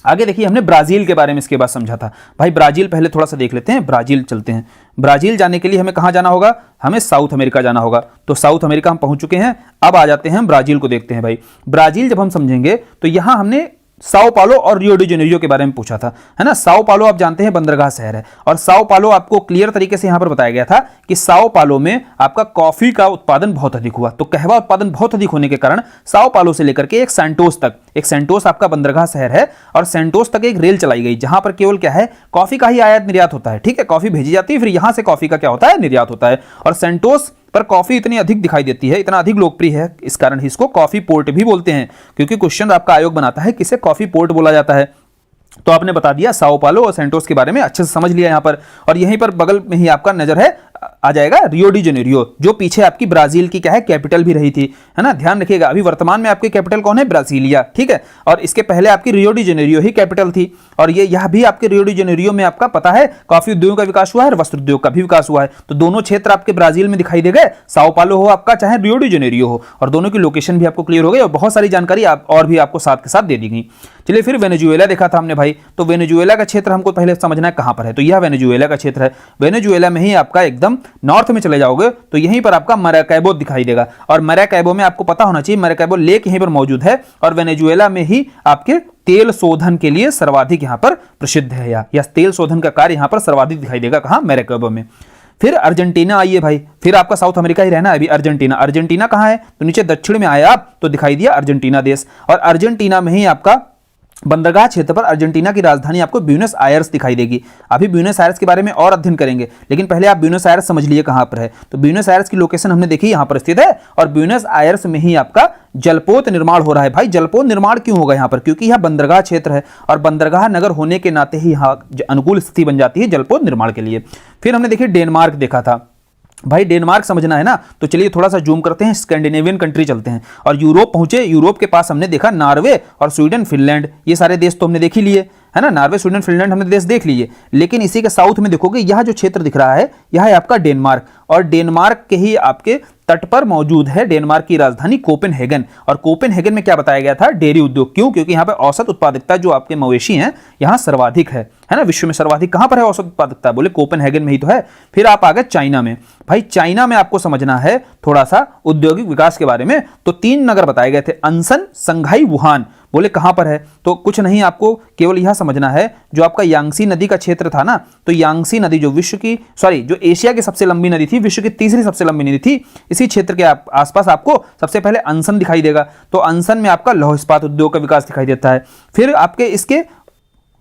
आगे देखिए हमने ब्राजील के बारे में इसके बाद समझा था भाई। ब्राजील पहले थोड़ा सा देख लेते हैं, ब्राजील चलते हैं। ब्राजील जाने के लिए हमें कहाँ जाना होगा, हमें साउथ अमेरिका जाना होगा। तो साउथ अमेरिका हम पहुंच चुके हैं। अब आ जाते हैं हम ब्राजील को देखते हैं भाई। ब्राजील जब हम समझेंगे तो यहां हमने साओ पालो और रियो डी जेनेरियो के बारे में पूछा था, है ना। साओ पालो आप जानते हैं बंदरगाह शहर है और साओ पालो आपको क्लियर तरीके से यहां पर बताया गया था कि साओ पालो में आपका कॉफी का उत्पादन बहुत अधिक हुआ। तो कहवा उत्पादन बहुत अधिक होने के कारण साओ पालो से लेकर के एक सैंटोस तक, एक सैंटोस आपका बंदरगाह शहर है और सैंटोस तक एक रेल चलाई गई जहां पर केवल क्या है, कॉफी का ही आयात निर्यात होता है। ठीक है, कॉफी भेजी जाती है, फिर यहां से कॉफी का क्या होता है, निर्यात होता है। और सैंटोस पर कॉफी इतनी अधिक दिखाई देती है, इतना अधिक लोकप्रिय है, इस कारण ही इसको कॉफी पोर्ट भी बोलते हैं। क्योंकि क्वेश्चन आपका आयोग बनाता है किसे कॉफी पोर्ट बोला जाता है। तो आपने बता दिया साओ पालो और सैंटोस के बारे में अच्छे से समझ लिया यहां पर। और यहीं पर बगल में ही आपका नजर है आ जाएगा रियो डी जेनेरियो, जो पीछे आपकी ब्राजील की क्या है, कैपिटल भी रही थी, है ना। ध्यान रखिएगा अभी वर्तमान में आपकी कैपिटल कौन है, ब्राजीलिया। ठीक है, और इसके पहले आपकी रियो डी जेनेरियो ही कैपिटल थी। और ये यह भी आपके रियो डी जेनेरियो में आपका पता है कॉफी उद्योग का विकास हुआ है और वस्त्र उद्योग का भी विकास हुआ है। तो दोनों क्षेत्र आपके ब्राजील में दिखाई दे गए, साओ पालो हो आपका चाहे रियो डी जेनेरियो हो, और दोनों की लोकेशन भी आपको क्लियर हो गई और बहुत सारी जानकारी और भी आपको साथ के साथ दे दी गई। चलिए फिर वेनेजुएला देखा था हमने भाई। तो वेनेजुएला का क्षेत्र हमको पहले समझना है कहां पर है। तो यह वेनेजुएला का क्षेत्र है। वेनेजुएला में ही आपका एकदम नॉर्थ में चले जाओगे तो यहीं पर आपका मराकैबो दिखाई देगा। और मराकैबो में आपको पता होना चाहिए मराकैबो लेक यहीं पर मौजूद है और वेनेजुएला में ही आपके तेल शोधन के लिए सर्वाधिक यहां पर प्रसिद्ध है, या तेल शोधन का कार्य यहां पर सर्वाधिक दिखाई देगा कहां, मराकैबो में। फिर अर्जेंटीना आइए भाई, फिर आपका साउथ अमेरिका ही रहना है अभी। अर्जेंटीना, अर्जेंटीना कहां है, तो नीचे दक्षिण में आए आप तो दिखाई दिया अर्जेंटीना देश। और अर्जेंटीना में ही आपका बंदरगाह क्षेत्र पर अर्जेंटीना की राजधानी आपको ब्यूनस आयर्स दिखाई देगी। अभी ब्यूनस आयर्स के बारे में और अध्ययन करेंगे, लेकिन पहले आप ब्यूनस आयर्स समझ लिए कहां पर है। तो ब्यूनस आयर्स की लोकेशन हमने देखी यहां पर स्थित है और ब्यूनस आयर्स में ही आपका जलपोत निर्माण हो रहा है। भाई जलपोत निर्माण क्यों होगा यहां पर, क्योंकि यह बंदरगाह क्षेत्र है और बंदरगाह नगर होने के नाते ही यहां अनुकूल स्थिति बन जाती है जलपोत निर्माण के लिए। फिर हमने देखिए डेनमार्क देखा था भाई। डेनमार्क समझना है ना, तो चलिए थोड़ा सा जूम करते हैं, स्कैंडिनेवियन कंट्री चलते हैं और यूरोप पहुंचे। यूरोप के पास हमने देखा नॉर्वे और स्वीडन, फिनलैंड, ये सारे देश तो हमने देख ही लिए, है ना। नॉर्वे, स्वीडन, फिनलैंड हमने देश देख लिए। लेकिन इसी के साउथ में देखोगे यह जो क्षेत्र दिख रहा है यह है आपका डेनमार्क और डेनमार्क के ही आपके तट पर मौजूद है डेनमार्क की राजधानी कोपेनहेगन। और कोपेनहेगन में क्या बताया गया था, डेयरी उद्योग। क्यों, क्योंकि यहाँ पर औसत उत्पादकता जो आपके मवेशी हैं यहाँ सर्वाधिक है ना। विश्व में सर्वाधिक कहां पर है औसत उत्पादकता, बोले कोपेनहेगन में ही तो है। फिर आप आ गए चाइना में। भाई चाइना में आपको समझना है थोड़ा सा औद्योगिक विकास के बारे में। तो 3 नगर बताए गए थे, अंसन, संघाई, वुहान। बोले कहां पर है, तो कुछ नहीं, आपको केवल यह समझना है जो आपका यांगसी नदी का क्षेत्र था ना, तो यांगसी नदी जो जो एशिया की सबसे लंबी नदी थी, विश्व की तीसरी सबसे लंबी नदी थी, इसी क्षेत्र के आसपास आपको सबसे पहले अंसन दिखाई देगा। तो अंसन में आपका लौह इस्पात उद्योग का विकास दिखाई देता है। फिर आपके इसके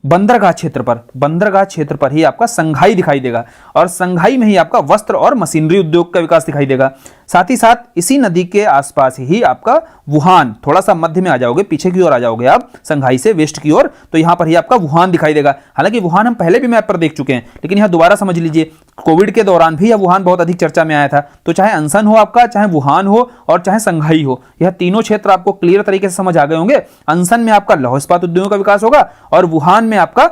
बंदरगाह क्षेत्र पर ही आपका संघाई दिखाई देगा और संघाई में ही आपका वस्त्र और मशीनरी उद्योग का विकास दिखाई देगा। साथ ही साथ इसी नदी के आसपास ही आपका वुहान, थोड़ा सा मध्य में आ जाओगे, पीछे की ओर आ जाओगे आप संघाई से वेस्ट की ओर, तो यहां पर ही आपका वुहान दिखाई देगा। हालांकि वुहान हम पहले भी मैप पर देख चुके हैं, लेकिन यहां दोबारा समझ लीजिए, कोविड के दौरान भी यह वुहान बहुत अधिक चर्चा में आया था। तो चाहे अंसन हो आपका, चाहे वुहान हो और चाहे संघाई हो, यह तीनों क्षेत्र आपको क्लियर तरीके से समझ आ गए होंगे। अंसन में आपका लौह इस्पात उद्योगों का विकास होगा और वुहान में आपका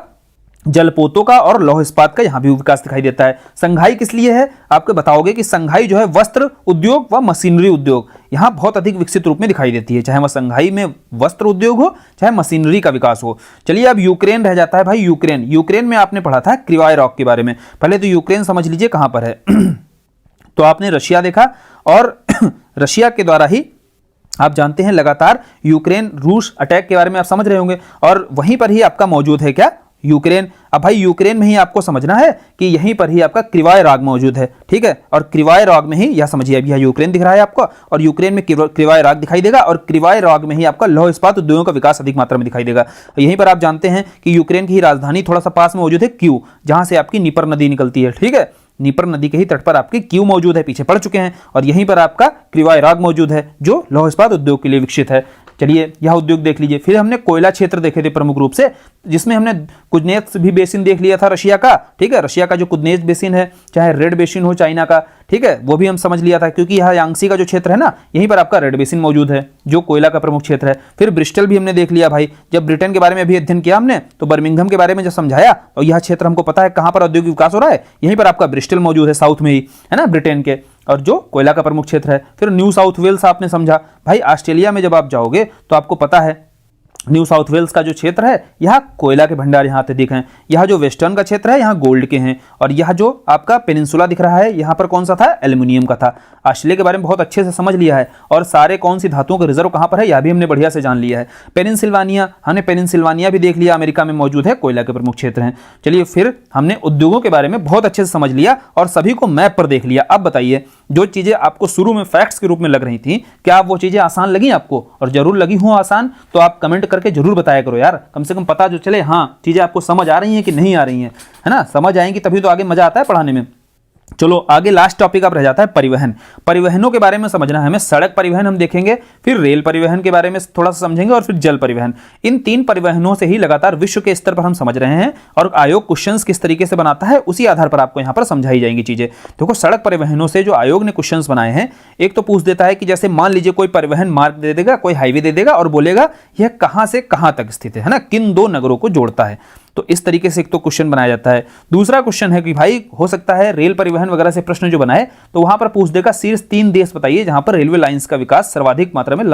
जलपोतों का और लौह इस्पात का यहां भी विकास दिखाई देता है। संघाई किस लिए है, आपको बताओगे कि संघाई जो है वस्त्र उद्योग व मशीनरी उद्योग यहां बहुत अधिक विकसित रूप में दिखाई देती है, चाहे वह संघाई में वस्त्र उद्योग हो चाहे मशीनरी का विकास हो। चलिए अब यूक्रेन रह जाता है भाई। यूक्रेन में आपने पढ़ा था क्रिवाई रॉक के बारे में। पहले तो यूक्रेन समझ लीजिए कहां पर है तो आपने रशिया देखा और रशिया के द्वारा ही आप जानते हैं लगातार यूक्रेन रूस अटैक के बारे में आप समझ रहे होंगे और वहीं पर ही आपका मौजूद है क्या, यूक्रेन। अब भाई यूक्रेन में ही आपको समझना है कि यहीं पर ही आपका क्रिवाई राग मौजूद है, ठीक है। और क्रिवाई राग में ही यह समझिए, अभी यह यूक्रेन दिख रहा है आपको और यूक्रेन में क्रिवाई राग दिखाई देगा और क्रिवाई राग में ही आपका लौह इस्पात उद्योगों का विकास अधिक मात्रा में दिखाई देगा। यहीं पर आप जानते हैं कि यूक्रेन की ही राजधानी थोड़ा सा पास में मौजूद है क्यू, जहां से आपकी नीपर नदी निकलती है, ठीक है। नीपर नदी के ही तट पर आपकी क्यू मौजूद है, पीछे पड़ चुके हैं, और यहीं पर आपका क्रिवाई राग मौजूद है जो लौह इस्पात उद्योग के लिए विकसित है। चलिए यह उद्योग देख लीजिए। फिर हमने कोयला क्षेत्र देखे थे प्रमुख रूप से, जिसमें हमने कुज्नेत्स भी बेसिन देख लिया था रशिया का, ठीक है, रशिया का जो कुज्नेत्स बेसिन है, चाहे रेड बेसिन हो चाइना का, ठीक है, वो भी हम समझ लिया था, क्योंकि यह यांगसी का जो क्षेत्र है ना, यहीं पर आपका रेड बेसिन मौजूद है जो कोयला का प्रमुख क्षेत्र है। फिर ब्रिस्टल भी हमने देख लिया भाई, जब ब्रिटेन के बारे में भी अध्ययन किया हमने तो बर्मिंघम के बारे में जब समझाया, और यह क्षेत्र हमको पता है कहां पर औद्योगिक विकास हो रहा है, यहीं पर आपका ब्रिस्टल मौजूद है, साउथ में ही है ना, ब्रिटेन के, और जो कोयला का प्रमुख क्षेत्र है। फिर न्यू साउथ वेल्स आपने समझा भाई, ऑस्ट्रेलिया में जब आप जाओगे तो आपको पता है न्यू साउथ वेल्स का जो क्षेत्र है, यह कोयला के भंडार यहाँ पे दिख हैं। यह जो वेस्टर्न का क्षेत्र है, यहाँ गोल्ड के हैं, और यह जो आपका पेनिनसुला दिख रहा है, यहाँ पर कौन सा था, एल्युमिनियम का था। ऑस्ट्रेलिया के बारे में बहुत अच्छे से समझ लिया है, और सारे कौन सी धातुओं के रिजर्व कहाँ पर है, यह भी हमने बढ़िया से जान लिया है। पेनिनसिल्वानिया, हमने पेनिनसिल्वानिया भी देख लिया, अमेरिका में मौजूद है, कोयला के प्रमुख क्षेत्र हैं। चलिए फिर हमने उद्योगों के बारे में बहुत अच्छे से समझ लिया और सभी को मैप पर देख लिया। अब बताइए, जो चीजें आपको शुरू में फैक्ट्स के रूप में लग रही थी, क्या वो चीजें आसान लगी आपको? और जरूर लगी हो आसान तो आप कमेंट करके जरूर बताया करो यार, कम से कम पता जो चले हाँ चीजें आपको समझ आ रही हैं कि नहीं आ रही हैं, है ना। समझ आएंगी तभी तो आगे मजा आता है पढ़ाने में। चलो आगे लास्ट टॉपिक अब रह जाता है परिवहन। परिवहनों के बारे में समझना है हमें। सड़क परिवहन हम देखेंगे, फिर रेल परिवहन के बारे में थोड़ा सा समझेंगे, और फिर जल परिवहन। इन 3 परिवहनों से ही लगातार विश्व के स्तर पर हम समझ रहे हैं, और आयोग क्वेश्चंस किस तरीके से बनाता है उसी आधार पर आपको यहाँ पर समझाई जाएंगी चीजें। देखो, सड़क परिवहनों से जो आयोग ने क्वेश्चंस बनाए हैं, एक तो पूछ देता है कि जैसे मान लीजिए कोई परिवहन मार्ग दे देगा, कोई हाईवे दे देगा, और बोलेगा यह कहां से कहां तक स्थित है ना, किन 2 नगरों को जोड़ता है। तो इस तरीके से एक तो क्वेश्चन बनाया जाता है। दूसरा क्वेश्चन है कि भाई हो सकता है रेल परिवहन वगैरह से प्रश्न जो बनाए, तो वहां पर पूछ देगा शीर्ष 3 देश बताइए जहां पर रेलवे लाइंस का विकास सर्वाधिक मात्रा में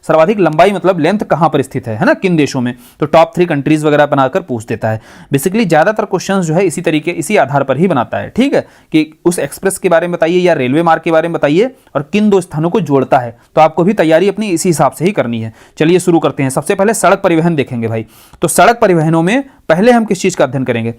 सर्वाधिक लंबाई मतलब लेंथ कहां पर स्थित है ना, किन देशों में। तो टॉप 3 कंट्रीज वगैरह बनाकर पूछ देता है। बेसिकली ज्यादातर क्वेश्चन जो है इसी आधार पर ही बनाता है, ठीक है, कि उस एक्सप्रेस के बारे में बताइए या रेलवे मार्ग के बारे में बताइए, और किन 2 स्थानों को जोड़ता है। तो आपको भी तैयारी अपनी इसी हिसाब से ही करनी है। चलिए शुरू करते हैं। सबसे पहले सड़क परिवहन देखेंगे भाई। तो सड़क परिवहनों में पहले हम किस चीज का अध्ययन करेंगे?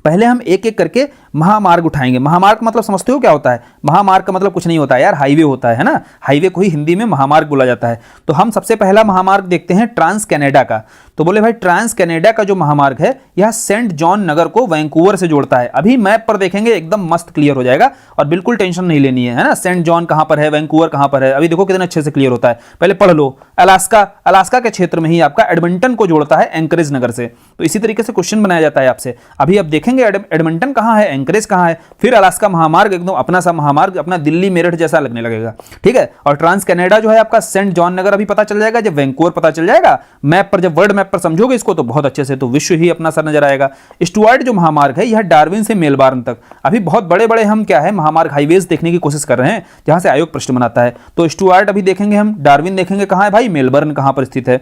पहले हम एक एक करके महामार्ग उठाएंगे। महामार्ग मतलब समझते हो क्या होता है? महामार्ग का मतलब कुछ नहीं होता है यार, हाईवे होता है ना। हाईवे को ही हिंदी में महामार्ग बोला जाता है। तो हम सबसे पहला महामार्ग देखते हैं ट्रांस कनाडा का। तो बोले भाई ट्रांस कनाडा का जो महामार्ग है, यह सेंट जॉन नगर को वैंकूवर से जोड़ता है। अभी मैप पर देखेंगे एकदम मस्त क्लियर हो जाएगा, और बिल्कुल टेंशन नहीं लेनी है ना। सेंट जॉन कहां पर है, वैंकूवर कहां पर है, अभी देखो कितने अच्छे से क्लियर होता है। पहले पढ़ लो। अलास्का के क्षेत्र में ही आपका एडमंटन को जोड़ता है एंकरेज नगर से। तो इसी तरीके से क्वेश्चन बनाया जाता है आपसे। अभी अब देखेंगे एडमंटन कहां है, एंकरेज कहां है, फिर अलास्का महामार्ग एकदम अपना सा महामार्ग, अपना दिल्ली मेरठ जैसा लगने लगेगा, ठीक है। और ट्रांस कनाडा जो है आपका सेंट जॉन नगर अभी पता चल जाएगा, जब वैंकूवर पता चल जाएगा मैप पर, जब वर्ल्ड मैप पर समझोगे इसको तो बहुत अच्छे से, तो विश्व ही अपना सा नजर आएगा। स्टुअर्ट जो महामार्ग है, यह डार्विन से मेलबर्न तक। अभी बहुत बड़े बड़े हम क्या है महामार्ग हाईवेज देखने की कोशिश कर रहे हैं, जहां से आयोग प्रश्न बनाता है। तो स्टुअर्ट अभी देखेंगे हम, डार्विन देखेंगे कहां है भाई, मेलबर्न कहां पर स्थित है।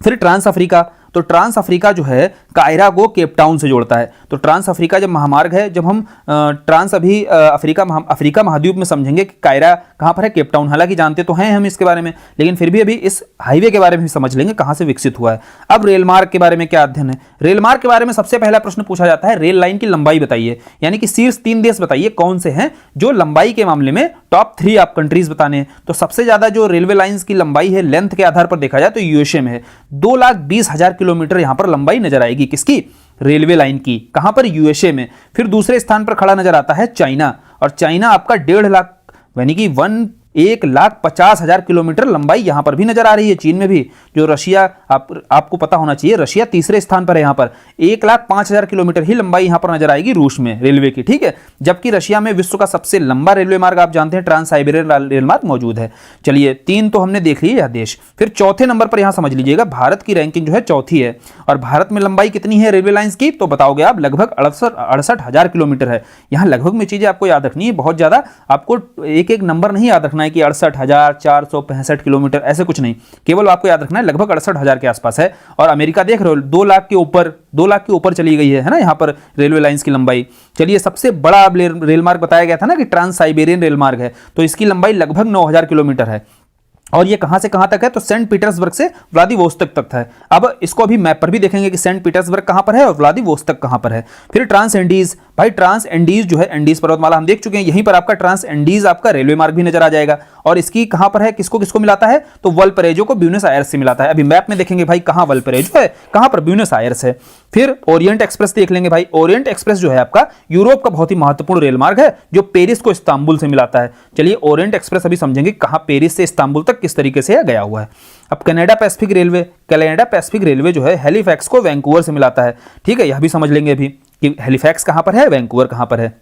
फिर ट्रांस अफ्रीका। तो ट्रांस अफ्रीका जो है कायरा को केप टाउन से जोड़ता है। तो ट्रांस अफ्रीका जब महामार्ग है, जब हम अफ्रीका महाद्वीप में समझेंगे कि कायरा कहां पर है, केप टाउन। हालांकि जानते तो हैं हम इसके बारे में, लेकिन फिर भी अभी इस हाईवे के बारे में भी समझ लेंगे कहां से विकसित हुआ है। अब रेल मार्ग के बारे में क्या अध्ययन है? रेल मार्ग के बारे में सबसे पहला प्रश्न पूछा जाता है, रेल लाइन की लंबाई बताइए, यानी कि शीर्ष 3 देश बताइए कौन से हैं जो लंबाई के मामले में टॉप 3 आप कंट्रीज बताने हैं। तो सबसे ज्यादा जो रेलवे लाइंस की लंबाई है लेंथ के आधार पर देखा जाए तो यूएसए में है। 2,20,000 किलोमीटर यहां पर लंबाई नजर आएगी। किसकी? रेलवे लाइन की। कहां पर? यूएसए में। फिर दूसरे स्थान पर खड़ा नजर आता है चाइना, और चाइना आपका 1.5 लाख यानी कि 1,50,000 किलोमीटर लंबाई यहां पर भी नजर आ रही है। चीन में भी जो रशिया, आपको पता होना चाहिए, रशिया तीसरे स्थान पर है। यहां पर 1,05,000 किलोमीटर ही लंबाई यहां पर नजर आएगी रूस में रेलवे की, ठीक है। जबकि रशिया में विश्व का सबसे लंबा रेलवे मार्ग आप जानते हैं ट्रांस साइबेरियन रेल मार्ग मौजूद है। चलिए 3 तो हमने देख ली यह देश। फिर चौथे नंबर पर यहां समझ लीजिएगा, भारत की रैंकिंग जो है चौथी है। और भारत में लंबाई कितनी है रेलवे लाइंस की? तो बताओगे आप, लगभग 68,000 किलोमीटर है। यहां लगभग में चीजें आपको याद रखनी है, बहुत ज्यादा आपको एक एक नंबर नहीं याद रखना है कि 68,465 किलोमीटर, ऐसे कुछ नहीं। केवल आपको याद रखना है लगभग 68,000 के आसपास है। और अमेरिका देख रहे हो 2 लाख के ऊपर चली गई है ना यहाँ पर रेलवे लाइंस की लंबाई। चलिए सबसे बड़ा रेल मार्ग बताया गया था ना कि ट्रांस साइबेरियन रेल मार्ग है, तो इसकी लंबाई लगभग 9,000 किलोमीटर है। और ये कहां से कहां तक है? तो सेंट पीटर्सबर्ग से व्लादिवोस्तोक तक है। अब इसको अभी मैप पर भी देखेंगे कि सेंट पीटर्सबर्ग कहां पर है और व्लादिवोस्तोक कहां पर है। फिर ट्रांस एंडीज। भाई ट्रांस एंडीज जो है, एंडीज पर्वतमाला हम देख चुके हैं, यहीं पर आपका ट्रांस एंडीज आपका रेलवे मार्ग भी नजर आ जाएगा। और इसकी कहां पर है, किसको किसको मिलाता है, तो वल्परेजो को ब्यूनस आयर्स से मिलाता है। अभी मैप में देखेंगे भाई कहां वल्परेजो है, कहां पर ब्यूनस आयर्स है। फिर ओरिएंट एक्सप्रेस देख लेंगे भाई। ओरिएंट एक्सप्रेस जो है आपका यूरोप का बहुत ही महत्वपूर्ण रेल मार्ग है जो पेरिस को इस्तांबुल से मिलाता है। चलिए ओरिएंट एक्सप्रेस अभी समझेंगे कहां पेरिस से इस्तांबुल तक किस तरीके से गया हुआ है। अब Canada Pacific railway, Canada Pacific railway जो है हैलिफैक्स को वैंकूवर से मिलाता है। ठीक है, यह भी समझ लेंगे अभी कि हैलिफैक्स कहां पर है, वैंकूवर कहां पर है।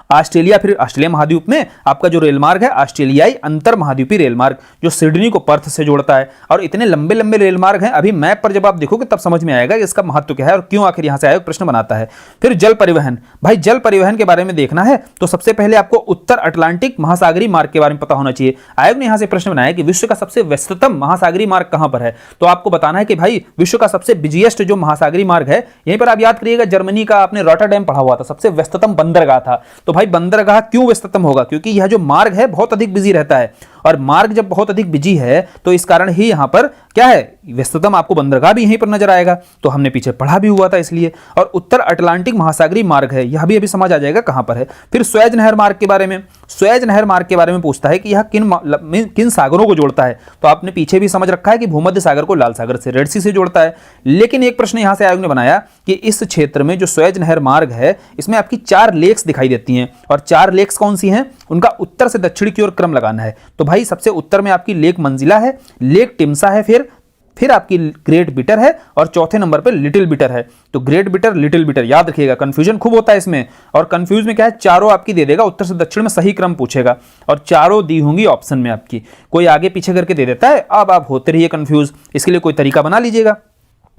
ऑस्ट्रेलिया, फिर ऑस्ट्रेलिया महाद्वीप में आपका जो रेल मार्ग है ऑस्ट्रेलियाई अंतर महाद्वीपीय रेल मार्ग जो सिडनी को पर्थ से जोड़ता है। और इतने लंबे लंबे रेल मार्ग हैं, अभी मैप पर जब आप देखोगे तब समझ में आएगा कि इसका महत्व क्या है और क्यों आखिर यहां से आयोग प्रश्न बनाता है। फिर जल परिवहन, भाई जल परिवहन के बारे में देखना है तो सबसे पहले आपको उत्तर अटलांटिक महासागरीय मार्ग के बारे में पता होना चाहिए। आयोग ने यहां से प्रश्न बनाया कि विश्व का सबसे व्यस्ततम महासागरीय मार्ग कहां पर है, तो आपको बताना है कि भाई विश्व का सबसे बिजिएस्ट जो महासागरीय मार्ग है, यहीं पर आप याद करिएगा जर्मनी का आपने रॉटरडैम पढ़ा हुआ था, सबसे व्यस्ततम बंदरगाह था। तो भाई बंदरगाह क्यों व्यस्ततम होगा, क्योंकि यह जो मार्ग है बहुत अधिक बिजी रहता है, और मार्ग जब बहुत अधिक बिजी है तो इस कारण ही यहां पर क्या है, व्यस्ततम आपको बंदरगाह भी यहीं पर नजर आएगा। तो हमने पीछे पढ़ा भी हुआ था इसलिए। और उत्तर अटलांटिक महासागरीय मार्ग है, यह भी अभी समझ आ जाएगा कहां पर है। फिर स्वेज नहर मार्ग के बारे में, स्वेज नहर मार्ग के बारे में पूछता है कि यह किन सागरों को जोड़ता है, तो आपने पीछे भी समझ रखा है कि भूमध्य सागर को लाल सागर से, रेड सी से जोड़ता है। लेकिन एक प्रश्न यहां से आयोग ने बनाया कि इस क्षेत्र में जो स्वेज नहर मार्ग है इसमें आपकी 4 लेक्स दिखाई देती हैं, और 4 लेक्स कौन सी हैं, उनका उत्तर से दक्षिण की ओर क्रम लगाना है। तो भाई सबसे उत्तर में आपकी लेक मंजिला है, लेक टिम्सा है, फिर आपकी ग्रेट बिटर है, और चौथे नंबर पे लिटिल बिटर है। तो ग्रेट बिटर, लिटिल बिटर याद रखिएगा, कंफ्यूजन खूब होता है इसमें। और कंफ्यूज में क्या है, चारों आपकी दे देगा, उत्तर से दक्षिण में सही क्रम पूछेगा, और चारों दी होंगी ऑप्शन में आपकी, कोई आगे पीछे करके दे देता है। अब आप होते रहिए कंफ्यूज, इसके लिए कोई तरीका बना लीजिएगा।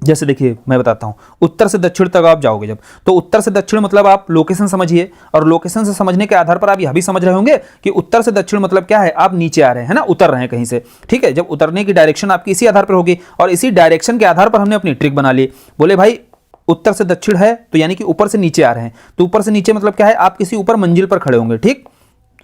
जैसे देखिए मैं बताता हूं, उत्तर से दक्षिण तक आप जाओगे जब, तो उत्तर से दक्षिण मतलब आप लोकेशन समझिए, और लोकेशन से समझने के आधार पर आप यह भी समझ रहे होंगे कि उत्तर से दक्षिण मतलब क्या है, आप नीचे आ रहे हैं ना, उतर रहे हैं कहीं से। ठीक है, जब उतरने की डायरेक्शन आपकी इसी आधार पर होगी, और इसी डायरेक्शन के आधार पर हमने अपनी ट्रिक बना ली। बोले भाई उत्तर से दक्षिण है तो यानी कि ऊपर से नीचे आ रहे हैं, तो ऊपर से नीचे मतलब क्या है, आप किसी ऊपर मंजिल पर खड़े होंगे। ठीक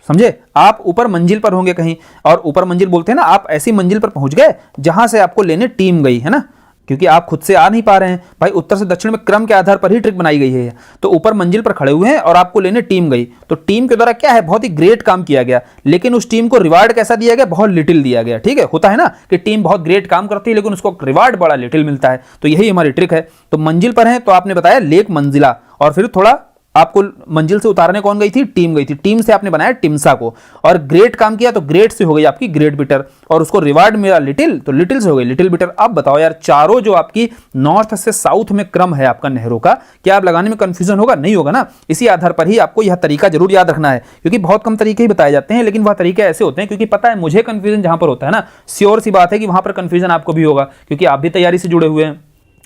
समझे, आप ऊपर मंजिल पर होंगे कहीं, और ऊपर मंजिल बोलते हैं ना, आप ऐसी मंजिल पर पहुंच गए जहां से आपको लेने टीम गई है ना, क्योंकि आप खुद से आ नहीं पा रहे हैं भाई, उत्तर से दक्षिण में क्रम के आधार पर ही ट्रिक बनाई गई है। तो ऊपर मंजिल पर खड़े हुए हैं और आपको लेने टीम गई, तो टीम के द्वारा क्या है, बहुत ही ग्रेट काम किया गया, लेकिन उस टीम को रिवार्ड कैसा दिया गया, बहुत लिटिल दिया गया। ठीक है, होता है ना कि टीम बहुत ग्रेट काम करती है लेकिन उसको रिवार्ड बड़ा लिटिल मिलता है, तो यही हमारी ट्रिक है। तो मंजिल पर है तो आपने बताया लेक मंजिला, और फिर थोड़ा आपको मंजिल से उतारने कौन गई थी, टीम गई थी, टीम से आपने बनाया टिम्सा को, और ग्रेट काम किया तो ग्रेट से हो गई आपकी ग्रेट बिटर, और उसको रिवार्ड मिला लिटिल, तो लिटिल से हो गई लिटिल बिटर। अब बताओ यार, चारों जो आपकी नॉर्थ से साउथ में क्रम है आपका नहरों का, क्या आप लगाने में कंफ्यूजन होगा, नहीं होगा ना। इसी आधार पर ही आपको यह तरीका जरूर याद रखना है, क्योंकि बहुत कम तरीके ही बताए जाते हैं, लेकिन वह तरीके ऐसे होते हैं, क्योंकि पता है मुझे कंफ्यूजन जहां पर होता है ना, श्योर सी बात है कि वहां पर कंफ्यूजन आपको भी होगा, क्योंकि आप भी तैयारी से जुड़े हुए हैं,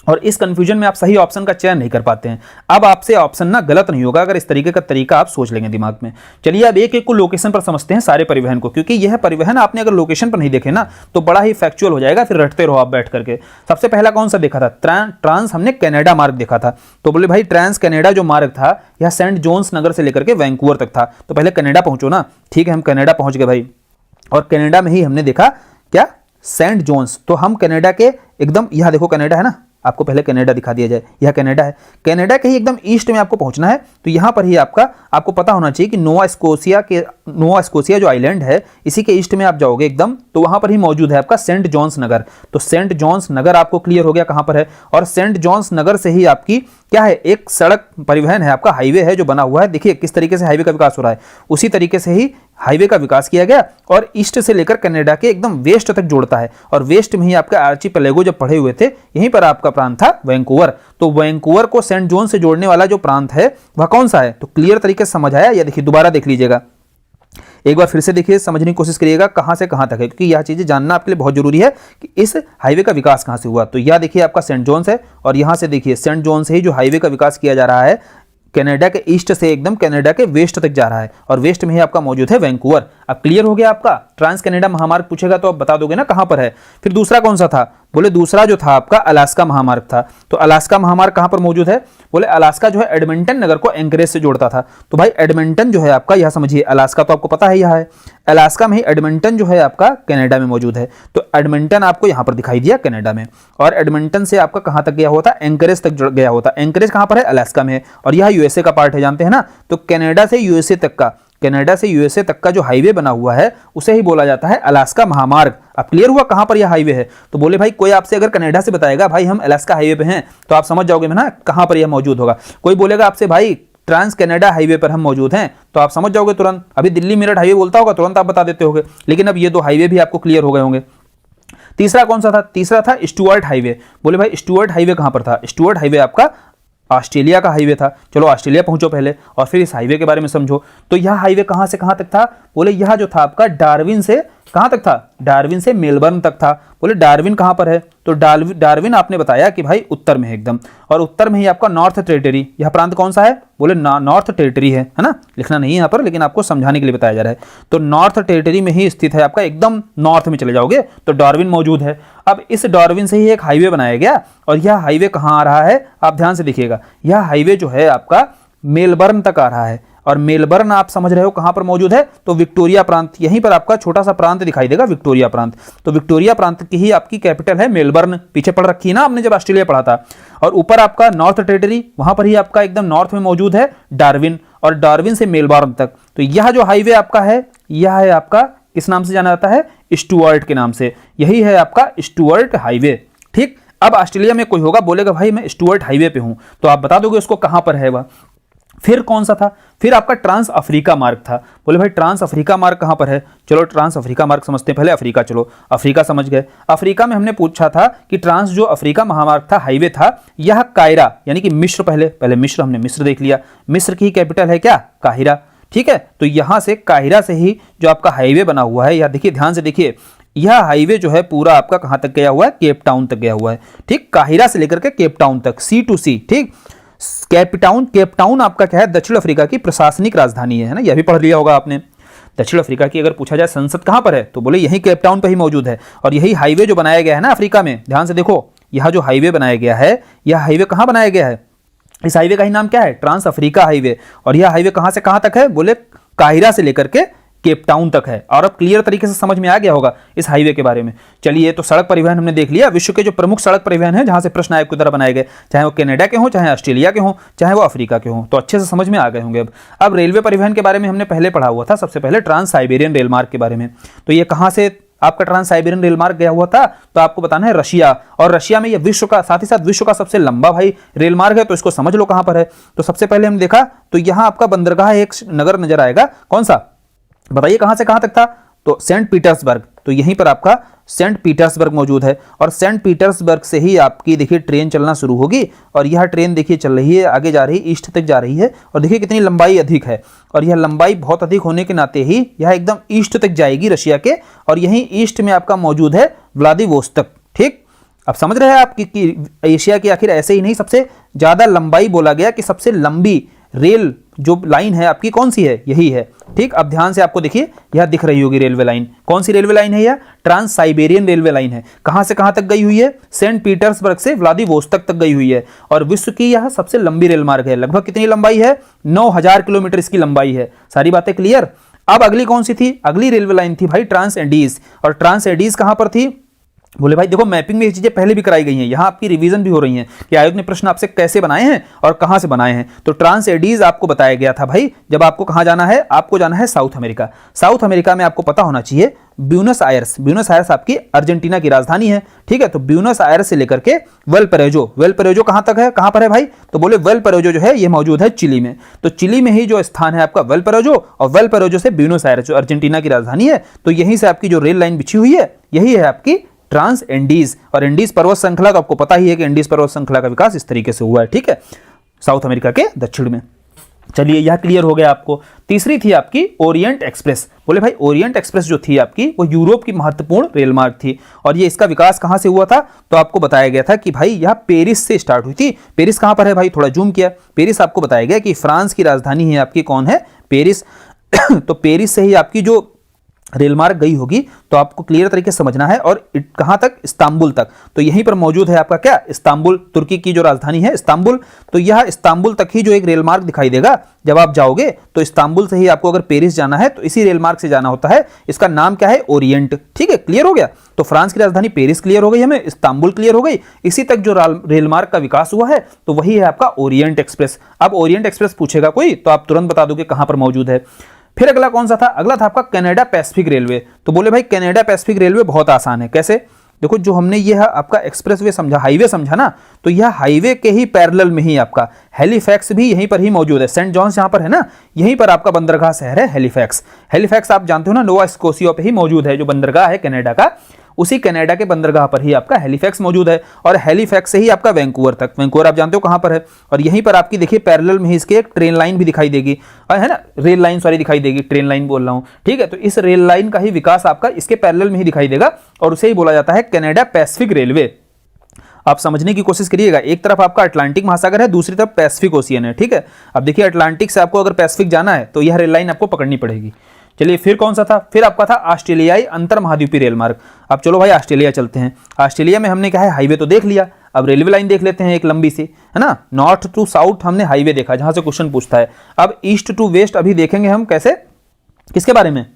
और इस कंफ्यूजन में आप सही ऑप्शन का चयन नहीं कर पाते हैं। अब आपसे ऑप्शन ना गलत नहीं होगा अगर इस तरीके का तरीका आप सोच लेंगे दिमाग में। चलिए अब एक एक को लोकेशन पर समझते हैं सारे परिवहन को, क्योंकि यह परिवहन आपने अगर लोकेशन पर नहीं देखे ना तो बड़ा ही फैक्चुअल हो जाएगा, फिर रटते रहो आप बैठ करके। सबसे पहला कौन सा देखा था, ट्रांस हमने कनाडा मार्ग देखा था, तो बोले भाई ट्रांस कनाडा जो मार्ग था यह सेंट जोन्स नगर से लेकर के वैंकूवर तक था। तो पहले कनाडा पहुंचो ना, ठीक है, हम कनाडा पहुंच गए भाई, और कनाडा में ही हमने देखा क्या, सेंट जोन्स। तो हम कनाडा के एकदम, यहां देखो कनाडा है ना, आपको पहले कनाडा दिखा दिया जाए, यह कनाडा है, कनाडा के ही एकदम ईस्ट में आपको पहुंचना है। तो यहां पर ही आपको पता होना चाहिए कि नोवा स्कोशिया जो आइलैंड है इसी के ईस्ट में आप जाओगे एकदम, तो वहां पर ही मौजूद है आपका सेंट जॉन्स नगर। तो सेंट जॉन्स नगर आपको क्लियर हो गया कहां पर है, और सेंट जॉन्स नगर से ही आपकी क्या है, एक सड़क परिवहन है आपका, हाईवे है जो बना हुआ है। देखिए किस तरीके से हाईवे का विकास हो रहा है, उसी तरीके से ही हाईवे का विकास किया गया, और ईस्ट से लेकर कनाडा के एकदम वेस्ट तक जोड़ता है, और वेस्ट में ही आपका आर्चीपेलागो जब पढ़े हुए थे यहीं पर आपका प्रांत था वैंकूवर। तो वैंकूवर को सेंट जॉन से जोड़ने वाला जो प्रांत है वह कौन सा है, तो क्लियर तरीके से समझ आया, या देखिए दोबारा देख लीजिएगा, एक बार फिर से देखिए, समझने की कोशिश करिएगा कहां से कहां तक है, क्योंकि यह चीजें जानना आपके लिए बहुत जरूरी है कि इस हाईवे का विकास कहां से हुआ। तो यह देखिए आपका सेंट जॉन्स है, और यहां से देखिए सेंट जॉन से ही जो हाईवे का विकास किया जा रहा है कनाडा के ईस्ट से एकदम कनाडा के वेस्ट तक जा रहा है, और वेस्ट में ही आपका मौजूद है वैंकूवर। अब क्लियर हो गया आपका, ट्रांस कनाडा महामार्ग पूछेगा तो आप बता दोगे ना कहां पर है। फिर दूसरा कौन सा था, बोले दूसरा जो था आपका अलास्का महामार्ग था। तो अलास्का महामार्ग कहां पर मौजूद है, बोले अलास्का जो है एडमंटन नगर को एंकरेज से जोड़ता था। तो भाई एडमंटन जो है आपका, यह समझिए अलास्का तो आपको पता है यह है, अलास्का में ही एडमंटन जो है आपका कनाडा में मौजूद है। तो एडमंटन आपको यहां पर दिखाई दिया कनाडा में, और एडमंटन से आपका कहां तक गया हुआ था, एंकरेज तक गया हुआ था। एंकरेज कहां पर है, अलास्का में है, और यह यूएसए का पार्ट है, जानते हैं ना। तो कनाडा से यूएसए तक का कनाडा से यूएसए तक का जो हाईवे बना हुआ है उसे ही बोला जाता है अलास्का महामार्ग। अब क्लियर हुआ कहां पर यह हाईवे है? तो बोले भाई कोई आपसे अगर कनाडा से बताएगा भाई हम अलास्का हाईवे पे हैं, तो आप समझ जाओगे ना कहां पर यह मौजूद होगा। कोई बोलेगा आपसे भाई ट्रांस कनाडा हाईवे पर हम मौजूद हैं, तो आप समझ जाओगे तुरंत। अभी दिल्ली मेरठ हाईवे बोलता होगा तुरंत आप बता देते होगे, लेकिन अब ये दो हाईवे भी आपको क्लियर हो गए होंगे। तीसरा कौन सा था? तीसरा था स्टुअर्ट हाईवे। बोले भाई स्टुअर्ट हाईवे कहां पर था? स्टुअर्ट हाईवे आपका ऑस्ट्रेलिया का हाईवे था। चलो ऑस्ट्रेलिया पहुंचो पहले और फिर इस हाईवे के बारे में समझो। तो यह हाईवे कहां से कहां तक था? बोले यह जो था आपका डार्विन से कहां तक था? डार्विन से मेलबर्न तक था। बोले डार्विन कहां पर है? तो डार्विन आपने बताया कि भाई उत्तर में है एकदम, और उत्तर में ही आपका नॉर्थ टेरिटरी। यह प्रांत कौन सा है? बोले नॉर्थ टेरिटरी है ना, लिखना नहीं है यहाँ पर, लेकिन आपको समझाने के लिए बताया जा रहा है। तो नॉर्थ टेरिटरी में ही स्थित है आपका, एकदम नॉर्थ में चले जाओगे तो डार्विन मौजूद है। अब इस डार्विन से ही एक हाईवे बनाया गया, और यह हाईवे कहाँ आ रहा है? आप ध्यान से देखिएगा, यह हाईवे जो है आपका मेलबर्न तक आ रहा है। और मेलबर्न आप समझ रहे हो कहां पर मौजूद है? तो विक्टोरिया प्रांत, यहीं पर आपका छोटा सा प्रांत दिखाई देगा, विक्टोरिया प्रांत। तो विक्टोरिया प्रांत की ही आपकी कैपिटल है मेलबर्न। पीछे पढ़ रखी है ना आपने जब ऑस्ट्रेलिया पढ़ा था। और ऊपर आपका नॉर्थ टेरिटरी, वहां पर ही आपका एकदम नॉर्थ में मौजूद है डार्विन, और डार्विन से मेलबर्न तक। तो यह जो हाईवे आपका है, यह है आपका किस नाम से जाना जाता है? स्टुअर्ट के नाम से। यही है आपका स्टुअर्ट हाईवे। ठीक, अब ऑस्ट्रेलिया में कोई होगा बोलेगा भाई मैं स्टुअर्ट हाईवे पे हूं, तो आप बता दोगे उसको कहां पर है वह। फिर कौन सा था? फिर आपका ट्रांस अफ्रीका मार्ग था। बोले भाई ट्रांस अफ्रीका मार्ग कहां पर है? चलो ट्रांस अफ्रीका मार्ग समझते हैं पहले। अफ्रीका, चलो अफ्रीका समझ गए। अफ्रीका में हमने पूछा था कि ट्रांस जो अफ्रीका महामार्ग था, हाईवे था, यह कायरा यानी कि मिस्र, पहले मिस्र, हमने मिस्र देख लिया। मिस्र की कैपिटल है क्या? काहिरा। ठीक है, तो यहां से काहिरा से ही जो आपका हाईवे बना हुआ है, यह देखिए ध्यान से देखिए, यह हाईवे जो है पूरा आपका कहां तक गया हुआ है? केप टाउन तक गया हुआ है। ठीक, काहिरा से लेकर के केप टाउन तक, सी टू सी। ठीक, केप टाउन आपका क्या है? दक्षिण अफ्रीका की प्रशासनिक राजधानी है ना, यह भी पढ़ लिया होगा आपने। दक्षिण अफ्रीका की अगर पूछा जाए संसद कहां पर है, तो बोले यही केप टाउन पर ही मौजूद है। और यही हाईवे जो बनाया गया है ना अफ्रीका में, ध्यान से देखो, यह जो हाईवे बनाया गया है, यह हाईवे कहां बनाया गया है? इस हाईवे का ही नाम क्या है? Trans Africa highway. और यह हाईवे कहां से कहां तक है? बोले काहिरा से लेकर के केप टाउन तक है। और अब क्लियर तरीके से समझ में आ गया होगा इस हाईवे के बारे में। चलिए, तो सड़क परिवहन हमने देख लिया। विश्व के जो प्रमुख सड़क परिवहन है जहां से प्रश्न आयोग की तरह बनाए गए, चाहे वो कनाडा के हों, चाहे ऑस्ट्रेलिया के हों, चाहे वो अफ्रीका के हों, तो अच्छे से समझ में आ गए होंगे। अब रेलवे परिवहन के बारे में हमने पहले पढ़ा हुआ था, सबसे पहले ट्रांस साइबेरियन रेल मार्ग के बारे में। तो ये कहां से आपका ट्रांस साइबेरियन रेल मार्ग गया हुआ था? तो आपको बताना है रशिया। और रशिया में ये विश्व का, साथ ही साथ विश्व का सबसे लंबा भाई रेल मार्ग है, तो इसको समझ लो कहां पर है। तो सबसे पहले हम देखा तो यहां आपका बंदरगाह एक नगर नजर आएगा, कौन सा बताइए? कहां से कहां तक था? तो सेंट पीटर्सबर्ग। तो यहीं पर आपका सेंट पीटर्सबर्ग मौजूद है। और सेंट पीटर्सबर्ग से ही आपकी देखिए ट्रेन चलना शुरू होगी, और यह ट्रेन देखिए चल रही है, आगे जा रही है, ईस्ट तक जा रही है। और देखिए कितनी लंबाई अधिक है, और यह लंबाई बहुत अधिक होने के नाते ही यह एकदम ईस्ट तक जाएगी रशिया के। और यहीं ईस्ट में आपका मौजूद है व्लादिवोस्तोक। ठीक, अब समझ रहे हैं आप कि एशिया की आखिर ऐसे ही नहीं, सबसे ज्यादा लंबाई बोला गया कि सबसे लंबी रेल जो लाइन है आपकी कौन सी है? यही है। ठीक, अब ध्यान से आपको देखिए, यह दिख रही होगी रेलवे लाइन। कौन सी रेलवे लाइन है? यह ट्रांस साइबेरियन रेलवे लाइन है। कहां से कहां तक गई हुई है? सेंट पीटर्सबर्ग से व्लादिवोस्तोक तक गई हुई है। और विश्व की यह सबसे लंबी रेल मार्ग है। लगभग कितनी लंबाई है? 9000 किलोमीटर इसकी लंबाई है। सारी बातें क्लियर। अब अगली कौन सी थी? अगली रेलवे लाइन थी भाई ट्रांस एंडीज। और ट्रांस एंडीज कहां पर थी? बोले भाई देखो मैपिंग में ये चीजें पहले भी कराई गई हैं, यहां आपकी रिवीजन भी हो रही हैं कि आयोग ने प्रश्न आपसे कैसे बनाए हैं और कहां से बनाए हैं। तो ट्रांस एडीज आपको बताया गया था भाई, जब आपको कहां जाना है? आपको जाना है साउथ अमेरिका। साउथ अमेरिका में आपको पता होना चाहिए ब्यूनस आयर्स। ब्यूनस आयर्स आपकी अर्जेंटीना की राजधानी है। ठीक है, तो ब्यूनस आयर्स से लेकर के वेलपरेजो कहां तक है? कहां पर है भाई? तो बोले वेलपरेजो जो है ये मौजूद है चिली में। तो चिली में ही जो स्थान है आपका वेलपरेजो, और वेलपरेजो से ब्यूनस आयर्स जो अर्जेंटीना की राजधानी है, तो यहीं से आपकी जो रेल लाइन बिछी हुई है यही है आपकी ट्रांस एंडीज। और एंडीज पर्वत श्रृंखला तो आपको पता ही है कि एंडीज पर्वत श्रृंखला का विकास इस तरीके से हुआ है। ठीक है, साउथ अमेरिका के दक्षिण में। चलिए, यह क्लियर हो गया आपको। तीसरी थी आपकी ओरिएंट एक्सप्रेस। बोले भाई ओरिएंट एक्सप्रेस जो थी आपकी, वो यूरोप की महत्वपूर्ण रेल मार्ग थी। और ये इसका विकास कहां से हुआ था? तो आपको बताया गया था कि भाई यह पेरिस से स्टार्ट हुई थी। पेरिस कहां पर है भाई? थोड़ा जूम किया। पेरिस आपको बताया गया कि फ्रांस की राजधानी है आपकी, कौन है? पेरिस। तो पेरिस से ही आपकी जो रेल मार्ग गई होगी, तो आपको क्लियर तरीके से समझना है। और कहां तक? इस्तांबुल तक। तो यहीं पर मौजूद है आपका क्या? इस्तांबुल, तुर्की की जो राजधानी है इस्तांबुल। तो यह इस्तांबुल तक ही जो एक रेल मार्ग दिखाई देगा जब आप जाओगे, तो इस्तांबुल से ही आपको अगर पेरिस जाना है तो इसी रेल मार्ग से जाना होता है। इसका नाम क्या है? ओरिएंट। ठीक है, क्लियर हो गया। तो फ्रांस की राजधानी पेरिस क्लियर हो गई हमें, इस्तांबुल क्लियर हो गई। इसी तक जो रेल मार्ग का विकास हुआ है तो वही है आपका ओरिएंट एक्सप्रेस। अब ओरिएंट एक्सप्रेस पूछेगा कोई तो आप तुरंत बता दोगे कहां पर मौजूद है। फिर अगला कौन सा था, अगला था आपका कनाडा पैसिफिक रेलवे। तो बोले भाई कनाडा पैसिफिक रेलवे बहुत आसान है, कैसे, देखो जो हमने ये आपका एक्सप्रेसवे समझा, हाईवे समझा ना, तो यह हाईवे के ही पैरेलल में ही आपका हैलिफैक्स भी यहीं पर ही मौजूद है। सेंट जॉन्स यहाँ पर है ना, यहीं पर आपका बंदरगाह शहर है हैलिफैक्स। हैलिफैक्स आप जानते हो ना, नोवा स्कोशिया पे ही मौजूद है जो बंदरगाह है कनाडा का, उसी कनाडा के बंदरगाह पर ही आपका हैलिफैक्स मौजूद है। और हैलिफैक्स से ही आपका वैंकूवर तक, वैंकूवर आप जानते हो कहां पर है, और यहीं पर आपकी देखिए पैरेलल में ही इसके एक ट्रेन लाइन भी दिखाई देगी, और है ना, रेल लाइन सॉरी दिखाई देगी, ट्रेन लाइन बोल रहा हूं, ठीक है। तो इस रेल लाइन का ही विकास आपका इसके पैरेलल में ही दिखाई देगा, और उसे ही बोला जाता है कनाडा पैसिफिक रेलवे। आप समझने की कोशिश करिएगा, एक तरफ आपका अटलांटिक महासागर है, दूसरी तरफ पैसिफिक ओशियन है, ठीक है। अब देखिए अटलांटिक से आपको अगर पैसिफिक जाना है तो यह रेल लाइन आपको पकड़नी पड़ेगी। चलिए फिर कौन सा था, फिर आपका था ऑस्ट्रेलियाई अंतर महाद्वीपीय रेल मार्ग। अब चलो भाई ऑस्ट्रेलिया चलते हैं। ऑस्ट्रेलिया में हमने क्या है, हाईवे तो देख लिया, अब रेलवे लाइन देख लेते हैं एक लंबी सी, है ना। नॉर्थ टू साउथ हमने हाईवे देखा जहां से क्वेश्चन पूछता है। अब ईस्ट टू वेस्ट अभी देखेंगे हम, कैसे, किसके बारे में,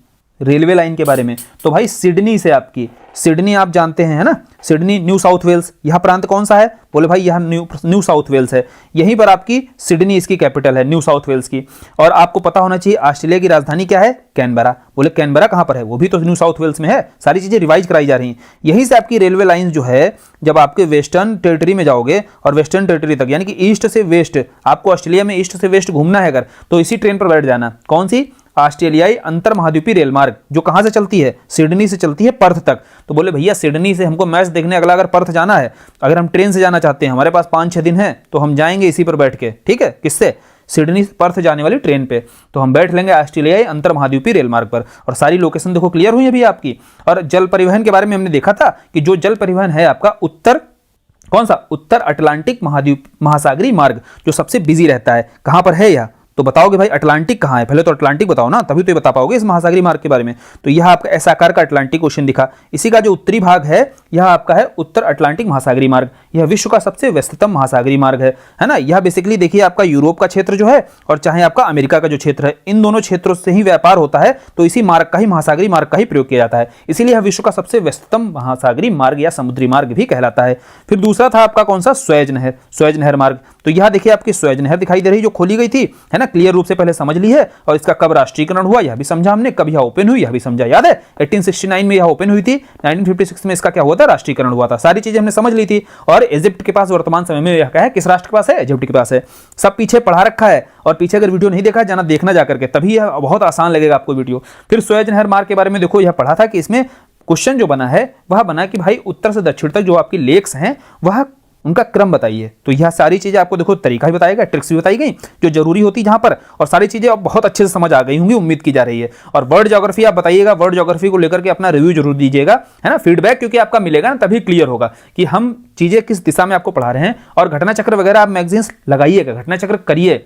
रेलवे लाइन के बारे में। तो भाई सिडनी से आपकी, सिडनी आप जानते हैं है ना, सिडनी न्यू साउथ वेल्स, यह प्रांत कौन सा है, बोले भाई यह न्यू साउथ वेल्स है, यहीं पर आपकी सिडनी इसकी कैपिटल है न्यू साउथ वेल्स की। और आपको पता होना चाहिए ऑस्ट्रेलिया की राजधानी क्या है, कैनबरा। बोले कैनबरा कहां पर है, वो भी तो न्यू साउथ वेल्स में है। सारी चीजें रिवाइज कराई जा रही हैं। यहीं से आपकी रेलवे लाइन जो है, जब आपके वेस्टर्न टेरिटरी में जाओगे और वेस्टर्न टेरिटरी तक, यानी कि ईस्ट से वेस्ट, आपको ऑस्ट्रेलिया में ईस्ट से वेस्ट घूमना है अगर, तो इसी ट्रेन पर बैठ जाना। कौन सी, ऑस्ट्रेलियाई अंतर महाद्वीपीय रेल मार्ग, जो कहां से चलती है, सिडनी से चलती है पर्थ तक। तो बोले भैया सिडनी से हमको मैच देखने अगला अगर पर्थ जाना है, अगर हम ट्रेन से जाना चाहते हैं, हमारे पास 5-6 दिन है, तो हम जाएंगे इसी पर बैठ के, ठीक है, किससे, सिडनी से पर्थ जाने वाली ट्रेन पे। तो हम बैठ लेंगे ऑस्ट्रेलियाई अंतर महाद्वीपीय रेल मार्ग पर। और सारी लोकेशन देखो क्लियर हुई अभी आपकी। और जल परिवहन के बारे में हमने देखा था कि जो जल परिवहन है आपका उत्तर, कौन सा, उत्तर अटलांटिक महाद्वीप महासागरीय मार्ग, जो सबसे बिजी रहता है, कहां पर है यह, तो बताओगे भाई अटलांटिक कहाँ है, पहले तो अटलांटिक बताओ ना, तभी तो ये बता पाओगे इस महासागरीय मार्ग के बारे में। तो यह आपका ऐसा आकार का अटलांटिक ओशन दिखा, इसी का जो उत्तरी भाग है यह आपका है उत्तर अटलांटिक महासागरीय मार्ग। यह विश्व का सबसे व्यस्ततम महासागरीय मार्ग है ना। यह बेसिकली देखिए आपका यूरोप का क्षेत्र जो है और चाहे आपका अमेरिका का जो क्षेत्र है, इन दोनों क्षेत्रों से ही व्यापार होता है, तो इसी मार्ग का ही, महासागरीय मार्ग का ही प्रयोग किया जाता है। इसीलिए यह विश्व का सबसे व्यस्ततम महासागरीय मार्ग या समुद्री मार्ग भी कहलाता है। फिर दूसरा था आपका कौन सा, सुएज नहर, सुएज नहर मार्ग। तो यह देखिए आपकी सुएज नहर दिखाई दे रही, जो खोली गई थी, है ना, क्लियर रूप से पहले समझ ली है। और इसका कब राष्ट्रीयकरण हुआ यह भी समझा हमने, कब यह ओपन हुई यह भी समझा, याद है 1869 में यह ओपन हुई थी, 1956 में इसका क्या हुआ था, राष्ट्रीयकरण हुआ था। सारी चीजें हमने समझ ली थी। और इजिप्ट के पास वर्तमान समय में यह क्या है, किस राष्ट्र के पास है, इजिप्ट के पास है। सब पीछे पढ़ा रखा है, और पीछे अगर वीडियो नहीं देखा जाना, देखना जाकर के, तभी यह बहुत आसान लगेगा आपको वीडियो। फिर सुएज नहर मार्ग के बारे में देखो, यह पढ़ा था कि इसमें क्वेश्चन जो बना है वह बना कि भाई उत्तर से दक्षिण तक जो आपकी लेक्स हैं वह उनका क्रम बताइए। तो यह सारी चीजें आपको देखो तरीका भी बताएगा, ट्रिक्स भी बताई गई जो जरूरी होती है जहां पर, और सारी चीजें अब बहुत अच्छे से समझ आ गई होंगी, उम्मीद की जा रही है। और वर्ल्ड ज्योग्राफी आप बताइएगा, वर्ल्ड ज्योग्राफी को लेकर के अपना रिव्यू जरूर दीजिएगा, है ना, फीडबैक क्योंकि आपका मिलेगा ना, तभी क्लियर होगा कि हम चीजें किस दिशा में आपको पढ़ा रहे हैं। और घटना चक्र वगैरह आप मैगजीन्स लगाइएगा, घटना चक्र करिए,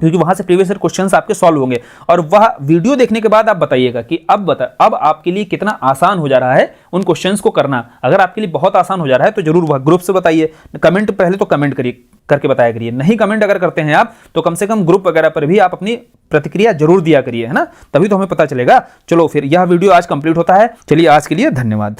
क्योंकि वहां से प्रीवियस ईयर क्वेश्चंस आपके सॉल्व होंगे। और वह वीडियो देखने के बाद आप बताइएगा कि अब आपके लिए कितना आसान हो जा रहा है उन क्वेश्चंस को करना। अगर आपके लिए बहुत आसान हो जा रहा है तो जरूर वह ग्रुप से बताइए, कमेंट पहले तो कमेंट करिए, करके बताया करिए। नहीं कमेंट अगर करते हैं आप तो कम से कम ग्रुप वगैरह पर भी आप अपनी प्रतिक्रिया जरूर दिया करिए, है ना, तभी तो हमें पता चलेगा। चलो फिर यह वीडियो आज कंप्लीट होता है। चलिए आज के लिए धन्यवाद।